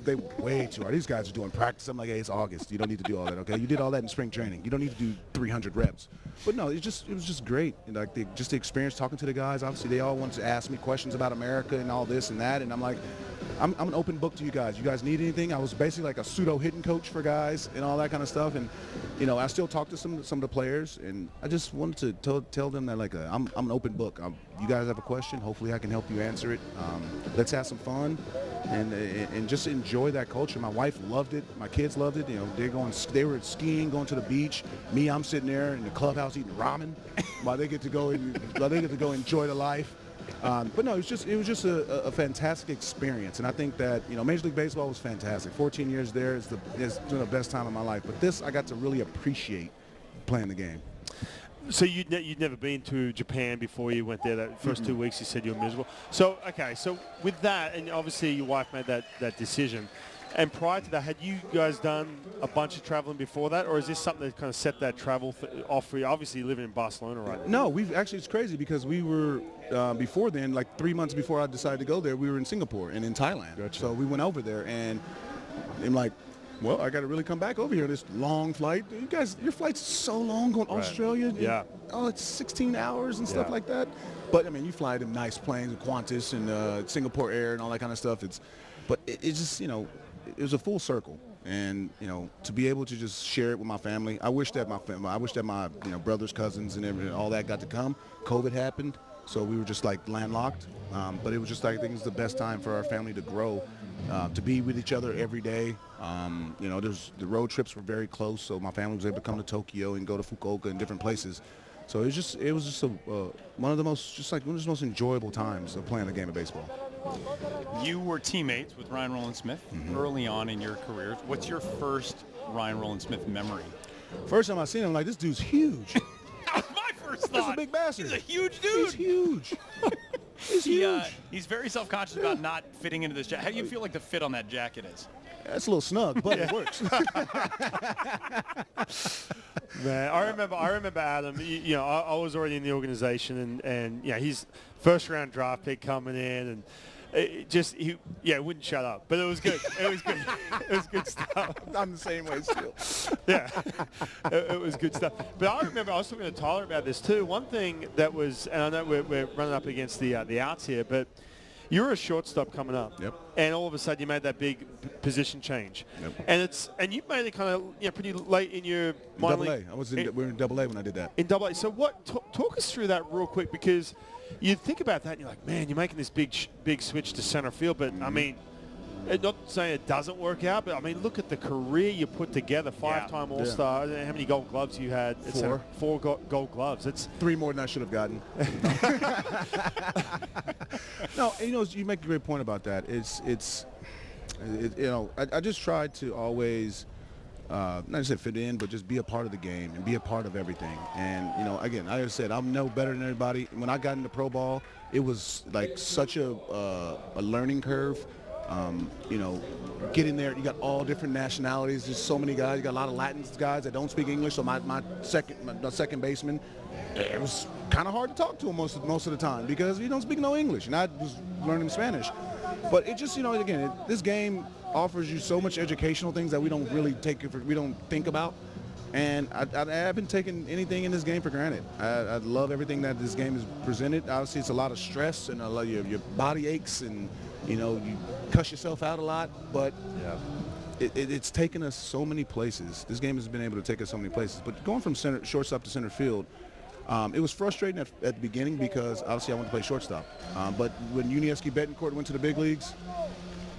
They work way too hard. These guys are doing practice. I'm like, hey, it's August. You don't need to do all that, okay? You did all that in spring training. You don't need to do 300 reps. But no, it was just great. And like just the experience talking to the guys. Obviously, they all wanted to ask me questions about America and all this and that. And I'm like, I'm an open book to you guys. You guys need anything? I was basically like a pseudo hitting coach for guys and all that kind of stuff. And you know, I still talk to some of the players, and I just wanted to tell them that like I'm an open book. You guys have a question? Hopefully, I can help you answer it. Let's have some fun and just enjoy that culture. My wife loved it. My kids loved it. You know, they were skiing, going to the beach. Me, I'm sitting there in the clubhouse eating ramen while they get to go enjoy the life. But no, it was just a fantastic experience, and I think that, you know, Major League Baseball was fantastic. 14 years there is the best time of my life. But this, I got to really appreciate playing the game. So you'd never been to Japan before you went there. That first 2 weeks, you said you were miserable. So okay, so with that, and obviously your wife made that decision. And prior to that, had you guys done a bunch of traveling before that, or is this something that kind of set that travel off for you? Obviously, you're living in Barcelona right now. No, it's crazy because we were, before then, like 3 months before I decided to go there, we were in Singapore and in Thailand. Gotcha. So we went over there, and I'm like, well, I got to really come back over here. This long flight. You guys, your flight's so long going to Australia. Yeah. Oh, it's 16 hours and stuff like that. But, I mean, you fly them nice planes with Qantas and Singapore Air and all that kind of stuff. But it's just, you know, it was a full circle, and you know, to be able to just share it with my family. I wish that my you know, brothers, cousins, and everything, all that got to come. COVID happened, so we were just like landlocked. But it was just like, I think it's the best time for our family to grow, to be with each other every day. You know, the road trips were very close, so my family was able to come to Tokyo and go to Fukuoka and different places. So it was just one of the most enjoyable times of playing the game of baseball. You were teammates with Ryan Rowland-Smith early on in your career. What's your first Ryan Rowland-Smith memory? First time I seen him, I'm like, this dude's huge. That was my first thought. He's a big bastard. He's a huge dude. He's huge. He's huge. He's very self-conscious about not fitting into this jacket. How do you feel like the fit on that jacket is? That's a little snug, but it works. Man, I remember Adam. You know, I was already in the organization, and yeah, he's first round draft pick coming in, and he wouldn't shut up. But it was good. It was good. It was good stuff. I'm the same way still. Yeah, it was good stuff. But I remember I was talking to Tyler about this too. One thing that was, and I know we're running up against the outs here, but you were a shortstop coming up, yep. And all of a sudden you made that big position change, yep. And you made it kind of pretty late in your minor league. We were in Double A when I did that. In Double A. So talk us through that real quick, because you think about that and you're like, man, you're making this big switch to center field, but I mean, not saying it doesn't work out, but I mean, look at the career you put together. 5-time All-Star. I don't know how many Gold Gloves you had? 4. 4 Gold Gloves. It's 3 more than I should have gotten. No, you know, you make a great point about that. You know, I just tried to always not just say fit in, but just be a part of the game and be a part of everything. And you know, again, like I said, I'm no better than everybody. When I got into pro ball, it was like such a learning curve. You know, getting there, you got all different nationalities. There's so many guys. You got a lot of Latin guys that don't speak English. So my second baseman, it was kind of hard to talk to him most of the time because he don't speak no English, and I was learning Spanish. But it just, you know, again, this game offers you so much educational things that we don't really think about. And I haven't taken anything in this game for granted. I love everything that this game has presented. Obviously, it's a lot of stress and a lot of your body aches, and you know, you cuss yourself out a lot. But it's taken us so many places. This game has been able to take us so many places. But going from shortstop to center field, it was frustrating at the beginning because obviously I wanted to play shortstop. But when Yuniesky Betancourt went to the big leagues,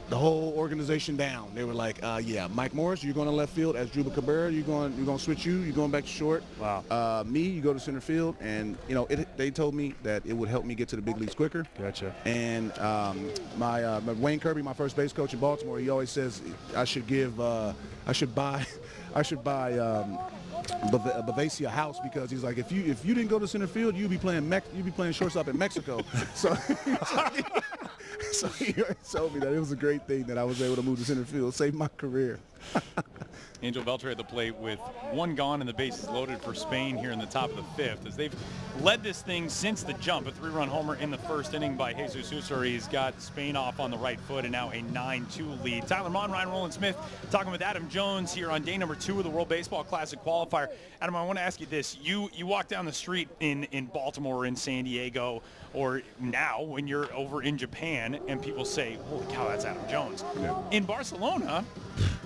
the whole organization down. They were like, yeah, Mike Morris, you're going to left field. As Asdrubal Cabrera, you're going to switch you. You're going back to short. Wow. Me, you go to center field. And, you know, they told me that it would help me get to the big leagues quicker. Gotcha. And my Wayne Kirby, my first base coach in Baltimore, he always says I should buy Bavasia a house, because he's like, if you didn't go to center field, you'd be playing shortstop in Mexico. So he told me that it was a great thing that I was able to move to center field, save my career. Angel Beltre at the plate with one gone and the bases loaded for Spain here in the top of the fifth, as they've led this thing since the jump. A 3-run homer in the first inning by Jesus Usuri. He's got Spain off on the right foot, and now a 9-2 lead. Tyler Mon, Ryan Roland Smith talking with Adam Jones here on day number 2 of the World Baseball Classic Qualifier. Adam, I want to ask you this. You walk down the street in Baltimore or in San Diego, or now when you're over in Japan, and people say, holy cow, that's Adam Jones. Yeah. In Barcelona,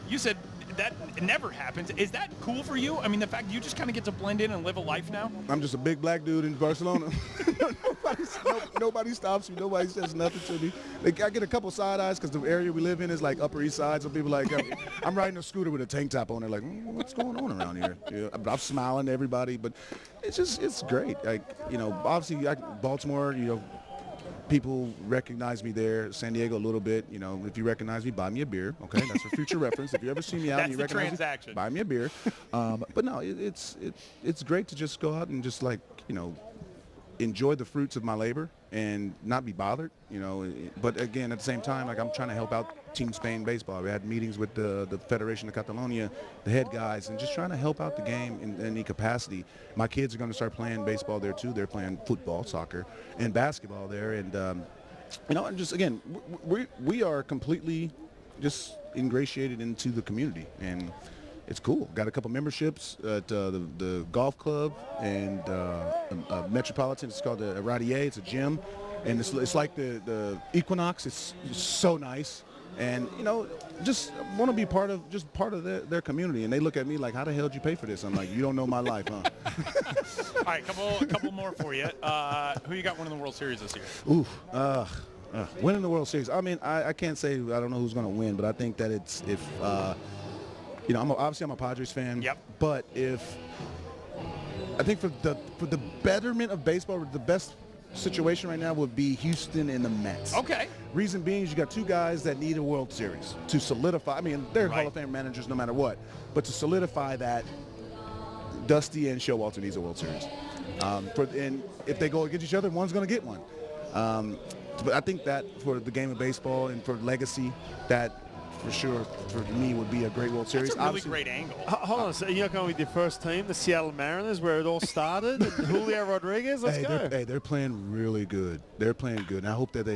you said that never happens. Is that cool for you? I mean, the fact you just kind of get to blend in and live a life now? I'm just a big black dude in Barcelona. Nobody stops me. Nobody says nothing to me. I get a couple side eyes because the area we live in is like Upper East Side. So people like, I'm riding a scooter with a tank top on. They're like, what's going on around here? Yeah, I'm smiling to everybody, but it's great. Like, obviously Baltimore, people recognize me there. San Diego a little bit. If you recognize me, buy me a beer. Okay, that's for future reference. If you ever see me out and you recognize me, buy me a beer. But no, it's great to just go out and just enjoy the fruits of my labor and not be bothered. But again, at the same time, I'm trying to help out Team Spain baseball. We had meetings with the Federation of Catalonia, the head guys, and just trying to help out the game in any capacity. My kids are going to start playing baseball there too. They're playing football, soccer, and basketball there. And and just again, we are completely just ingratiated into the community, and it's cool. Got a couple memberships at the golf club and Metropolitan. It's called the Radier. It's a gym, and it's like the Equinox. It's so nice. And just want to be part of their community. And they look at me like, how the hell did you pay for this? I'm like, you don't know my life, huh? All right, couple more for you. Who you got winning the World Series this year? Winning the World Series. I mean, I can't say I don't know who's going to win, but I think that I'm a Padres fan. Yep. But I think for the betterment of baseball, the best situation right now would be Houston and the Mets. Okay. Reason being is you got two guys that need a World Series to solidify. I mean, they're Hall of Fame managers no matter what. But to solidify that, Dusty and Showalter needs a World Series. And if they go against each other, one's going to get one. But I think that for the game of baseball and for legacy, that for sure, for me, would be a great World Series. That's a really great angle. Hold on a second. You're going with your first team, the Seattle Mariners, where it all started, and Julio Rodriguez. Let's go. They're playing really good. They're playing good, and I hope that they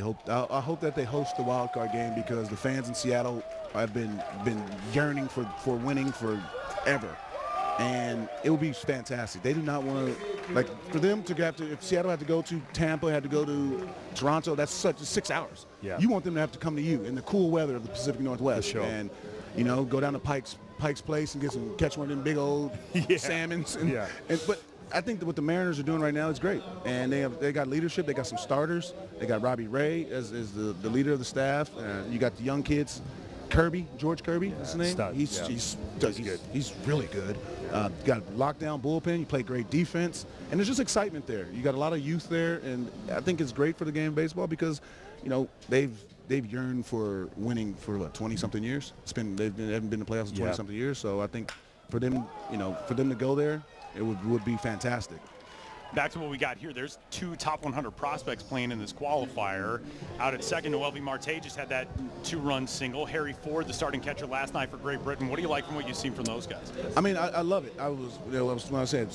host the wild card game because the fans in Seattle have been yearning for winning forever. And it would be fantastic. They do not want to, for them to have to, if Seattle had to go to Tampa, had to go to Toronto, that's 6 hours. Yeah. You want them to have to come to you in the cool weather of the Pacific Northwest. For sure. And, go down to Pike's Place and catch one of them big old salmons. But I think that what the Mariners are doing right now is great. And they got leadership. They got some starters. They got Robbie Ray as the leader of the staff. You got the young kids. George Kirby, is his name. Stud. He's good. He's really good. Got a lockdown bullpen. You play great defense, and there's just excitement there. You got a lot of youth there, and I think it's great for the game of baseball because, they've yearned for winning for 20-something years. They haven't been to playoffs in 20-something years. So I think for them, to go there, it would be fantastic. Back to what we got here. There's 2 top 100 prospects playing in this qualifier. Out at second, Noelvi Marte just had that 2-run single. Harry Ford, the starting catcher last night for Great Britain. What do you like from what you've seen from those guys? I mean, I love it. I was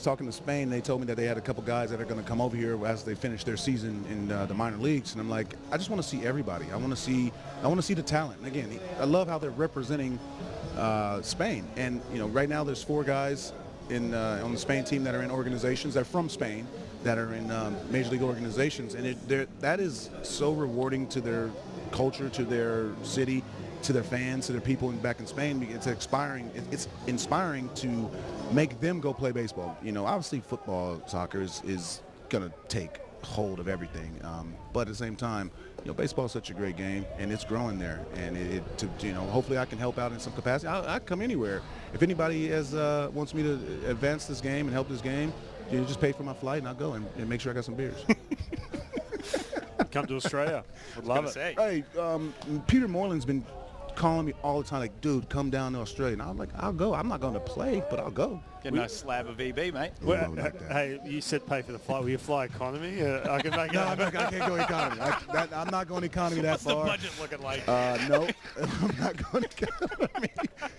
talking to Spain. They told me that they had a couple guys that are going to come over here as they finish their season in the minor leagues, and I'm like, I just want to see everybody. I want to see the talent. And again, I love how they're representing Spain. And right now there's 4 guys on the Spain team that are in organizations that are from Spain that are in major league organizations, and that is so rewarding to their culture, to their city, to their fans, to their people back in Spain. It's inspiring to make them go play baseball. Obviously football, soccer is going to take hold of everything, but at the same time, baseball is such a great game, and it's growing there. And hopefully I can help out in some capacity. I come anywhere. If anybody wants me to advance this game and help this game, just pay for my flight and I'll go and make sure I got some beers. Come to Australia. Would love it. Hey, Peter Moreland's been calling me all the time, like, dude, come down to Australia. And I'm like, I'll go. I'm not going to play, but I'll go. Get a nice slab of VB, mate. Well, hey, you said pay for the flight. Will you fly economy? I can make it. No, I can't go economy. I'm not going economy that far. What's the budget looking like? No, I'm not going economy.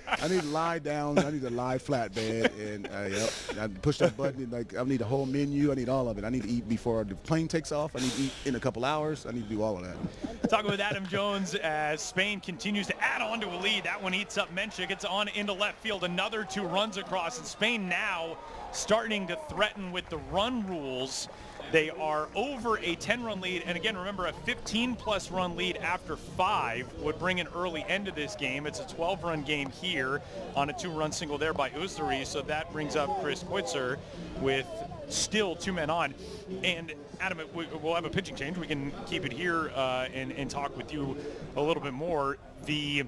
I need to lie down. I need to lie flat bed, and yep, I push that button. Like I need a whole menu. I need all of it. I need to eat before the plane takes off. I need to eat in a couple hours. I need to do all of that. Talking with Adam Jones as Spain continues to add on to a lead. That one eats up Menchik. It's on into left field. Another 2 runs across, and Spain now starting to threaten with the run rules. They are over a 10-run lead, and again, remember, a 15-plus run lead after 5 would bring an early end to this game. It's a 12-run game here on a 2-run single there by Ustari, so that brings up Chris Quitzer with still 2 men on. And Adam, we'll have a pitching change. We can keep it here and talk with you a little bit more. The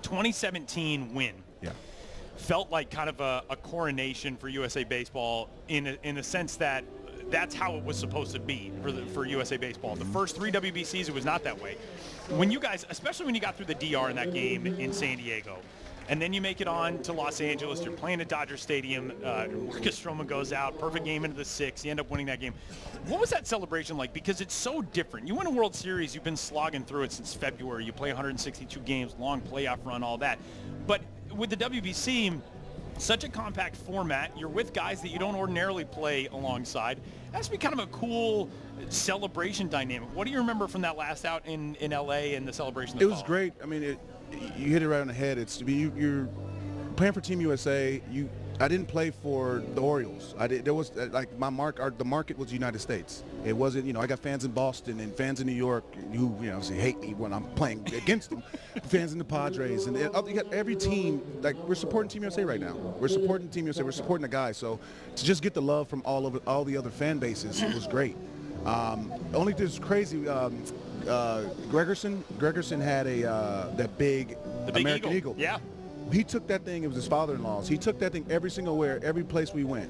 2017 win. Yeah. Felt like kind of a coronation for USA Baseball in a sense that that's how it was supposed to be for USA Baseball. The first 3 WBCs, it was not that way. When you guys, especially when you got through the DR in that game in San Diego, and then you make it on to Los Angeles, you're playing at Dodger Stadium, Marcus Stroman goes out, perfect game into the 6th, you end up winning that game. What was that celebration like? Because it's so different. You win a World Series, you've been slogging through it since February, you play 162 games, long playoff run, all that. But with the WBC, such a compact format, you're with guys that you don't ordinarily play alongside. It has to be kind of a cool celebration dynamic. What do you remember from that last out in LA and the celebration? It was great. I mean, you hit it right on the head. It's you're playing for Team USA. I didn't play for the Orioles. There was like the market was the United States. It wasn't, I got fans in Boston and fans in New York who, hate me when I'm playing against them. Fans in the Padres, and you got every team. Like, we're supporting Team USA right now. We're supporting Team USA. We're supporting the guys. So to just get the love from all the other fan bases was great. Only this crazy. Gregerson had that big American Eagle. Yeah. He took that thing. It was his father-in-law's. He took that thing every place we went.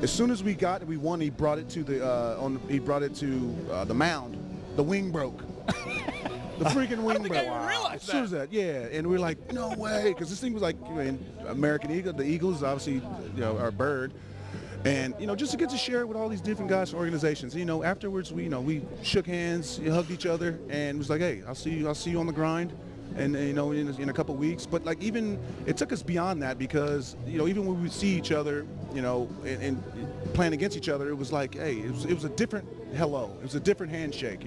As soon as we won. He brought it to the mound. The wing broke. The freaking wing broke. As soon as that, yeah. And we're like, no way, because this thing was like American Eagle. The Eagles, obviously, are a bird. And just to get to share it with all these different guys and organizations. Afterwards we shook hands, hugged each other, and was like, hey, I'll see you on the grind. And in a couple weeks, but like even it took us beyond that, because even when we would see each other, and playing against each other, it was like, hey, it was a different hello, it was a different handshake,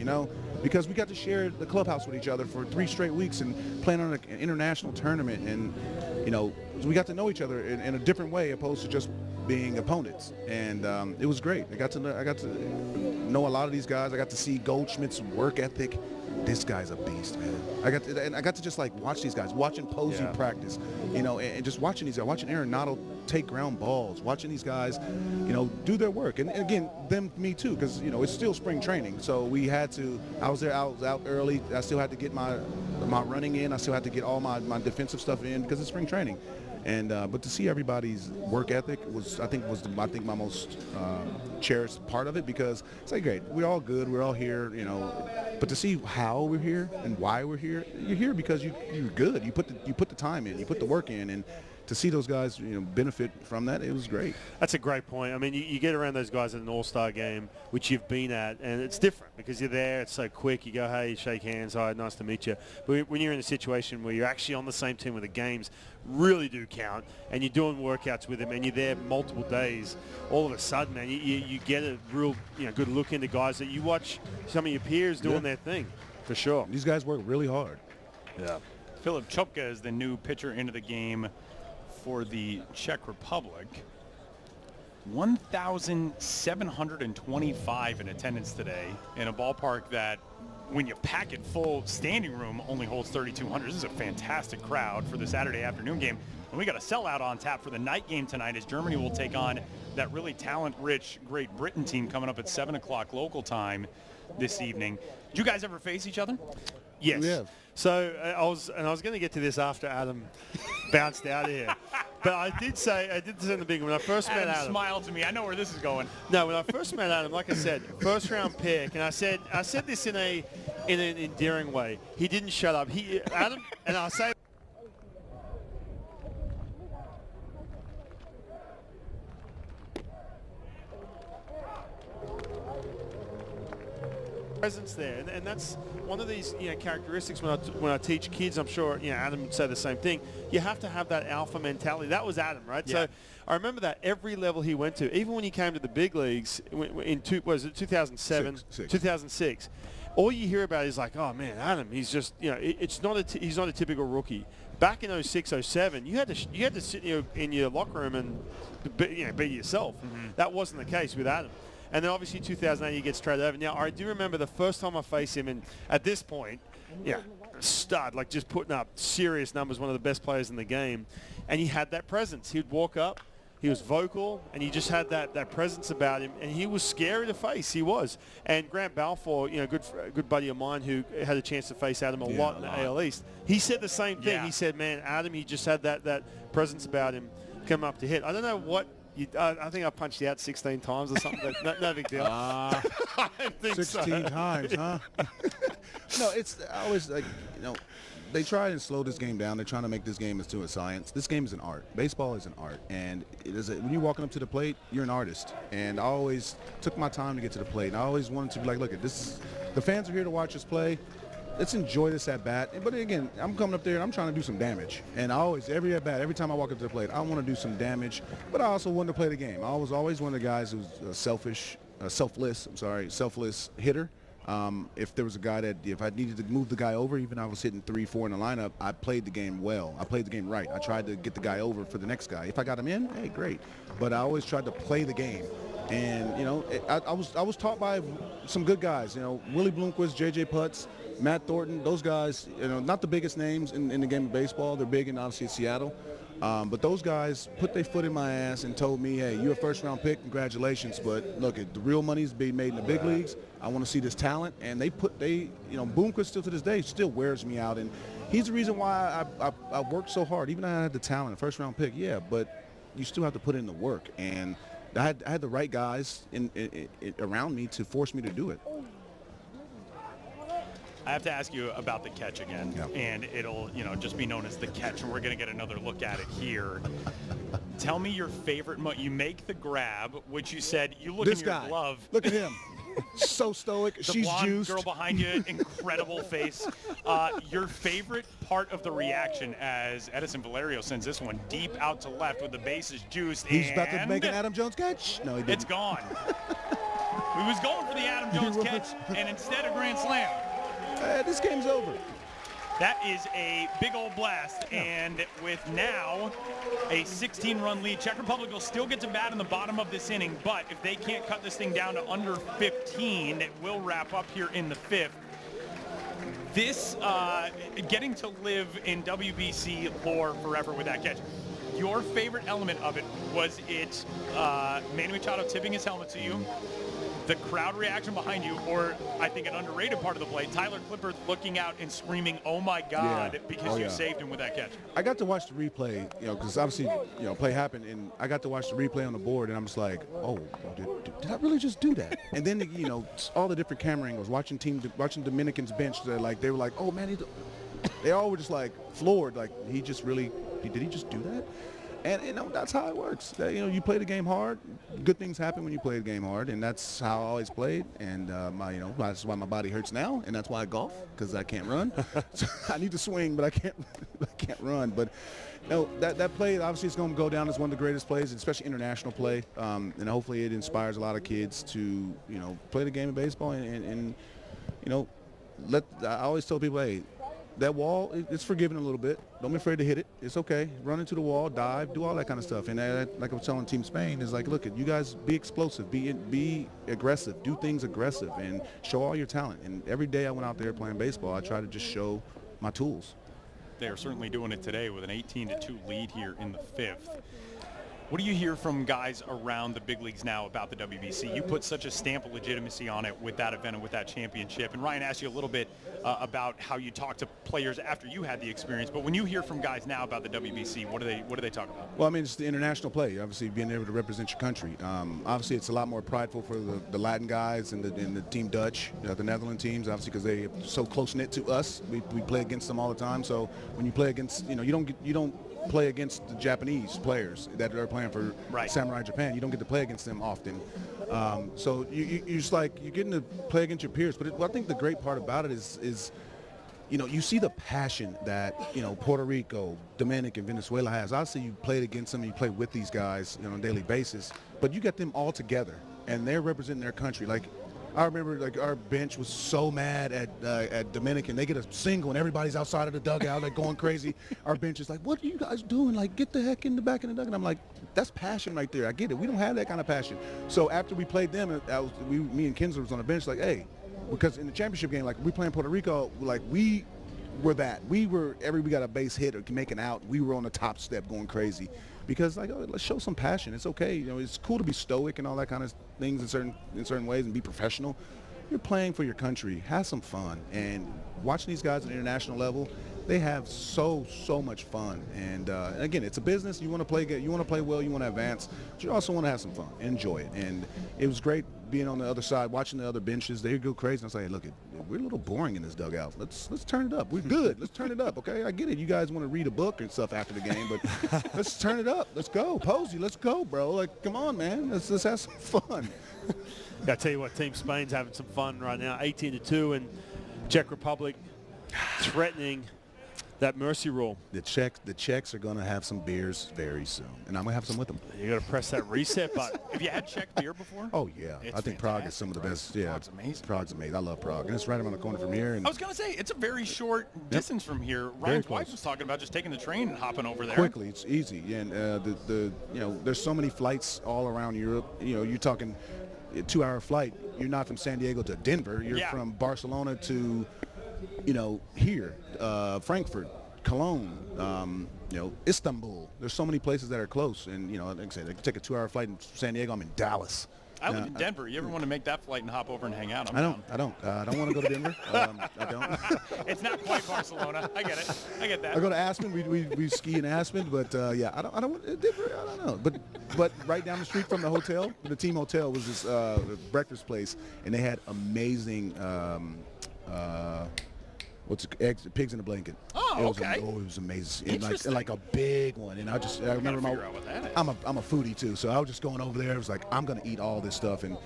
because we got to share the clubhouse with each other for 3 straight weeks and playing on an international tournament, and we got to know each other in a different way opposed to just being opponents, and it was great. I got to know a lot of these guys. I got to see Goldschmidt's work ethic. This guy's a beast, man. I got to just like watch these guys, watching Posey practice, and just watching these guys, watching Arenado take ground balls, watching these guys, do their work. And again, me too, because it's still spring training. So we had to. I was out early. I still had to get my running in. I still had to get all my defensive stuff in because it's spring training. And but to see everybody's work ethic was I think my most cherished part of it, because it's like, great, we're all good, we're all here, but to see how we're here and why we're here, you're here because you're good. You put the time in, you put the work in, and to see those guys benefit from that, it was great. That's a great point. I mean, you get around those guys at an all-star game, which you've been at, and it's different because you're there, it's so quick, you go, hey, you shake hands, hi, nice to meet you. But when you're in a situation where you're actually on the same team, where the games really do count, and you're doing workouts with them, and you're there multiple days, all of a sudden, man, you get a real good look into guys that you watch some of your peers doing their thing, for sure. These guys work really hard. Yeah. Philip Chopka is the new pitcher into the game for the Czech Republic. 1,725 in attendance today in a ballpark that, when you pack it full, standing room only holds 3,200. This is a fantastic crowd for the Saturday afternoon game. And we got a sellout on tap for the night game tonight, as Germany will take on that really talent-rich Great Britain team coming up at 7 o'clock local time this evening. Did you guys ever face each other? Yes. Yeah. So I was going to get to this after Adam bounced out of here. But I did say in the beginning, when I first met Adam. Smiled to me. I know where this is going. No, when I first met Adam, like I said, first round pick, and I said this in an endearing way. He didn't shut up. Adam, and I say. presence there, and that's one of these characteristics when I teach kids. I'm sure Adam would say the same thing. You have to have that alpha mentality. That was Adam, right? Yeah. So I remember that every level he went to, even when he came to the big leagues in 2007, 2006. All you hear about is like, oh man, Adam, he's just he's not a typical rookie. Back in 06, 07, you had to sit in your locker room and be yourself. Mm-hmm. That wasn't the case with Adam. And then obviously 2008 he gets traded over. Now I do remember the first time I faced him, and at this point, stud, like just putting up serious numbers, one of the best players in the game, and he had that presence. He'd walk up, he was vocal, and he just had that presence about him, and he was scary to face. He was. And Grant Balfour, good buddy of mine who had a chance to face Adam a lot in the AL East, he said the same thing. Yeah. He said, man, Adam, he just had that presence about him come up to hit. I don't know what. I think I punched you out 16 times or something. But no big deal. I don't think 16 times, huh? No, it's always like, they try and slow this game down. They're trying to make this game into a science. This game is an art. Baseball is an art. And when you're walking up to the plate, you're an artist. And I always took my time to get to the plate. And I always wanted to be like, look, the fans are here to watch us play. Let's enjoy this at bat. But again, I'm coming up there and I'm trying to do some damage. And every at bat, every time I walk up to the plate, I want to do some damage. But I also want to play the game. I was always one of the guys who's selfless hitter. If there was a guy if I needed to move the guy over, even if I was hitting 3-4 in the lineup, I played the game well. I played the game right. I tried to get the guy over for the next guy. If I got him in, hey, great. But I always tried to play the game. And I was taught by some good guys. Willie Bloomquist, J.J. Putz, Matt Thornton. Those guys, not the biggest names in the game of baseball. They're big in obviously Seattle. But those guys put their foot in my ass and told me, hey, you're a first-round pick. Congratulations. But look, the real money's being made in the big leagues. I want to see this talent. And Bloomquist still to this day still wears me out. And he's the reason why I worked so hard. Even though I had the talent, a first-round pick, yeah, but you still have to put in the work. And I had the right guys around me to force me to do it. I have to ask you about the catch again, and it'll just be known as the catch, and we're going to get another look at it here. Tell me your favorite you make the grab, which you said you look in your glove. Look at him. So stoic. The She's blonde juiced. girl behind you, incredible face. Your favorite part of the reaction as Edison Valerio sends this one deep out to left with the bases juiced. He's about to make an Adam Jones catch. No, he didn't. It's gone. We was going for the Adam Jones catch, and instead a grand slam. This game's over. That is a big old blast, and with now a 16-run lead, Czech Republic will still get to bat in the bottom of this inning, but if they can't cut this thing down to under 15, it will wrap up here in the fifth. This, getting to live in WBC lore forever with that catch. Your favorite element of it, was it Manny Machado tipping his helmet to you, the crowd reaction behind you, or I think an underrated part of the play, Tyler Clippard looking out and screaming, "Oh my God," because you saved him with that catch. I got to watch the replay, because obviously, play happened, and I got to watch the replay on the board, and I'm just like, oh, did I really just do that? And then, all the different camera angles, watching Dominican's bench, they were like, oh man, they all were just like floored, like did he just do that? And that's how it works. You play the game hard. Good things happen when you play the game hard, and that's how I always played. And that's why my body hurts now, and that's why I golf, because I can't run. So I need to swing, but I can't run. But that play obviously is going to go down as one of the greatest plays, especially international play. And hopefully it inspires a lot of kids to play the game of baseball and I always tell people, hey, that wall, it's forgiving a little bit. Don't be afraid to hit it. It's okay. Run into the wall, dive, do all that kind of stuff. And like I was telling Team Spain, is like, look, you guys be explosive, be aggressive, do things aggressive, and show all your talent. And every day I went out there playing baseball, I try to just show my tools. They are certainly doing it today with an 18-2 lead here in the fifth. What do you hear from guys around the big leagues now about the WBC? You put such a stamp of legitimacy on it with that event and with that championship. And Ryan asked you a little bit about how you talk to players after you had the experience. But when you hear from guys now about the WBC, what do they talk about? Well, I mean, it's the international play. Obviously, being able to represent your country. Obviously, it's a lot more prideful for the Latin guys and the Team Dutch, the Netherlands teams, obviously, because they're so close-knit to us. We play against them all the time. So when you play against, you don't play against the Japanese players that are playing for Samurai Japan. You don't get to play against them often. So you're just like, you're getting to play against your peers. But I think the great part about it is you see the passion that, Puerto Rico, Dominican, Venezuela has. Obviously, you played against them, you play with these guys on a daily basis. But you get them all together, and they're representing their country. Like, I remember, like, our bench was so mad at Dominican. They get a single, and everybody's outside of the dugout, like, going crazy. Our bench is like, what are you guys doing? Like, get the heck in the back of the dugout. I'm like, that's passion right there. I get it. We don't have that kind of passion. So after we played them, me and Kinsler was on the bench like, hey, because in the championship game, like, we playing Puerto Rico, like, we were that. We got a base hit or making out. We were on the top step going crazy. Because, like, let's show some passion. It's okay. It's cool to be stoic and all that kind of things in certain ways and be professional. You're playing for your country. Have some fun. And watching these guys at the international level, they have so much fun. And again, it's a business. You want to play good. You want to play well. You want to advance. But you also want to have some fun. Enjoy it. And it was great being on the other side, watching the other benches. They go crazy. And I was like, hey, look, we're a little boring in this dugout. Let's turn it up. We're good. Let's turn it up. Okay, I get it. You guys want to read a book and stuff after the game, but let's turn it up. Let's go, Posey. Let's go, bro. Like, come on, man. Let's have some fun. I tell you what, Team Spain's having some fun right now. 18-2, and Czech Republic threatening that mercy rule. The Czechs are going to have some beers very soon, and I'm going to have some with them. You got to press that reset button. Have you had Czech beer before? Oh, yeah. I think Prague is some of the best. Yeah, Prague's amazing. Prague's amazing. I love Prague, and it's right around the corner from here. And I was going to say, it's a very short distance from here. Ryan's wife was talking about just taking the train and hopping over there. Quickly, it's easy. And there's so many flights all around Europe. You're talking a 2-hour flight. You're not from San Diego to Denver. You're from Barcelona to, here, Frankfurt, Cologne, Istanbul. There's so many places that are close. And, like I said, I could take a 2-hour flight in San Diego. I'm in Dallas. I live in Denver. You ever want to make that flight and hop over and hang out? I don't want to go to Denver. I don't. It's not quite Barcelona. I get it. I get that. I go to Aspen. We ski in Aspen, but I don't Denver. I don't know. But right down the street from the hotel, the team hotel, was this breakfast place, and they had amazing. Pigs in a blanket. Oh, okay. It was amazing. And like a big one. And I remember I'm a foodie too, so I was just going over there. I was like, I'm gonna eat all this stuff and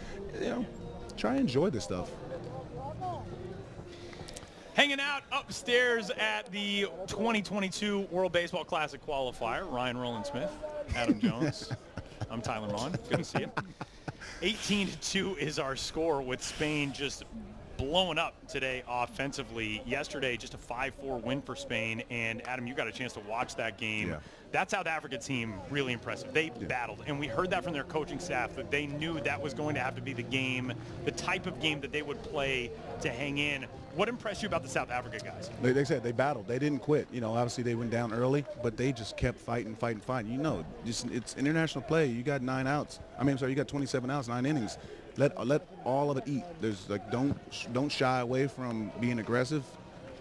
try and enjoy this stuff. Hanging out upstairs at the 2022 World Baseball Classic Qualifier, Ryan Rowland-Smith, Adam Jones. I'm Tyler Mon. Good to see you. 18-2 is our score, with Spain just blowing up today offensively. Yesterday, just a 5-4 win for Spain. And Adam, you got a chance to watch that game. Yeah. That South Africa team, really impressive. They battled, and we heard that from their coaching staff, that they knew that was going to have to be the game, the type of game that they would play to hang in. What impressed you about the South Africa guys? They said they battled. They didn't quit. Obviously they went down early, but they just kept fighting. It's international play. You got 9 outs. You got 27 outs, 9 innings. Let all of it eat. There's don't shy away from being aggressive.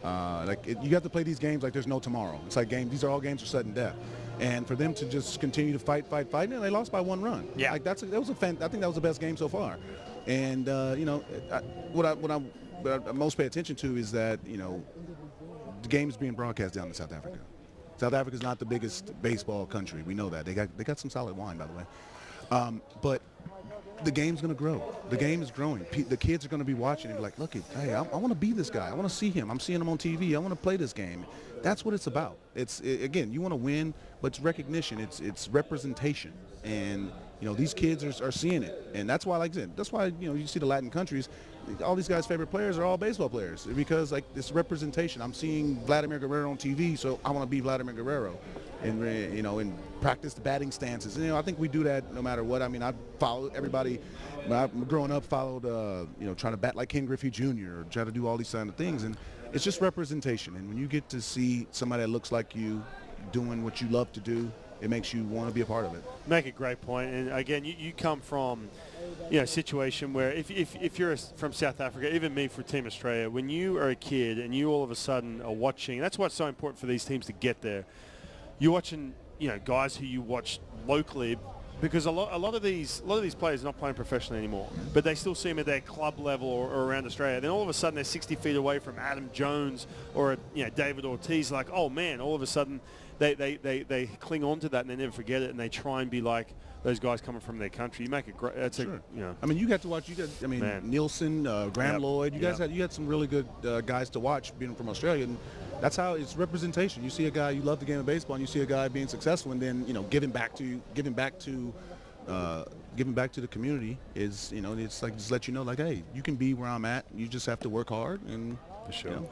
You have to play these games like there's no tomorrow. It's like these are all games of sudden death. And for them to just continue to fight, and they lost by 1 run. Yeah. I think that was the best game so far. And what I most pay attention to is that the game is being broadcast down in South Africa. South Africa is not the biggest baseball country. We know that. They got some solid wine, by the way. But the game's going to grow. The game is growing. The kids are going to be watching and be like, look, hey, I want to be this guy. I want to see him. I'm seeing him on TV. I want to play this game. That's what it's about. Again, you want to win, but it's recognition. It's representation. And, these kids are seeing it. And that's why, like I said, that's why, you see the Latin countries, all these guys' favorite players are all baseball players, because, like, this representation. I'm seeing Vladimir Guerrero on TV, so I want to be Vladimir Guerrero. And, and practice the batting stances. And, I think we do that no matter what. I follow everybody. Growing up, followed, trying to bat like Ken Griffey Jr. or try to do all these kind of things. And it's just representation. And when you get to see somebody that looks like you doing what you love to do, it makes you want to be a part of it. Make a great point. And again, you come from situation where if you're from South Africa, even me for Team Australia, when you are a kid and you all of a sudden are watching, that's what's so important for these teams to get there. You're watching, guys who you watch locally, because a lot of these players are not playing professionally anymore, but they still see them at their club level or around Australia. Then all of a sudden they're 60 feet away from Adam Jones or David Ortiz. Like, oh man, all of a sudden they cling on to that and they never forget it, and they try and be like those guys coming from their country. You make it great. That's sure. I mean, you got to watch. Nielsen, Graham Lloyd. You had some really good guys to watch being from Australia. And that's how it's representation. You see a guy, you love the game of baseball, and you see a guy being successful, and then giving back to the community is it's like just let you know, like, hey, you can be where I'm at. You just have to work hard. And for sure.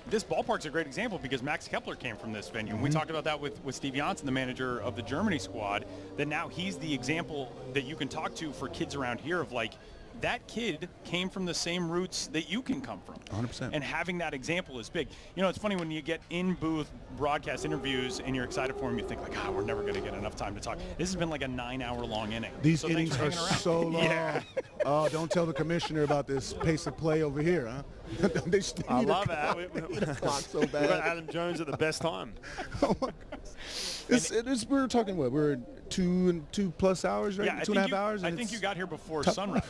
This ballpark's a great example because Max Kepler came from this venue. And we talked about that with Steve Janssen, the manager of the Germany squad, that now he's the example that you can talk to for kids around here of like, that kid came from the same roots that you can come from. 100%. And having that example is big. It's funny when you get in booth broadcast interviews and you're excited for them, you think like, we're never going to get enough time to talk. This has been like a 9-hour-long inning. These innings are so long. Yeah. Oh, don't tell the commissioner about this pace of play over here, huh? I love it. Clock so bad. We got Adam Jones at the best time. Oh my God. We're talking what? We're 2+ hours, right? Yeah, 2.5 hours. I think you got here before sunrise.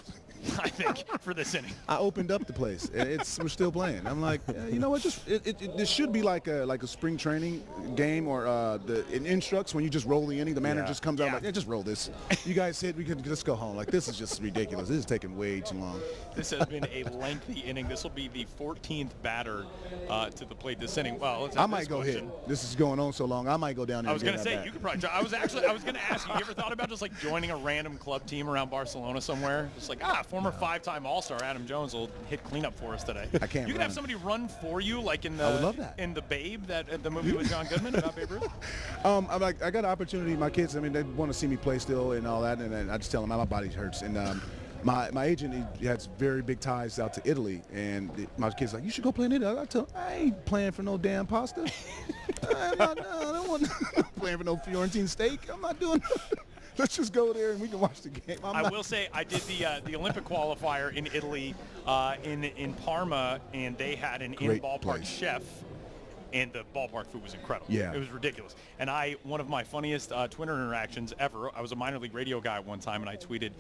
I think for this inning. I opened up the place. We're still playing. I'm like, you know what? This should be like a spring training game, or it instructs when you just roll the inning. The manager just comes out like, just roll this. You guys hit. We can just go home. Like, this is just ridiculous. This is taking way too long. This has been a lengthy inning. This will be the 14th batter to the plate this inning. Well, I might go hit. This is going on so long. I might go down there. I was going to say you could probably. I was going to ask you. You ever thought about just like joining a random club team around Barcelona somewhere? Just like former 5-time All-Star Adam Jones will hit cleanup for us today. I can't. You can have somebody run for you, like in the. I would love that. In the Babe, the movie with John Goodman about Babe Ruth. I got an opportunity. My kids, they want to see me play still and all that, and I just tell them my body hurts. And my agent, he has very big ties out to Italy, and my kid's like, you should go play in Italy. I tell him, I ain't playing for no damn pasta. I don't want playing for no Florentine steak. I'm not doing. Let's just go there and we can watch the game. I will say I did the Olympic qualifier in Italy in Parma, and they had an in-ballpark chef, and the ballpark food was incredible. Yeah. It was ridiculous. And one of my funniest Twitter interactions ever, I was a minor league radio guy one time, and I tweeted,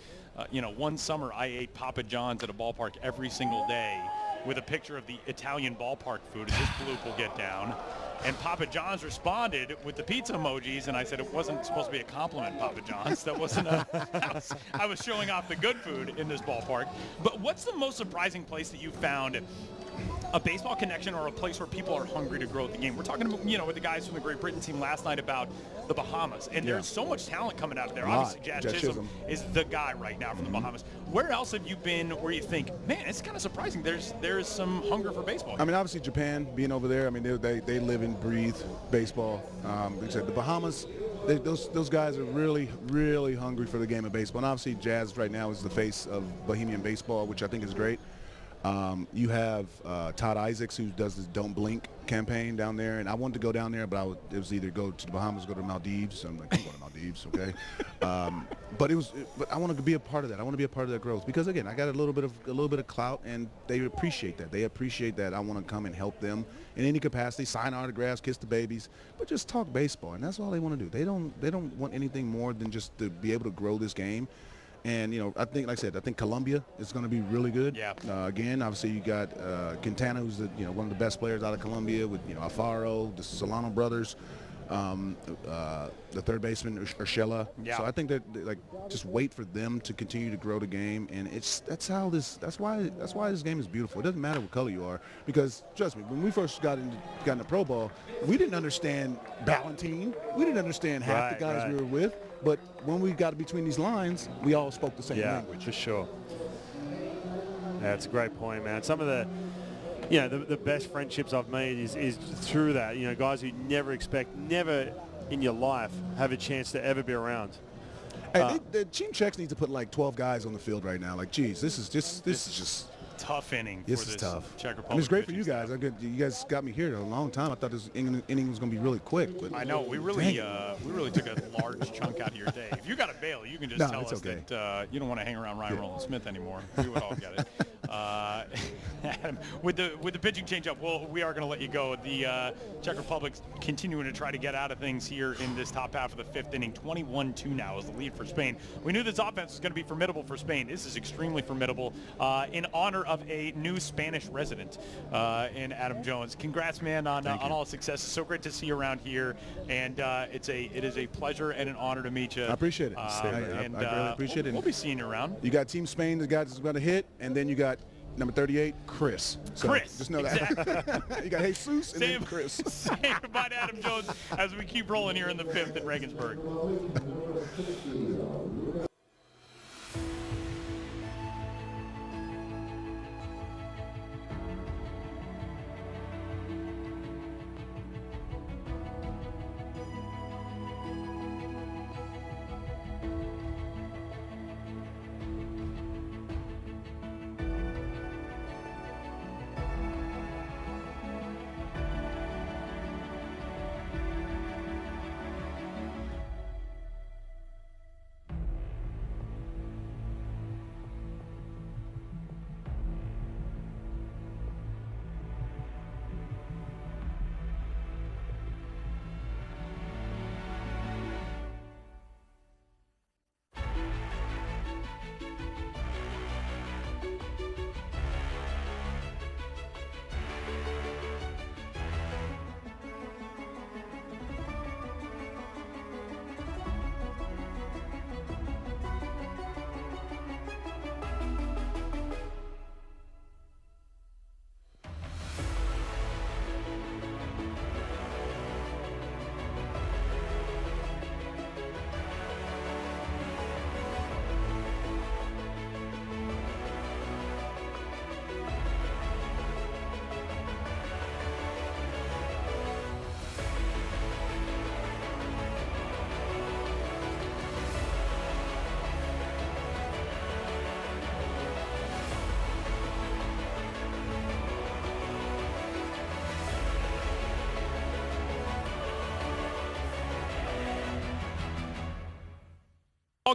one summer I ate Papa John's at a ballpark every single day with a picture of the Italian ballpark food, and this bloop will get down. And Papa John's responded with the pizza emojis, and I said it wasn't supposed to be a compliment, Papa John's. That wasn't I was showing off the good food in this ballpark. But what's the most surprising place that you found a baseball connection, or a place where people are hungry to grow the game? We're talking about, with the guys from the Great Britain team last night about the Bahamas, and there's so much talent coming out of there. Obviously, Jazz Chisholm is the guy right now from the Bahamas. Where else have you been where you think, man, it's kind of surprising there's some hunger for baseball here? I mean, obviously Japan, being over there, I mean, they live and breathe baseball. Like I said, the Bahamas, those guys are really, really hungry for the game of baseball. And obviously Jazz right now is the face of Bohemian baseball, which I think is great. You have Todd Isaacs, who does this Don't Blink campaign down there, and I wanted to go down there, but it was either go to the Bahamas or go to Maldives. So I'm like, I'm going to Maldives, okay? But I want to be a part of that. I want to be a part of that growth because, again, I got a little bit of clout, and they appreciate that. They appreciate that I want to come and help them in any capacity, sign autographs, kiss the babies, but just talk baseball, and that's all they want to do. They don't want anything more than just to be able to grow this game. And, I think, like I said, I think Colombia is going to be really good. Yeah. Again, obviously, you got Quintana, who's one of the best players out of Colombia, with, Alfaro, the Solano brothers, the third baseman, Urshela. Yeah. So I think that, just wait for them to continue to grow the game. And that's why this game is beautiful. It doesn't matter what color you are, because, trust me, when we first got into pro ball, we didn't understand Ballantine. We didn't understand half the guys we were with. But when we got between these lines, we all spoke the same language. Yeah, for sure. That's a great point, man. Some of the, the best friendships I've made is through that. Guys who never in your life have a chance to ever be around. Hey, the Team Czechs need to put like 12 guys on the field right now. Like, geez, this is just tough inning This for is this tough. Czech Republic. I mean, it's great for pitching you guys. staff. You guys got me here a long time. I thought this inning was going to be really quick. But I know we really took a large chunk out of your day. If you got to bail, you can just tell us okay. that you don't want to hang around Ryan Roland Smith anymore. We would all get it. Adam, with the pitching changeup, we are going to let you go. The Czech Republic's continuing to try to get out of things here in this top half of the fifth inning. 21-2 now is the lead for Spain. We knew this offense was going to be formidable for Spain. This is extremely formidable in honor of a new Spanish resident in Adam Jones. Congrats, man, on all success. It's so great to see you around here, and it is a pleasure and an honor to meet you. I appreciate it. I really appreciate it. We'll be seeing you around. You got Team Spain, the guy that's going to hit, and then you got number 38, Chris. So Chris. Just know that. Exactly. You got Jesus and then Chris. Say goodbye to Adam Jones as we keep rolling here in the fifth at Regensburg.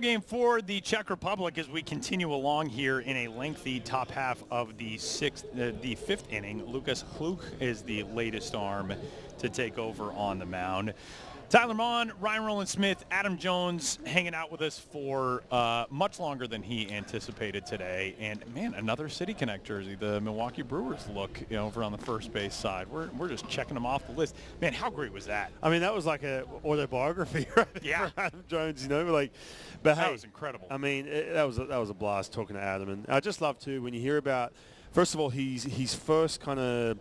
Game for the Czech Republic as we continue along here in a lengthy top half of the fifth inning. Lukas Hluch is the latest arm to take over on the mound. Tyler Mon, Ryan Roland Smith, Adam Jones hanging out with us for much longer than he anticipated today. And, man, another City Connect jersey, the Milwaukee Brewers look over on the first base side. We're just checking them off the list. Man, how great was that? I mean, that was like an autobiography, right? Yeah. For Adam Jones, but that hey, was incredible. I mean, that was a blast talking to Adam. And I just love, too, when you hear about, first of all, his first kind of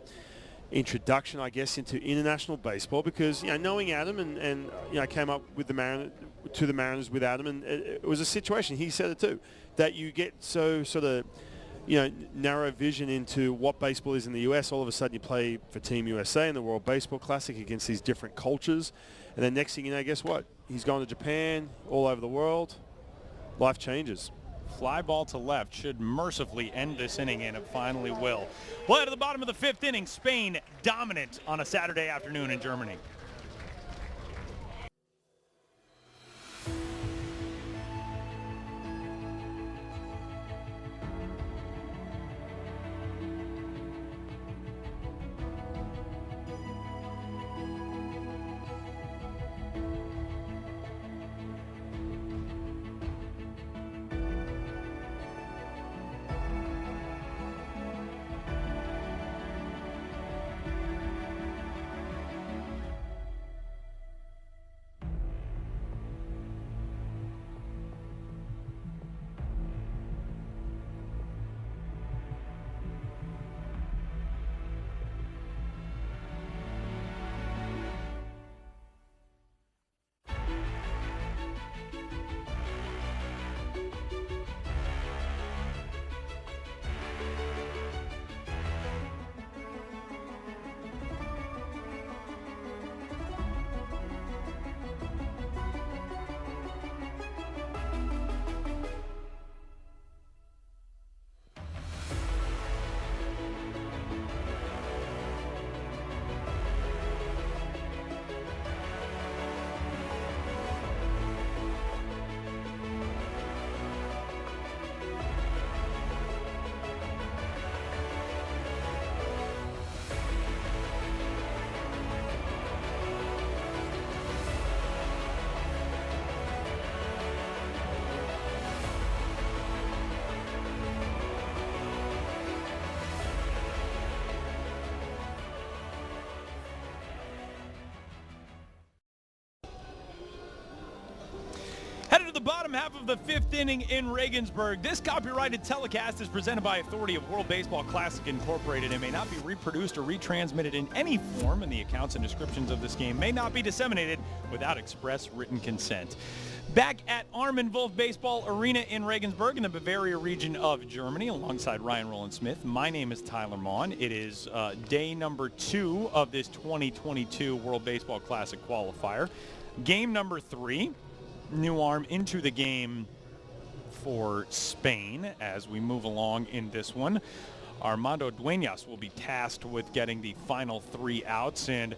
introduction, I guess, into international baseball, because knowing Adam and I came up with the Mariners with Adam, and it was a situation, he said it too, that you get so sort of narrow vision into what baseball is in the US. All of a sudden you play for Team USA in the World Baseball Classic against these different cultures, and then next thing you know, guess what, he's going to Japan, all over the world. Life changes. Fly ball to left should mercifully end this inning, and it finally will. Play to the bottom of the fifth inning. Spain dominant on a Saturday afternoon in Germany. bottom half of the 5th inning in Regensburg. This copyrighted telecast is presented by authority of World Baseball Classic Incorporated and may not be reproduced or retransmitted in any form, and the accounts and descriptions of this game may not be disseminated without express written consent. Back at Armin Wolf Baseball Arena in Regensburg in the Bavaria region of Germany, alongside Ryan Rowland-Smith. My name is Tyler Maughan. It is day number 2 of this 2022 World Baseball Classic Qualifier. Game number 3. New arm into the game for Spain as we move along in this one. Armando Dueñas will be tasked with getting the final 3 outs, and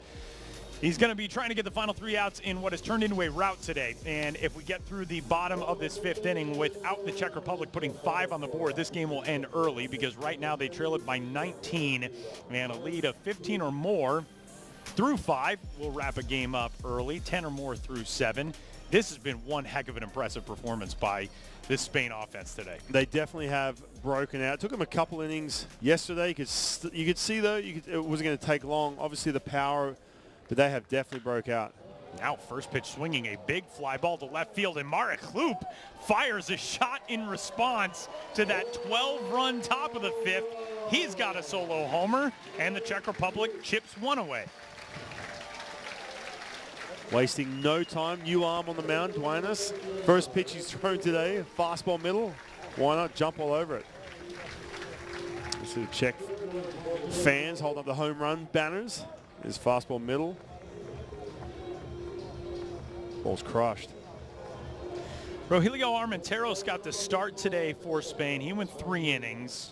he's going to be trying to get the final 3 outs in what has turned into a rout today. And if we get through the bottom of this 5th inning without the Czech Republic putting 5 on the board, this game will end early because right now they trail it by 19, and a lead of 15 or more through 5 will wrap a game up early, 10 or more through 7. This has been one heck of an impressive performance by this Spain offense today. They definitely have broken out. It took them a couple innings yesterday. You could see, though, it wasn't going to take long. Obviously, the power, but they have definitely broke out. Now first pitch swinging, a big fly ball to left field, and Marek Klup fires a shot in response to that 12-run top of the 5th. He's got a solo homer, and the Czech Republic chips 1 away. Wasting no time. New arm on the mound, Dueñas. First pitch he's thrown today, fastball middle. Why not jump all over it? You see the Czech fans hold up the home run banners. His fastball middle. Ball's crushed. Rogelio Armenteros got the start today for Spain. He went 3 innings.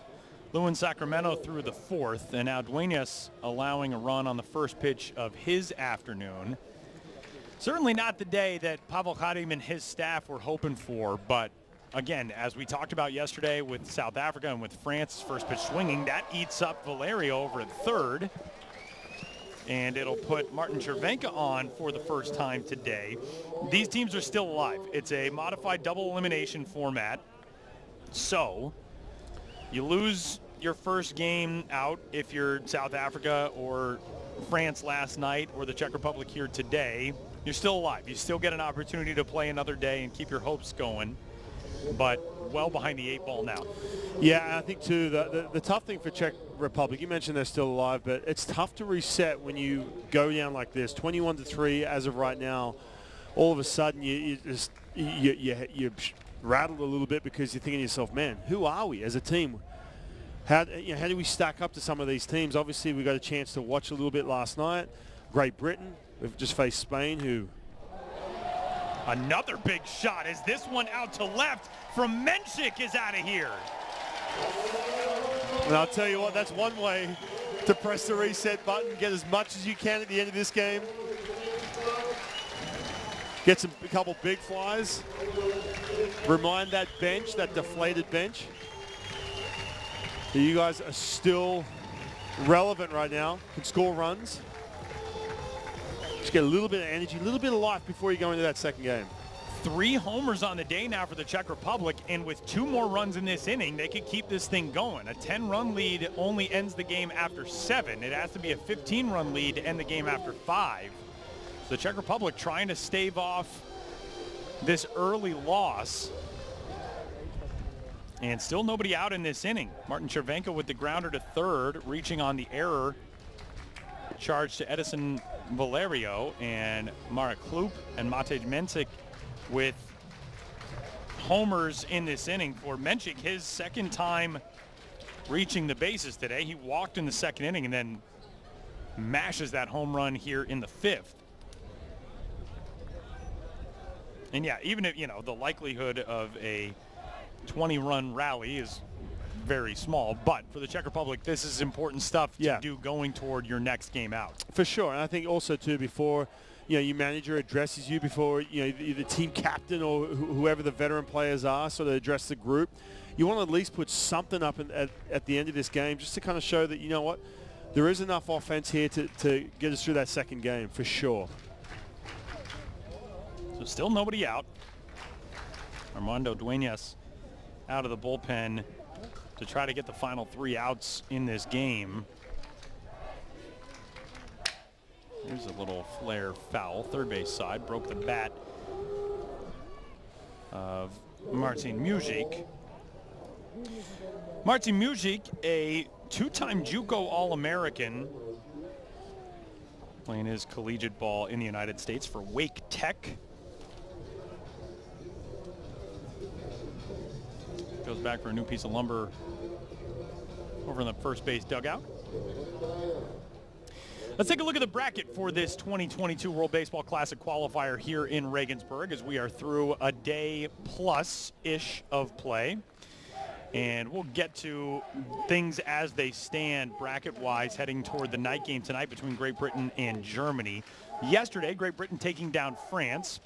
Luis Sacramento threw the 4th, and now Dueñas allowing a run on the first pitch of his afternoon. Certainly not the day that Pavel Hadim and his staff were hoping for, but again, as we talked about yesterday with South Africa and with France's first pitch swinging, that eats up Valerio over at 3rd, and it'll put Martin Chervenka on for the first time today. These teams are still alive. It's a modified double elimination format, so you lose your first game out if you're South Africa or France last night or the Czech Republic here today. You're still alive. You still get an opportunity to play another day and keep your hopes going, but well behind the 8 ball now. Yeah, I think, too, the tough thing for Czech Republic, you mentioned they're still alive, but it's tough to reset when you go down like this, 21-3 as of right now. All of a sudden, you rattled a little bit because you're thinking to yourself, man, who are we as a team? How do we stack up to some of these teams? Obviously, we got a chance to watch a little bit last night. Great Britain. We've just faced Spain, who... Another big shot as this one out to left from Menchik is out of here. And I'll tell you what, that's one way to press the reset button, get as much as you can at the end of this game. Get a couple big flies. Remind that bench, that deflated bench, that you guys are still relevant right now, can score runs. Just get a little bit of energy, a little bit of life before you go into that second game. 3 homers on the day now for the Czech Republic, and with 2 more runs in this inning, they could keep this thing going. A 10-run lead only ends the game after 7. It has to be a 15-run lead to end the game after 5. So the Czech Republic trying to stave off this early loss. And still nobody out in this inning. Martin Chervenka with the grounder to 3rd, reaching on the error charge to Edison Valerio, and Marek Klup and Matej Menchik with homers in this inning for Menchik, his second time reaching the bases today. He walked in the second inning and then mashes that home run here in the 5th. And yeah, even if, the likelihood of a 20-run rally is very small, but for the Czech Republic, this is important stuff to do going toward your next game out. For sure, and I think also too, before your manager addresses you, before the team captain or whoever the veteran players are, so they address the group, you want to at least put something up at the end of this game, just to kind of show that, you know what, there is enough offense here to get us through that second game for sure. So still nobody out. Armando Dueñas out of the bullpen to try to get the final 3 outs in this game. Here's a little flare foul, third base side, broke the bat. of Marcin Muzik. Marcin Muzik, a two-time JUCO All-American, playing his collegiate ball in the United States for Wake Tech. Goes back for a new piece of lumber over in the first base dugout. Let's take a look at the bracket for this 2022 World Baseball Classic Qualifier here in Regensburg, as we are through a day plus-ish of play. And we'll get to things as they stand bracket-wise heading toward the night game tonight between Great Britain and Germany. Yesterday, Great Britain taking down France,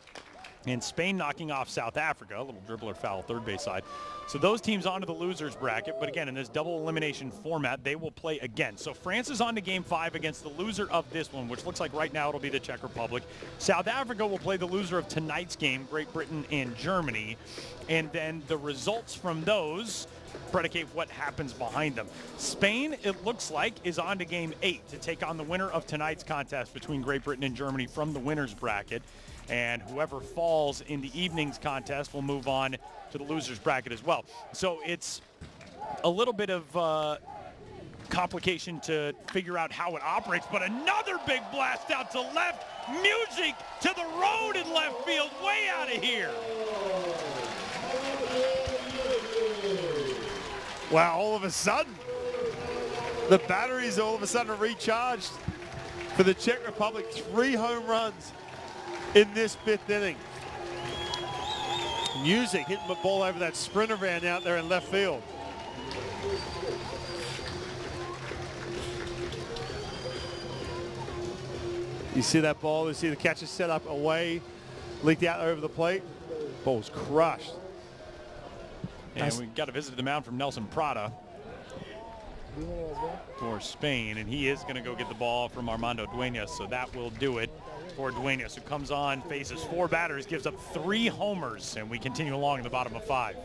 and Spain knocking off South Africa. A little dribbler foul, third base side. So those teams onto the losers bracket, but again, in this double elimination format, they will play again. So France is on to Game 5 against the loser of this one, which looks like right now it'll be the Czech Republic. South Africa will play the loser of tonight's game, Great Britain and Germany. And then the results from those predicate what happens behind them. Spain, it looks like, is on to Game 8 to take on the winner of tonight's contest between Great Britain and Germany from the winner's bracket. And whoever falls in the evening's contest will move on to the loser's bracket as well. So it's a little bit of complication to figure out how it operates, but another big blast out to left. Muzik to the road in left field, way out of here. Wow, all of a sudden, the batteries all of a sudden are recharged for the Czech Republic. 3 home runs in this 5th inning. Muzik hitting the ball over that sprinter van out there in left field. You see that ball, you see the catcher set up away, leaked out over the plate. Ball's crushed. And we got a visit to the mound from Nelson Prada for Spain, and he is going to go get the ball from Armando Duenas, so that will do it for Duenas, who comes on, faces 4 batters, gives up 3 homers, and we continue along in the bottom of 5.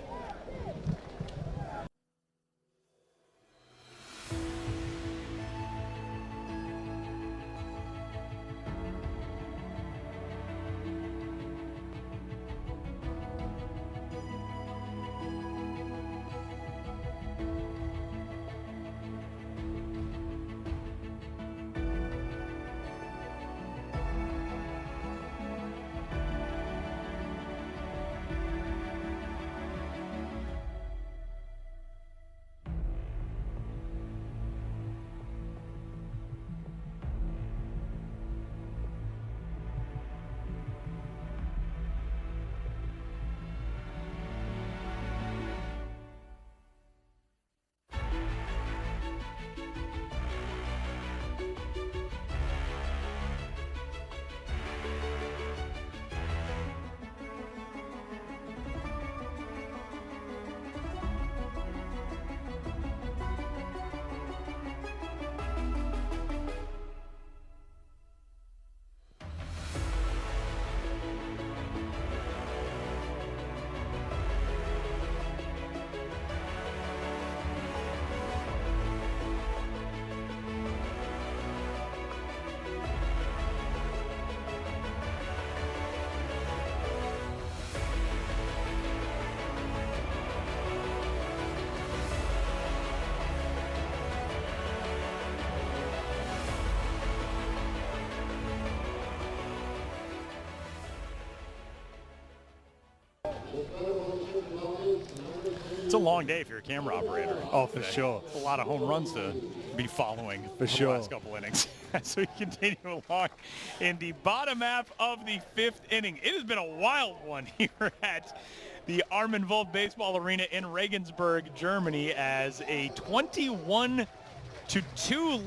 It's a long day if you're a camera operator. Oh, for sure. It's a lot of home runs to be following for sure. The last couple innings. As we continue along in the bottom half of the 5th inning. It has been a wild one here at the Armin Wolf Baseball Arena in Regensburg, Germany, as a 21-2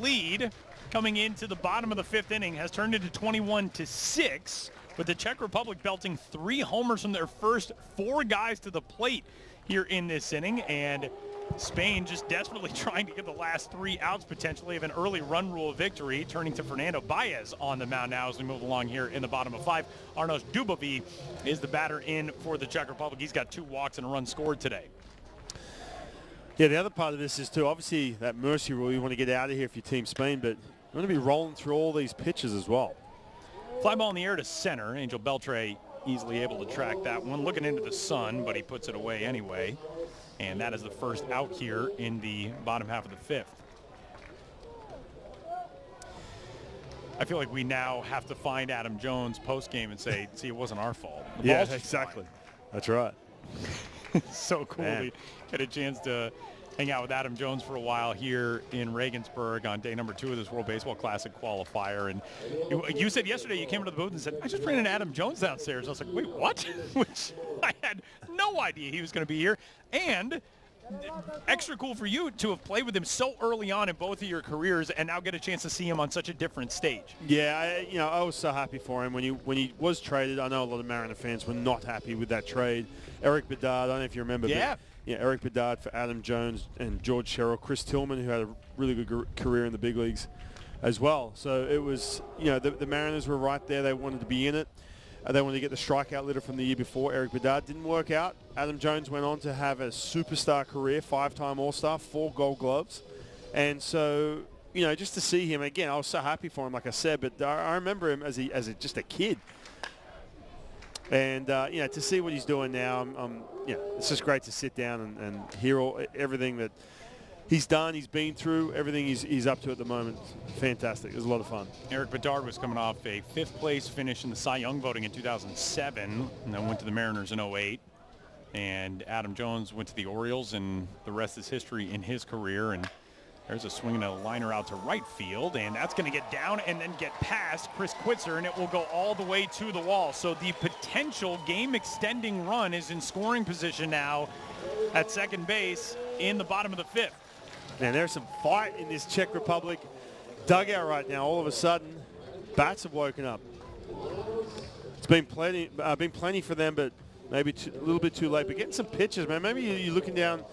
lead coming into the bottom of the 5th inning has turned into 21-6, with the Czech Republic belting 3 homers from their first 4 guys to the plate here in this inning, and Spain just desperately trying to get the last 3 outs potentially of an early run rule victory, turning to Fernando Baez on the mound now as we move along here in the bottom of 5. Arnoš Dubovi is the batter in for the Czech Republic. He's got 2 walks and a run scored today. Yeah, the other part of this is too, obviously that mercy rule, you want to get out of here if you're Team Spain, but you want to be rolling through all these pitches as well. Fly ball in the air to center. Angel Beltre easily able to track that one. Looking into the sun, but he puts it away anyway. And that is the first out here in the bottom half of the fifth. I feel like we now have to find Adam Jones post-game and say, see, it wasn't our fault. Yeah, exactly. That's right. So cool. We had a chance to hang out with Adam Jones for a while here in Regensburg on day number 2 of this World Baseball Classic Qualifier. And you said yesterday, you came into the booth and said, I just ran into Adam Jones downstairs. I was like, wait, what? Which I had no idea he was going to be here. And extra cool for you to have played with him so early on in both of your careers and now get a chance to see him on such a different stage. Yeah, I was so happy for him when he was traded. I know a lot of Mariner fans were not happy with that trade. Eric Bedard, I don't know if you remember. Yeah. But, Eric Bedard for Adam Jones and George Sherrill, Chris Tillman, who had a really good career in the big leagues as well. So it was, the Mariners were right there. They wanted to be in it. They wanted to get the strikeout leader from the year before. Eric Bedard didn't work out. Adam Jones went on to have a superstar career, 5-time All-Star, 4 Gold Gloves. And so, just to see him again, I was so happy for him, like I said. But I remember him as just a kid. And, to see what he's doing now, it's just great to sit down and hear everything that he's done, he's been through, everything he's up to at the moment. Fantastic. It was a lot of fun. Eric Bedard was coming off a 5th place finish in the Cy Young voting in 2007 and then went to the Mariners in 2008. And Adam Jones went to the Orioles, and the rest is history in his career. And there's a swing and a liner out to right field, and that's going to get down and then get past Chris Quitzer, and it will go all the way to the wall. So the potential game-extending run is in scoring position now at second base in the bottom of the 5th. Man, there's some fight in this Czech Republic dugout right now. All of a sudden, bats have woken up. It's been plenty for them, but maybe a little bit too late. But getting some pitches, man. Maybe you're looking down,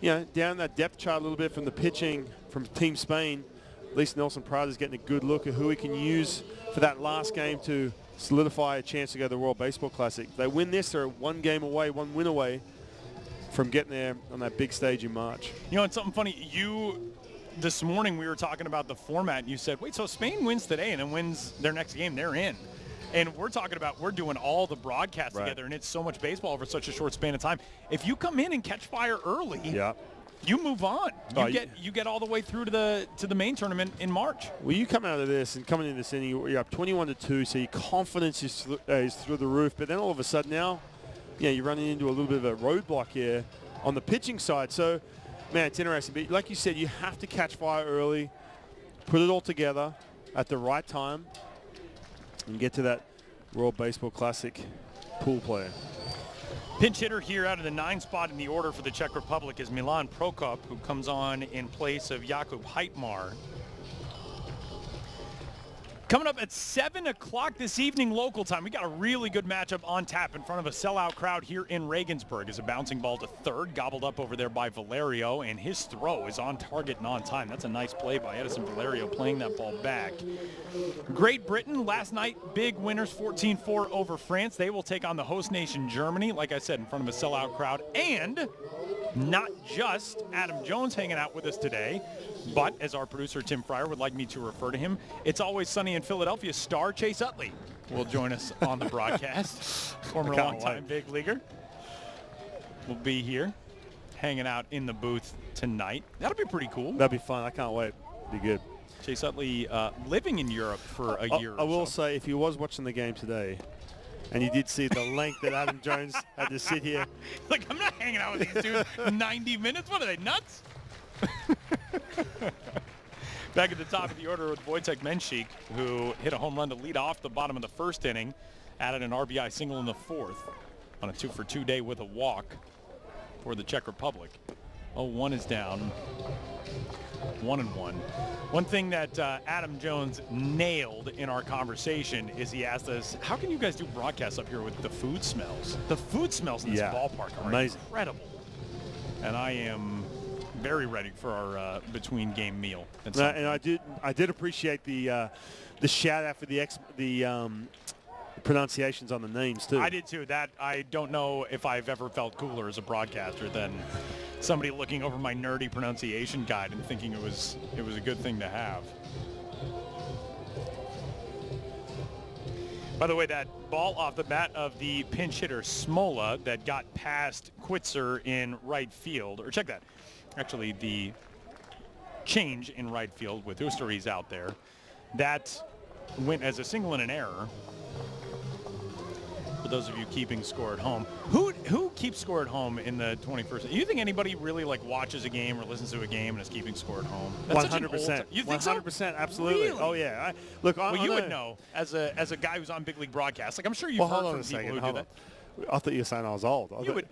down that depth chart a little bit from the pitching from Team Spain. At least Nelson Prada is getting a good look at who he can use for that last game to solidify a chance to go to the World Baseball Classic. If they win this, they're 1 game away, 1 win away from getting there on that big stage in March. It's something funny. This morning we were talking about the format, and you said, wait, so Spain wins today and then wins their next game, they're in. And we're talking about, we're doing all the broadcasts together, and it's so much baseball over such a short span of time. If you come in and catch fire early, you move on. You get all the way through to the main tournament in March. Well, you come out of this and coming into this inning, you're up 21-2, so your confidence is through the roof. But then all of a sudden now, you're running into a little bit of a roadblock here on the pitching side. So, man, it's interesting. But like you said, you have to catch fire early, put it all together at the right time, and get to that World Baseball Classic pool player. Pinch hitter here out of the 9th spot in the order for the Czech Republic is Milan Prokop, who comes on in place of Jakub Heitmar. Coming up at 7 o'clock this evening local time, we got a really good matchup on tap in front of a sellout crowd here in Regensburg. As a bouncing ball to third, gobbled up over there by Valerio, and his throw is on target and on time. That's a nice play by Edison Valerio, playing that ball back. Great Britain, last night, big winners, 14-4 over France. They will take on the host nation, Germany, like I said, in front of a sellout crowd. And not just Adam Jones hanging out with us today, but as our producer Tim Fryer would like me to refer to him, it's always sunny in Philadelphia star Chase Utley will join us on the broadcast. Former longtime big leaguer will be here hanging out in the booth tonight. That'll be pretty cool. That'll be fun. I can't wait. Be good. Chase Utley living in Europe for a year or so. I will say, if you was watching the game today and you did see the length that Adam Jones had to sit here. Like, I'm not hanging out with these dudes 90 minutes. What are they, nuts? Back at the top of the order with Wojtek Menchik, who hit a home run to lead off the bottom of the 1st inning, added an RBI single in the 4th on a 2-for-2 day with a walk for the Czech Republic. 1 is down. 1-1. One thing that Adam Jones nailed in our conversation is he asked us, how can you guys do broadcasts up here with the food smells? The food smells in this ballpark are incredible. And I am very ready for our between-game meal. And I did appreciate the shout-out for the pronunciations on the names, too. I did, too. That I don't know if I've ever felt cooler as a broadcaster than somebody looking over my nerdy pronunciation guide and thinking it was a good thing to have. By the way, that ball off the bat of the pinch hitter Smola that got past Quitzer in right field, or check that, actually the change in right field with Usteri's out there, that went as a single and an error. For those of you keeping score at home, who keeps score at home in the 21st? You think anybody really like watches a game or listens to a game and is keeping score at home? 100%. You think so? 100%, absolutely. Really? Oh yeah. Look, well, you would know as a guy who's on big league broadcast. Like I'm sure you've heard from people who do that. I thought you were saying I was old. You would.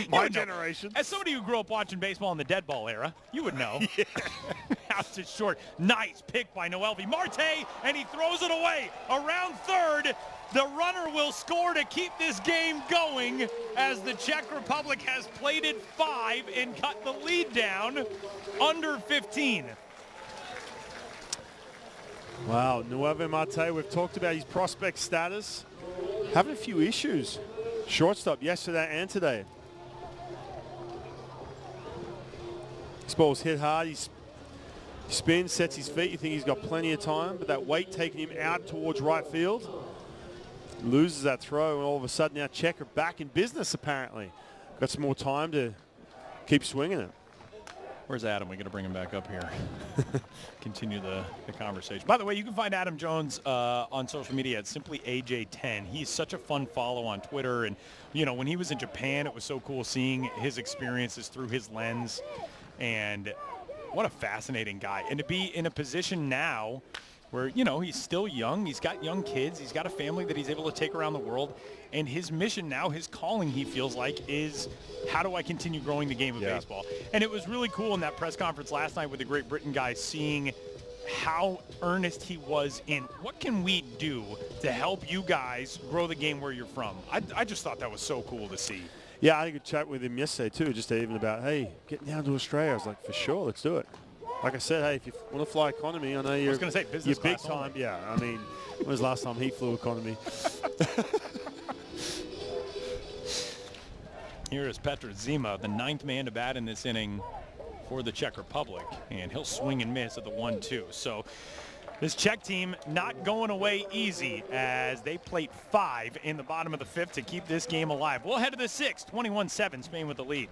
My generation. As somebody who grew up watching baseball in the dead ball era, you would know. Yeah. Out to short. Nice pick by Noelvi Marte, and he throws it away. Around third, the runner will score to keep this game going as the Czech Republic has plated 5 and cut the lead down under 15. Wow, Noelvi Marte, we've talked about his prospect status. Having a few issues. Shortstop yesterday and today. This ball's hit hard. He spins, sets his feet. You think he's got plenty of time, but that weight taking him out towards right field. Loses that throw, and all of a sudden now Czech are back in business apparently. Got some more time to keep swinging it. Where's Adam? We're going to bring him back up here. Continue the conversation. By the way, you can find Adam Jones on social media at simplyAJ10. He's such a fun follow on Twitter. And, you know, when he was in Japan, it was so cool seeing his experiences through his lens. And what a fascinating guy. And to be in a position now where, you know, he's still young. He's got young kids. He's got a family that he's able to take around the world. And his mission now, his calling, he feels like, is how do I continue growing the game of baseball? And it was really cool in that press conference last night with the Great Britain guy, seeing how earnest he was in what can we do to help you guys grow the game where you're from. I just thought that was so cool to see. Yeah, I had a good chat with him yesterday too, just even about, hey, getting down to Australia. I was like, for sure, let's do it. Like I said, hey, if you want to fly economy, I know you're, I was going to say business you're big class time. only. Yeah, I mean, when was the last time he flew economy? Here is Petr Zima, the 9th man to bat in this inning for the Czech Republic, and he'll swing and miss at the 1-2. So this Czech team not going away easy as they plate 5 in the bottom of the 5th to keep this game alive. We'll head to the 6th, 21-7, Spain with the lead.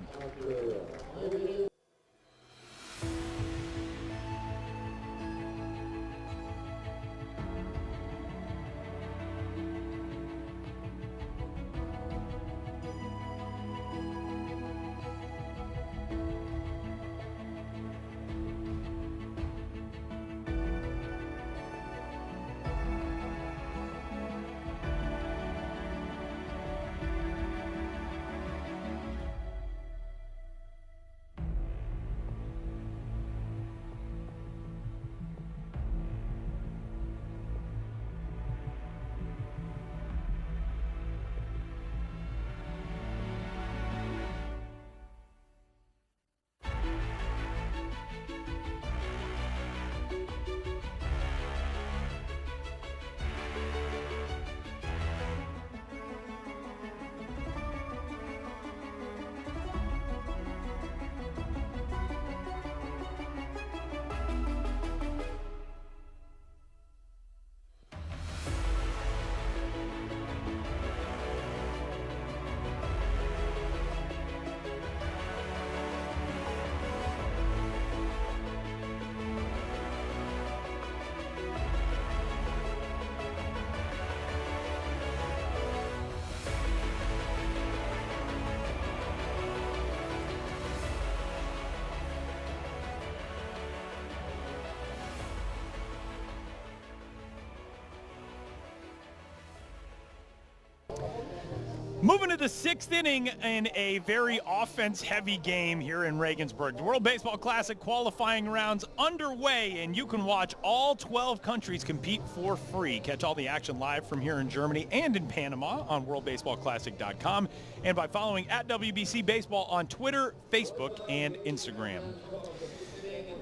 Moving to the 6th inning in a very offense-heavy game here in Regensburg. The World Baseball Classic qualifying rounds underway, and you can watch all 12 countries compete for free. Catch all the action live from here in Germany and in Panama on worldbaseballclassic.com and by following at WBC Baseball on Twitter, Facebook, and Instagram.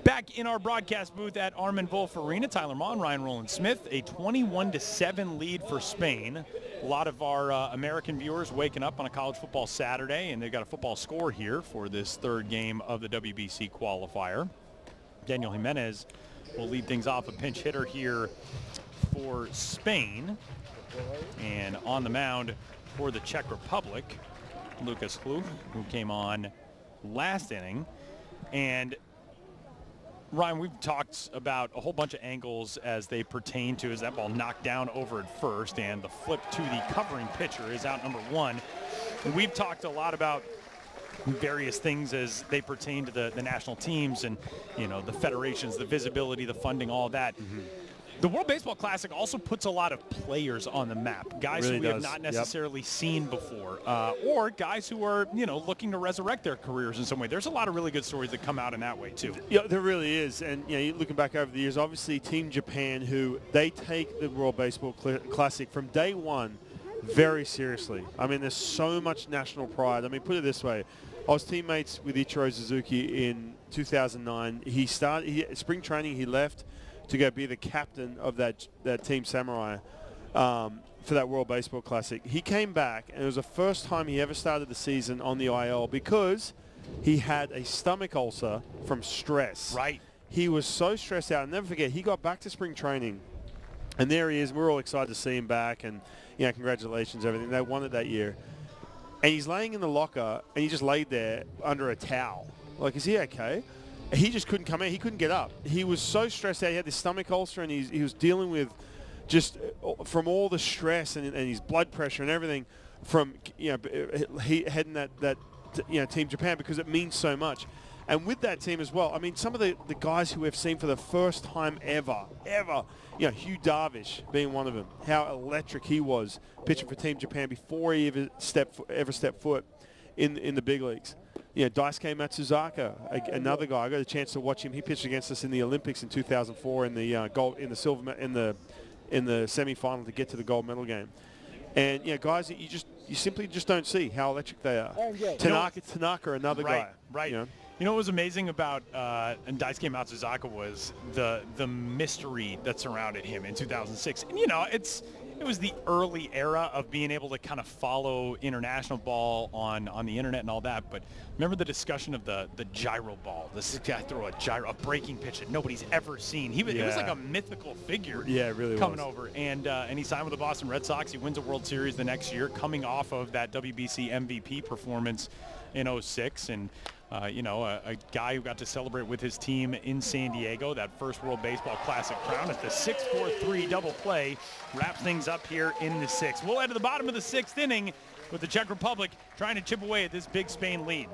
Back in our broadcast booth at Armin Wolf Arena, Tyler Maughan, Ryan Roland Smith, a 21-7 lead for Spain. A lot of our American viewers waking up on a college football Saturday, and they've got a football score here for this 3rd game of the WBC qualifier. Daniel Jimenez will lead things off, a pinch hitter here for Spain. And on the mound for the Czech Republic, Lucas Hluf, who came on last inning. And Ryan, we've talked about a whole bunch of angles as they pertain to, is that ball knocked down over at first, and the flip to the covering pitcher is out number one. And we've talked a lot about various things as they pertain to the national teams and, you know, the federations, the visibility, the funding, all that. The World Baseball Classic also puts a lot of players on the map, guys who we have not necessarily seen before, or guys who are, you know, looking to resurrect their careers in some way. There's a lot of really good stories that come out in that way too. Yeah, there really is. And, you know, looking back over the years, obviously Team Japan, who they take the World Baseball Classic from day one very seriously. I mean, there's so much national pride. I mean, put it this way. I was teammates with Ichiro Suzuki in 2009. He started spring training. He left to go be the captain of that Team Samurai for that World Baseball Classic. He came back, and it was the first time he ever started the season on the IL because he had a stomach ulcer from stress. Right. He was so stressed out. I'll never forget, he got back to spring training, and there he is. We're all excited to see him back, and, you know, congratulations, everything. They won it that year. And he's laying in the locker, and he just laid there under a towel. Like, is he okay? He just couldn't come out. He couldn't get up. He was so stressed out. He had this stomach ulcer, and he was dealing with just from all the stress and his blood pressure and everything from, you know, he heading that you know, Team Japan, because it means so much. And with that team as well, I mean, some of the guys who we've seen for the first time ever, you know, Hugh Darvish being one of them, how electric he was pitching for Team Japan before he ever stepped foot in the big leagues. You know, Daisuke Matsuzaka, another guy. I got a chance to watch him. He pitched against us in the Olympics in 2004 in the in the semifinal to get to the gold medal game. And, you know, guys that you simply just don't see how electric they are. Tanaka, another guy. Right. You know? You know what was amazing about Daisuke Matsuzaka was the mystery that surrounded him in 2006. And, you know, it was the early era of being able to kind of follow international ball on the internet and all that. But remember the discussion of the gyro ball? This guy threw a breaking pitch that nobody's ever seen. It was like a mythical figure. Yeah, it really coming over. And he signed with the Boston Red Sox. He wins a World Series the next year, coming off of that WBC MVP performance in 06. And you know, a guy who got to celebrate with his team in San Diego, that first World Baseball Classic crown at the 6-4-3 double play, wraps things up here in the sixth. We'll head to the bottom of the sixth inning with the Czech Republic trying to chip away at this big Spain lead.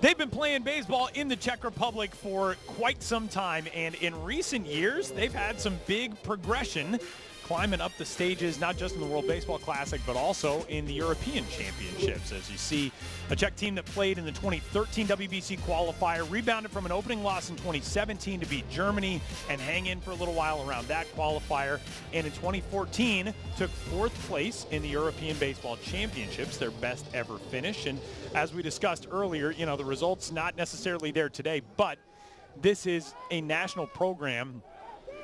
They've been playing baseball in the Czech Republic for quite some time, and in recent years, they've had some big progression, climbing up the stages, not just in the World Baseball Classic, but also in the European Championships. As you see, a Czech team that played in the 2013 WBC Qualifier, rebounded from an opening loss in 2017 to beat Germany and hang in for a little while around that qualifier. And in 2014, took 4th place in the European Baseball Championships, their best ever finish. And as we discussed earlier, you know, the results not necessarily there today, but this is a national program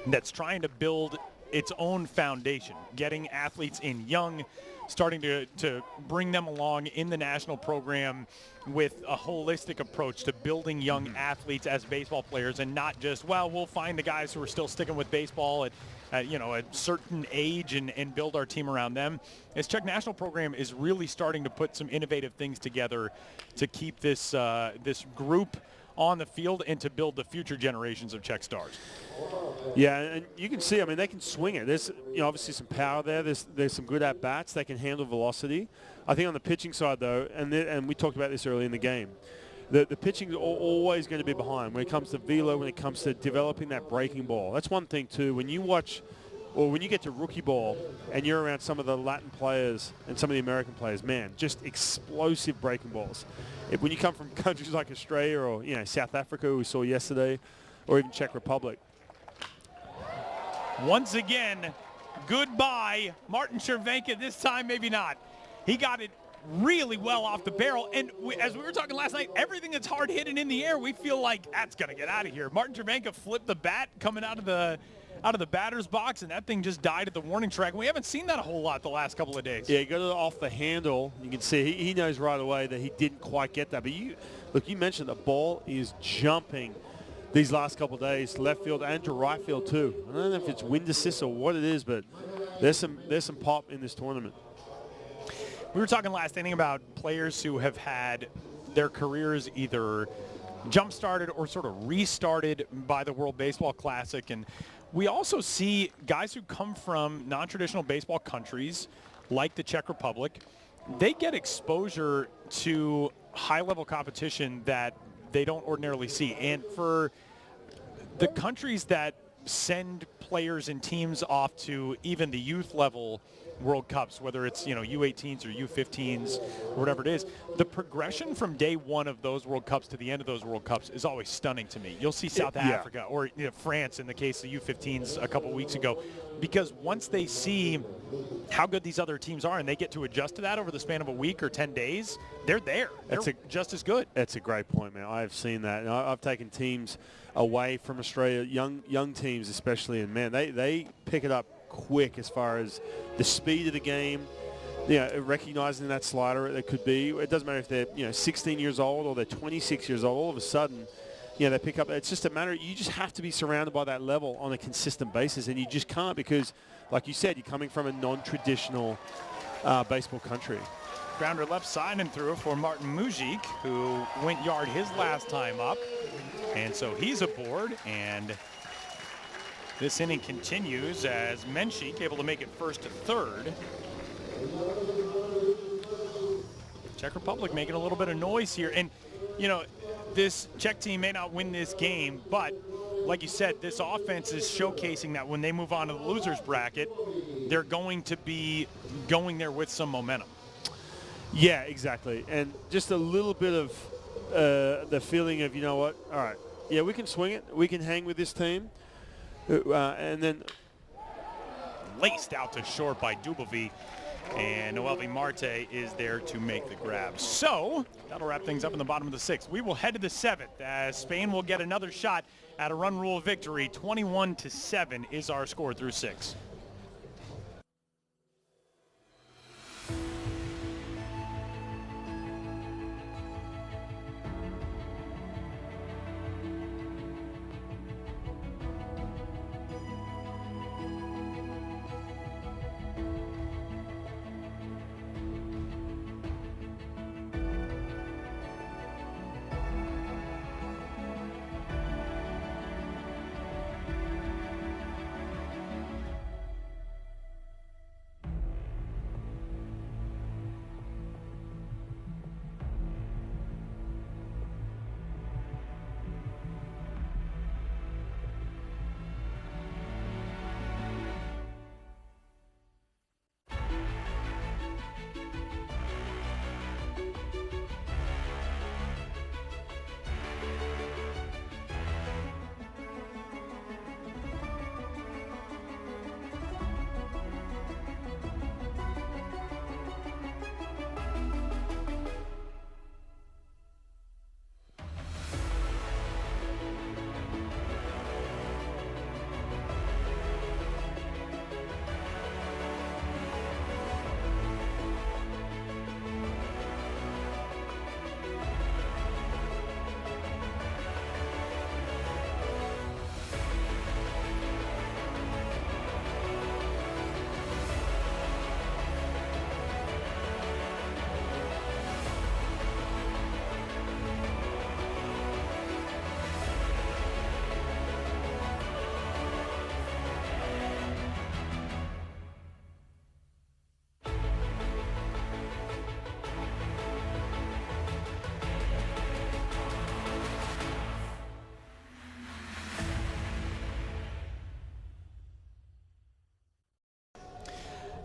that's trying to build its own foundation, getting athletes in young, starting to bring them along in the national program with a holistic approach to building young athletes as baseball players, and not just, well, we'll find the guys who are still sticking with baseball at you know, a certain age and build our team around them. This Czech national program is really starting to put some innovative things together to keep this this group on the field and to build the future generations of Czech stars. Yeah, and you can see, I mean, they can swing it. There's, you know, obviously some power there. There's some good at-bats. They can handle velocity. I think on the pitching side, though, and we talked about this early in the game, the pitching is always going to be behind when it comes to velo, when it comes to developing that breaking ball. That's one thing, too. When you watch, or when you get to rookie ball and you're around some of the Latin players and some of the American players, man, just explosive breaking balls. When you come from countries like Australia or, you know, South Africa, we saw yesterday, or even Czech Republic. Once again, goodbye, Martin Cervenka. This time, maybe not. He got it really well off the barrel. And as we were talking last night, everything that's hard hitting in the air, we feel like that's going to get out of here. Martin Cervenka flipped the bat coming out of the batter's box, and that thing just died at the warning track. We haven't seen that a whole lot the last couple of days. Yeah, he got it off the handle. You can see he knows right away that he didn't quite get that. But you mentioned the ball is jumping these last couple of days, left field and to right field too. I don't know if it's wind assist or what it is, but there's some pop in this tournament. We were talking last inning about players who have had their careers either jump-started or sort of restarted by the World Baseball Classic, and we also see guys who come from non-traditional baseball countries like the Czech Republic. They get exposure to high-level competition that they don't ordinarily see. And for the countries that send players and teams off to even the youth level World Cups, whether it's, you know, U18s or U15s or whatever it is, the progression from day one of those World Cups to the end of those World Cups is always stunning to me. You'll see South Africa or, you know, France in the case of U15s a couple weeks ago, because once they see how good these other teams are and they get to adjust to that over the span of a week or 10 days, they're there. They're just as good. That's a great point, man. I've seen that. And I've taken teams away from Australia, young teams especially, and man, they pick it up quick as far as the speed of the game, you know, recognizing that slider that could be. It doesn't matter if they're, you know, 16 years old or they're 26 years old. All of a sudden, you know, they pick up. It's just a matter. You just have to be surrounded by that level on a consistent basis, and you just can't because, like you said, you're coming from a non-traditional baseball country. Grounder left side and through for Martin Mujic, who went yard his last time up, and so he's aboard. And this inning continues as Menchik able to make it first to third. Czech Republic making a little bit of noise here. And, you know, this Czech team may not win this game, but like you said, this offense is showcasing that when they move on to the losers bracket, they're going to be going there with some momentum. Yeah, exactly. And just a little bit of the feeling of, you know what, all right, yeah, we can swing it. We can hang with this team. And then laced out to short by Dubovy, and Noelvi Marte is there to make the grab. So that'll wrap things up in the bottom of the sixth. We will head to the seventh as Spain will get another shot at a run rule victory. 21-7 is our score through 6.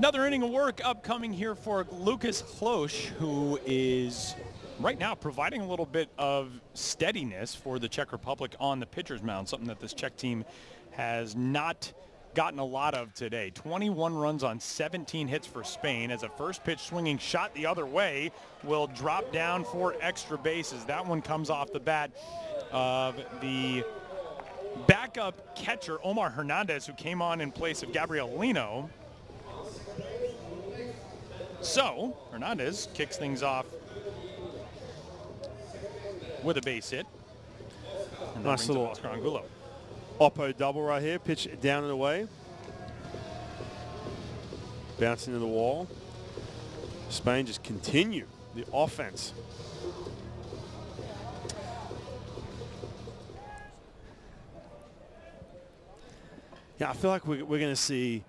Another inning of work upcoming here for Lucas Hloš, who is right now providing a little bit of steadiness for the Czech Republic on the pitcher's mound, something that this Czech team has not gotten a lot of today. 21 runs on 17 hits for Spain, as a first pitch swinging shot the other way will drop down for extra bases. That one comes off the bat of the backup catcher, Omar Hernandez, who came on in place of Gabriel Lino. So Hernandez kicks things off with a base hit. And nice little Oscar Angulo. Oppo double right here. Pitch down and away. Bouncing to the wall. Spain just continue the offense. Yeah, I feel like we're going to see,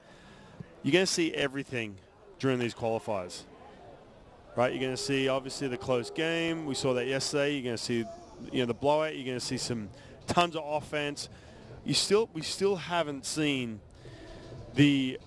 you're going to see everything during these qualifiers, right? You're going to see obviously the close game. We saw that yesterday. You're going to see, the blowout. You're going to see some tons of offense. We still haven't seen the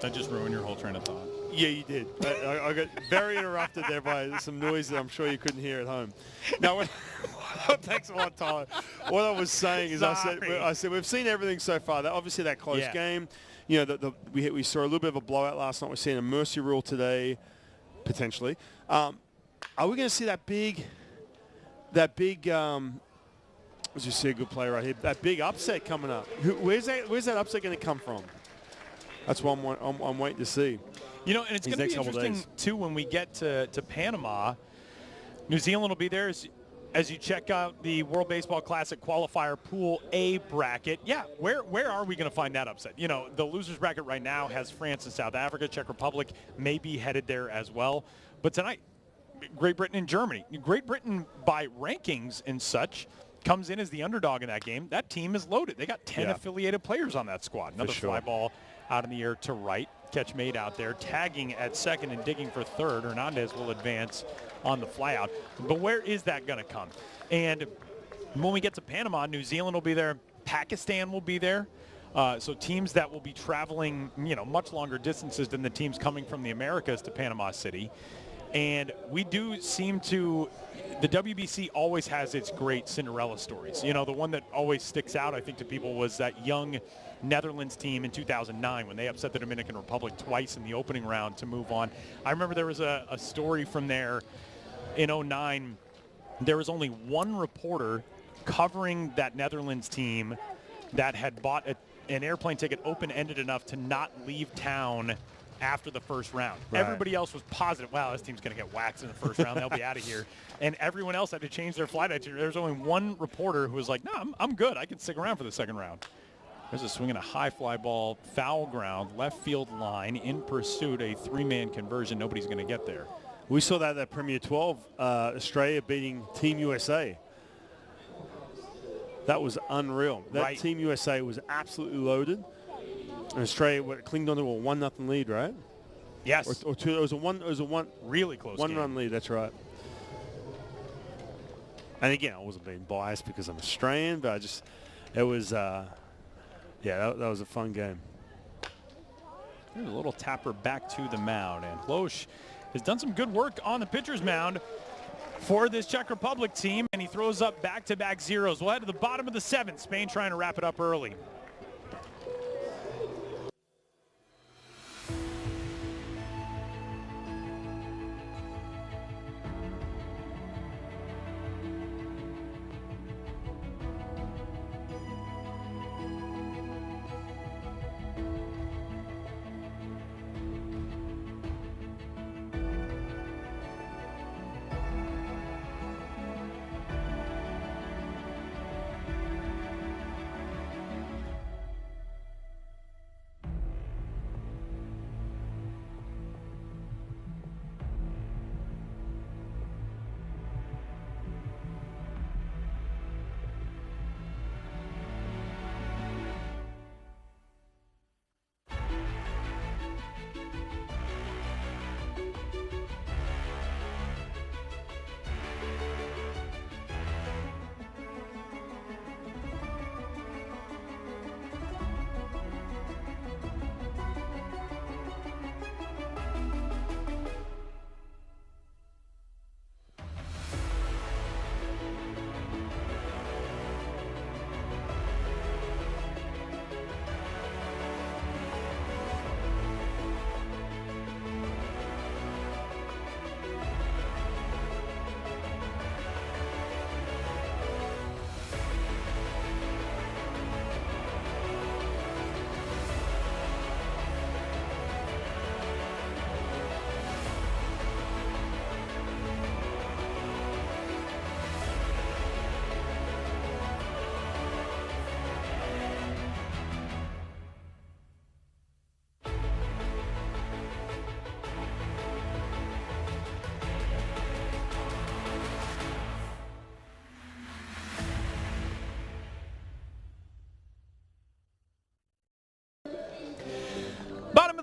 That just ruined your whole train of thought. Yeah, you did. I got very interrupted there by some noise that I'm sure you couldn't hear at home. Now, thanks a lot, Tyler. What I was saying is, I said we've seen everything so far. Obviously, that close game. We saw a little bit of a blowout last night. We're seeing a mercy rule today, potentially. Are we going to see that big? Let's just see a good play right here. That big upset coming up. Where's that upset going to come from? That's what I'm waiting to see. And it's going to be interesting, too, when we get to Panama. New Zealand will be there as you check out the World Baseball Classic Qualifier Pool A bracket. Yeah, where are we going to find that upset? The losers bracket right now has France and South Africa. Czech Republic may be headed there as well. But tonight, Great Britain and Germany. Great Britain, by rankings and such, comes in as the underdog in that game. That team is loaded. They got 10 affiliated players on that squad. Another fly ball out in the air to right. Catch made out there. Tagging at second and digging for third. Hernandez will advance on the fly out. But where is that going to come? And when we get to Panama, New Zealand will be there. Pakistan will be there. So teams that will be traveling, much longer distances than the teams coming from the Americas to Panama City. And we do seem to, the WBC always has its great Cinderella stories. The one that always sticks out, I think, to people was that young Netherlands team in 2009 when they upset the Dominican Republic twice in the opening round to move on. I remember there was a story from there in 2009. There was only one reporter covering that Netherlands team that had bought an airplane ticket open-ended enough to not leave town after the first round. Right. Everybody else was positive, wow, this team's going to get waxed in the first round. They'll be out of here. And everyone else had to change their flight itinerary. There was only one reporter who was like, no, I'm good. I can stick around for the second round. There's a swing and a high fly ball, foul ground, left field line, in pursuit, a three-man conversion. Nobody's going to get there. We saw that at Premier 12, Australia beating Team USA. That was unreal. That Team USA was absolutely loaded. And Australia clinged on to a 1-0 lead, right? Yes. Or two. It was a one really close one-run lead. That's right. And again, I wasn't being biased because I'm Australian, but it was. That was a fun game. There's a little tapper back to the mound, and Hloš has done some good work on the pitcher's mound for this Czech Republic team, and he throws up back-to-back zeros. We'll head to the bottom of the seventh. Spain trying to wrap it up early.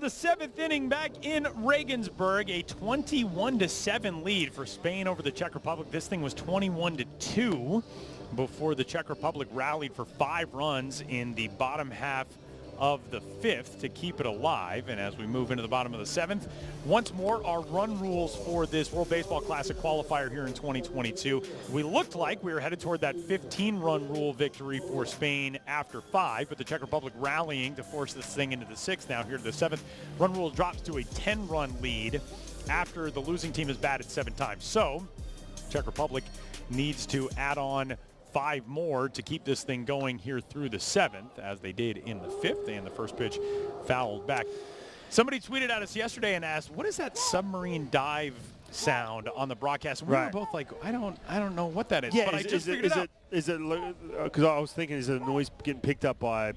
the 7th inning back in Regensburg, a 21-7 lead for Spain over the Czech Republic. This thing was 21-2 before the Czech Republic rallied for 5 runs in the bottom half of the 5th to keep it alive. And as we move into the bottom of the 7th, once more our run rules for this World Baseball Classic Qualifier here in 2022. We looked like we were headed toward that 15-run rule victory for Spain after 5, but the Czech Republic rallying to force this thing into the 6th now here to the 7th. Run rule drops to a 10-run lead after the losing team has batted 7 times. So Czech Republic needs to add on 5 more to keep this thing going here through the 7th, as they did in the 5th, and the first pitch fouled back. Somebody tweeted at us yesterday and asked, what is that submarine dive sound on the broadcast? And we were both like, I don't know what that is. Yeah, but I just figured it out. Is it, because I was thinking, is it a noise getting picked up by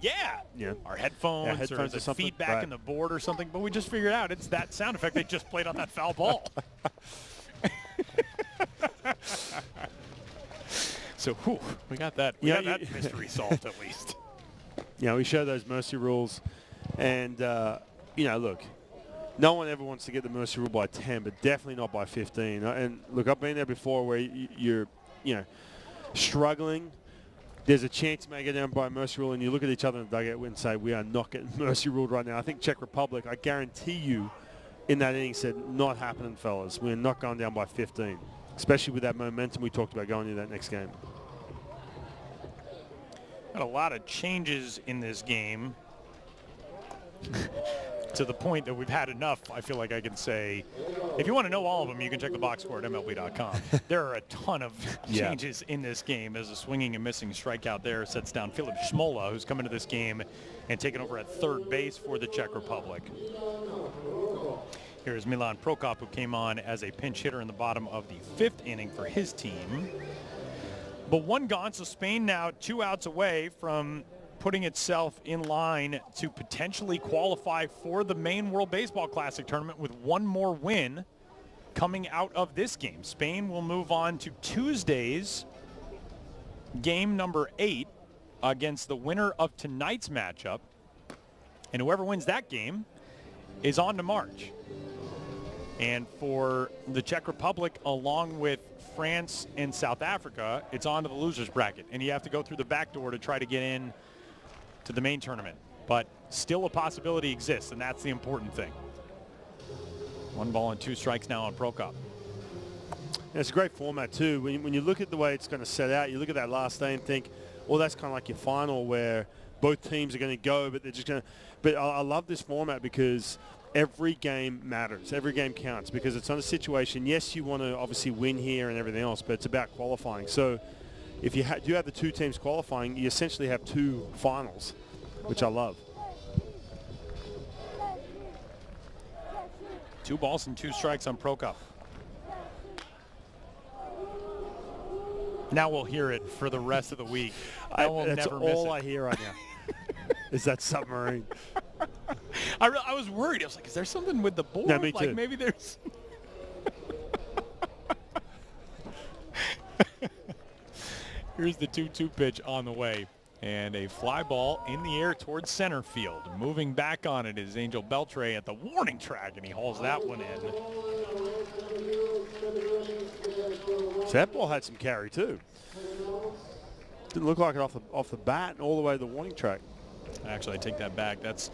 our headphones or is it feedback in the board or something? But we just figured out it's that sound effect they just played on that foul ball. So, we got that. We got that mystery solved at least. We show those mercy rules, and look, no one ever wants to get the mercy rule by 10, but definitely not by 15. And look, I've been there before where you're struggling. There's a chance you may get down by mercy rule, and you look at each other in the dugout and say, we are not getting mercy ruled right now. I think Czech Republic, I guarantee you, in that inning said, not happening, fellas. We're not going down by 15. Especially with that momentum we talked about going into that next game. Got a lot of changes in this game to the point that we've had enough. I feel like I can say, if you want to know all of them, you can check the box score at MLB.com. There are a ton of changes in this game as a swinging and missing strikeout there sets down Filip Šmola, who's come into this game and taken over at third base for the Czech Republic. Here's Milan Prokop, who came on as a pinch hitter in the bottom of the 5th inning for his team. But 1 gone, so Spain now 2 outs away from putting itself in line to potentially qualify for the main World Baseball Classic tournament with 1 more win coming out of this game. Spain will move on to Tuesday's game number 8 against the winner of tonight's matchup. And whoever wins that game is on to March. And for the Czech Republic, along with France and South Africa, it's on to the losers bracket. And you have to go through the back door to try to get in to the main tournament. But still a possibility exists, and that's the important thing. 1 ball and 2 strikes now on Prokop. It's a great format, too. When you look at the way it's going to set out, you look at that last day and think, well, that's kind of like your final where both teams are going to go, but they're just going to. But I love this format because every game matters. Every game counts because it's not a situation. Yes, you want to obviously win here and everything else, but it's about qualifying. So if you do have the 2 teams qualifying, you essentially have 2 finals, which I love. 2 balls and 2 strikes on Prokop. Now we'll hear it for the rest of the week. That's all I hear right now. Is that submarine. I was worried. I was like, is there something with the board? Yeah, me like too. Maybe there's... Here's the 2-2 pitch on the way. And a fly ball in the air towards center field. Moving back on it is Angel Beltre at the warning track, and he hauls that one in. So that ball had some carry, too. Didn't look like it off the bat and all the way to the warning track. Actually, I take that back. That's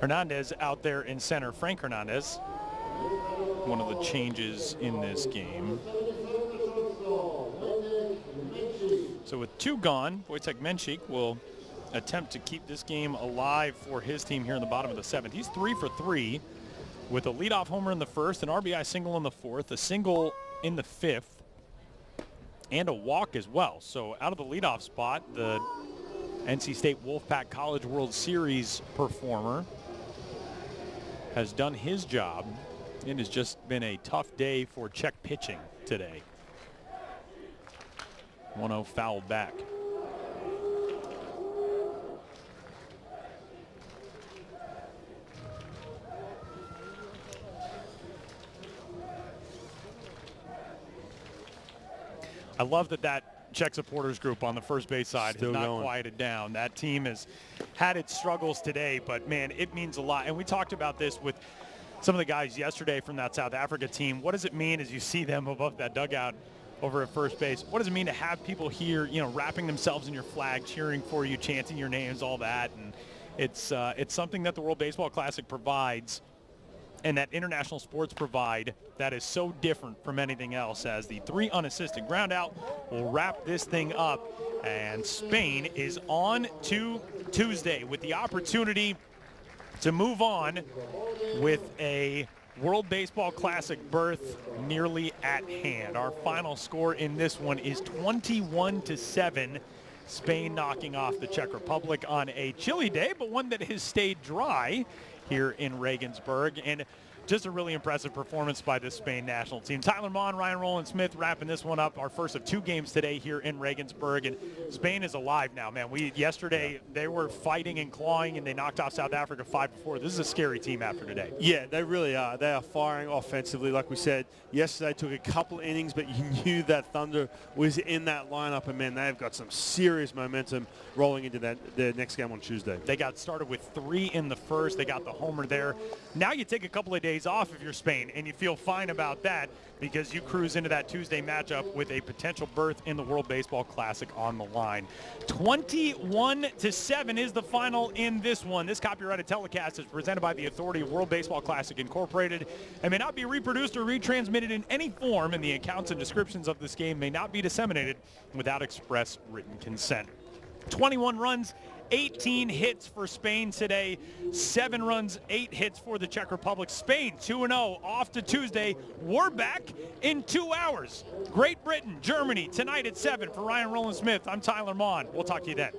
Hernandez out there in center. Frank Hernandez, one of the changes in this game. So with 2 gone, Wojciech Menchik will attempt to keep this game alive for his team here in the bottom of the 7th. He's 3 for 3 with a leadoff homer in the 1st, an RBI single in the 4th, a single in the 5th, and a walk as well. So out of the leadoff spot, the NC State Wolfpack College World Series performer has done his job. It has just been a tough day for Czech pitching today. 1-0 fouled back. I love that Czech supporters group on the first base side has not quieted down. That team has had its struggles today, but man, it means a lot. And we talked about this with some of the guys yesterday from that South Africa team. What does it mean as you see them above that dugout over at first base? What does it mean to have people here, you know, wrapping themselves in your flag, cheering for you, chanting your names, all that? And it's something that the World Baseball Classic provides and that international sports provide that is so different from anything else, as the 3 unassisted ground out will wrap this thing up. And Spain is on to Tuesday with the opportunity to move on with a World Baseball Classic berth nearly at hand. Our final score in this one is 21-7. Spain knocking off the Czech Republic on a chilly day, but one that has stayed dry here in Regensburg. And just a really impressive performance by this Spain national team. Tyler Mon, Ryan Rowland-Smith wrapping this one up. Our first of 2 games today here in Regensburg. And Spain is alive now, man. Yesterday, they were fighting and clawing, and they knocked off South Africa 5-4. This is a scary team after today. Yeah, they really are. They are firing offensively. Like we said, yesterday took a couple innings, but you knew that Thunder was in that lineup. And, man, they've got some serious momentum rolling into their next game on Tuesday. They got started with 3 in the first. They got the homer there. Now you take a couple of days off if you're Spain, and you feel fine about that because you cruise into that Tuesday matchup with a potential berth in the World Baseball Classic on the line. 21-7 is the final in this one. This copyrighted telecast is presented by the authority of World Baseball Classic Incorporated and may not be reproduced or retransmitted in any form, and the accounts and descriptions of this game may not be disseminated without express written consent. 21 runs, 18 hits for Spain today, 7 runs, 8 hits for the Czech Republic. Spain 2-0 off to Tuesday. We're back in 2 hours. Great Britain, Germany tonight at 7. For Ryan Rowland-Smith, I'm Tyler Mon. We'll talk to you then.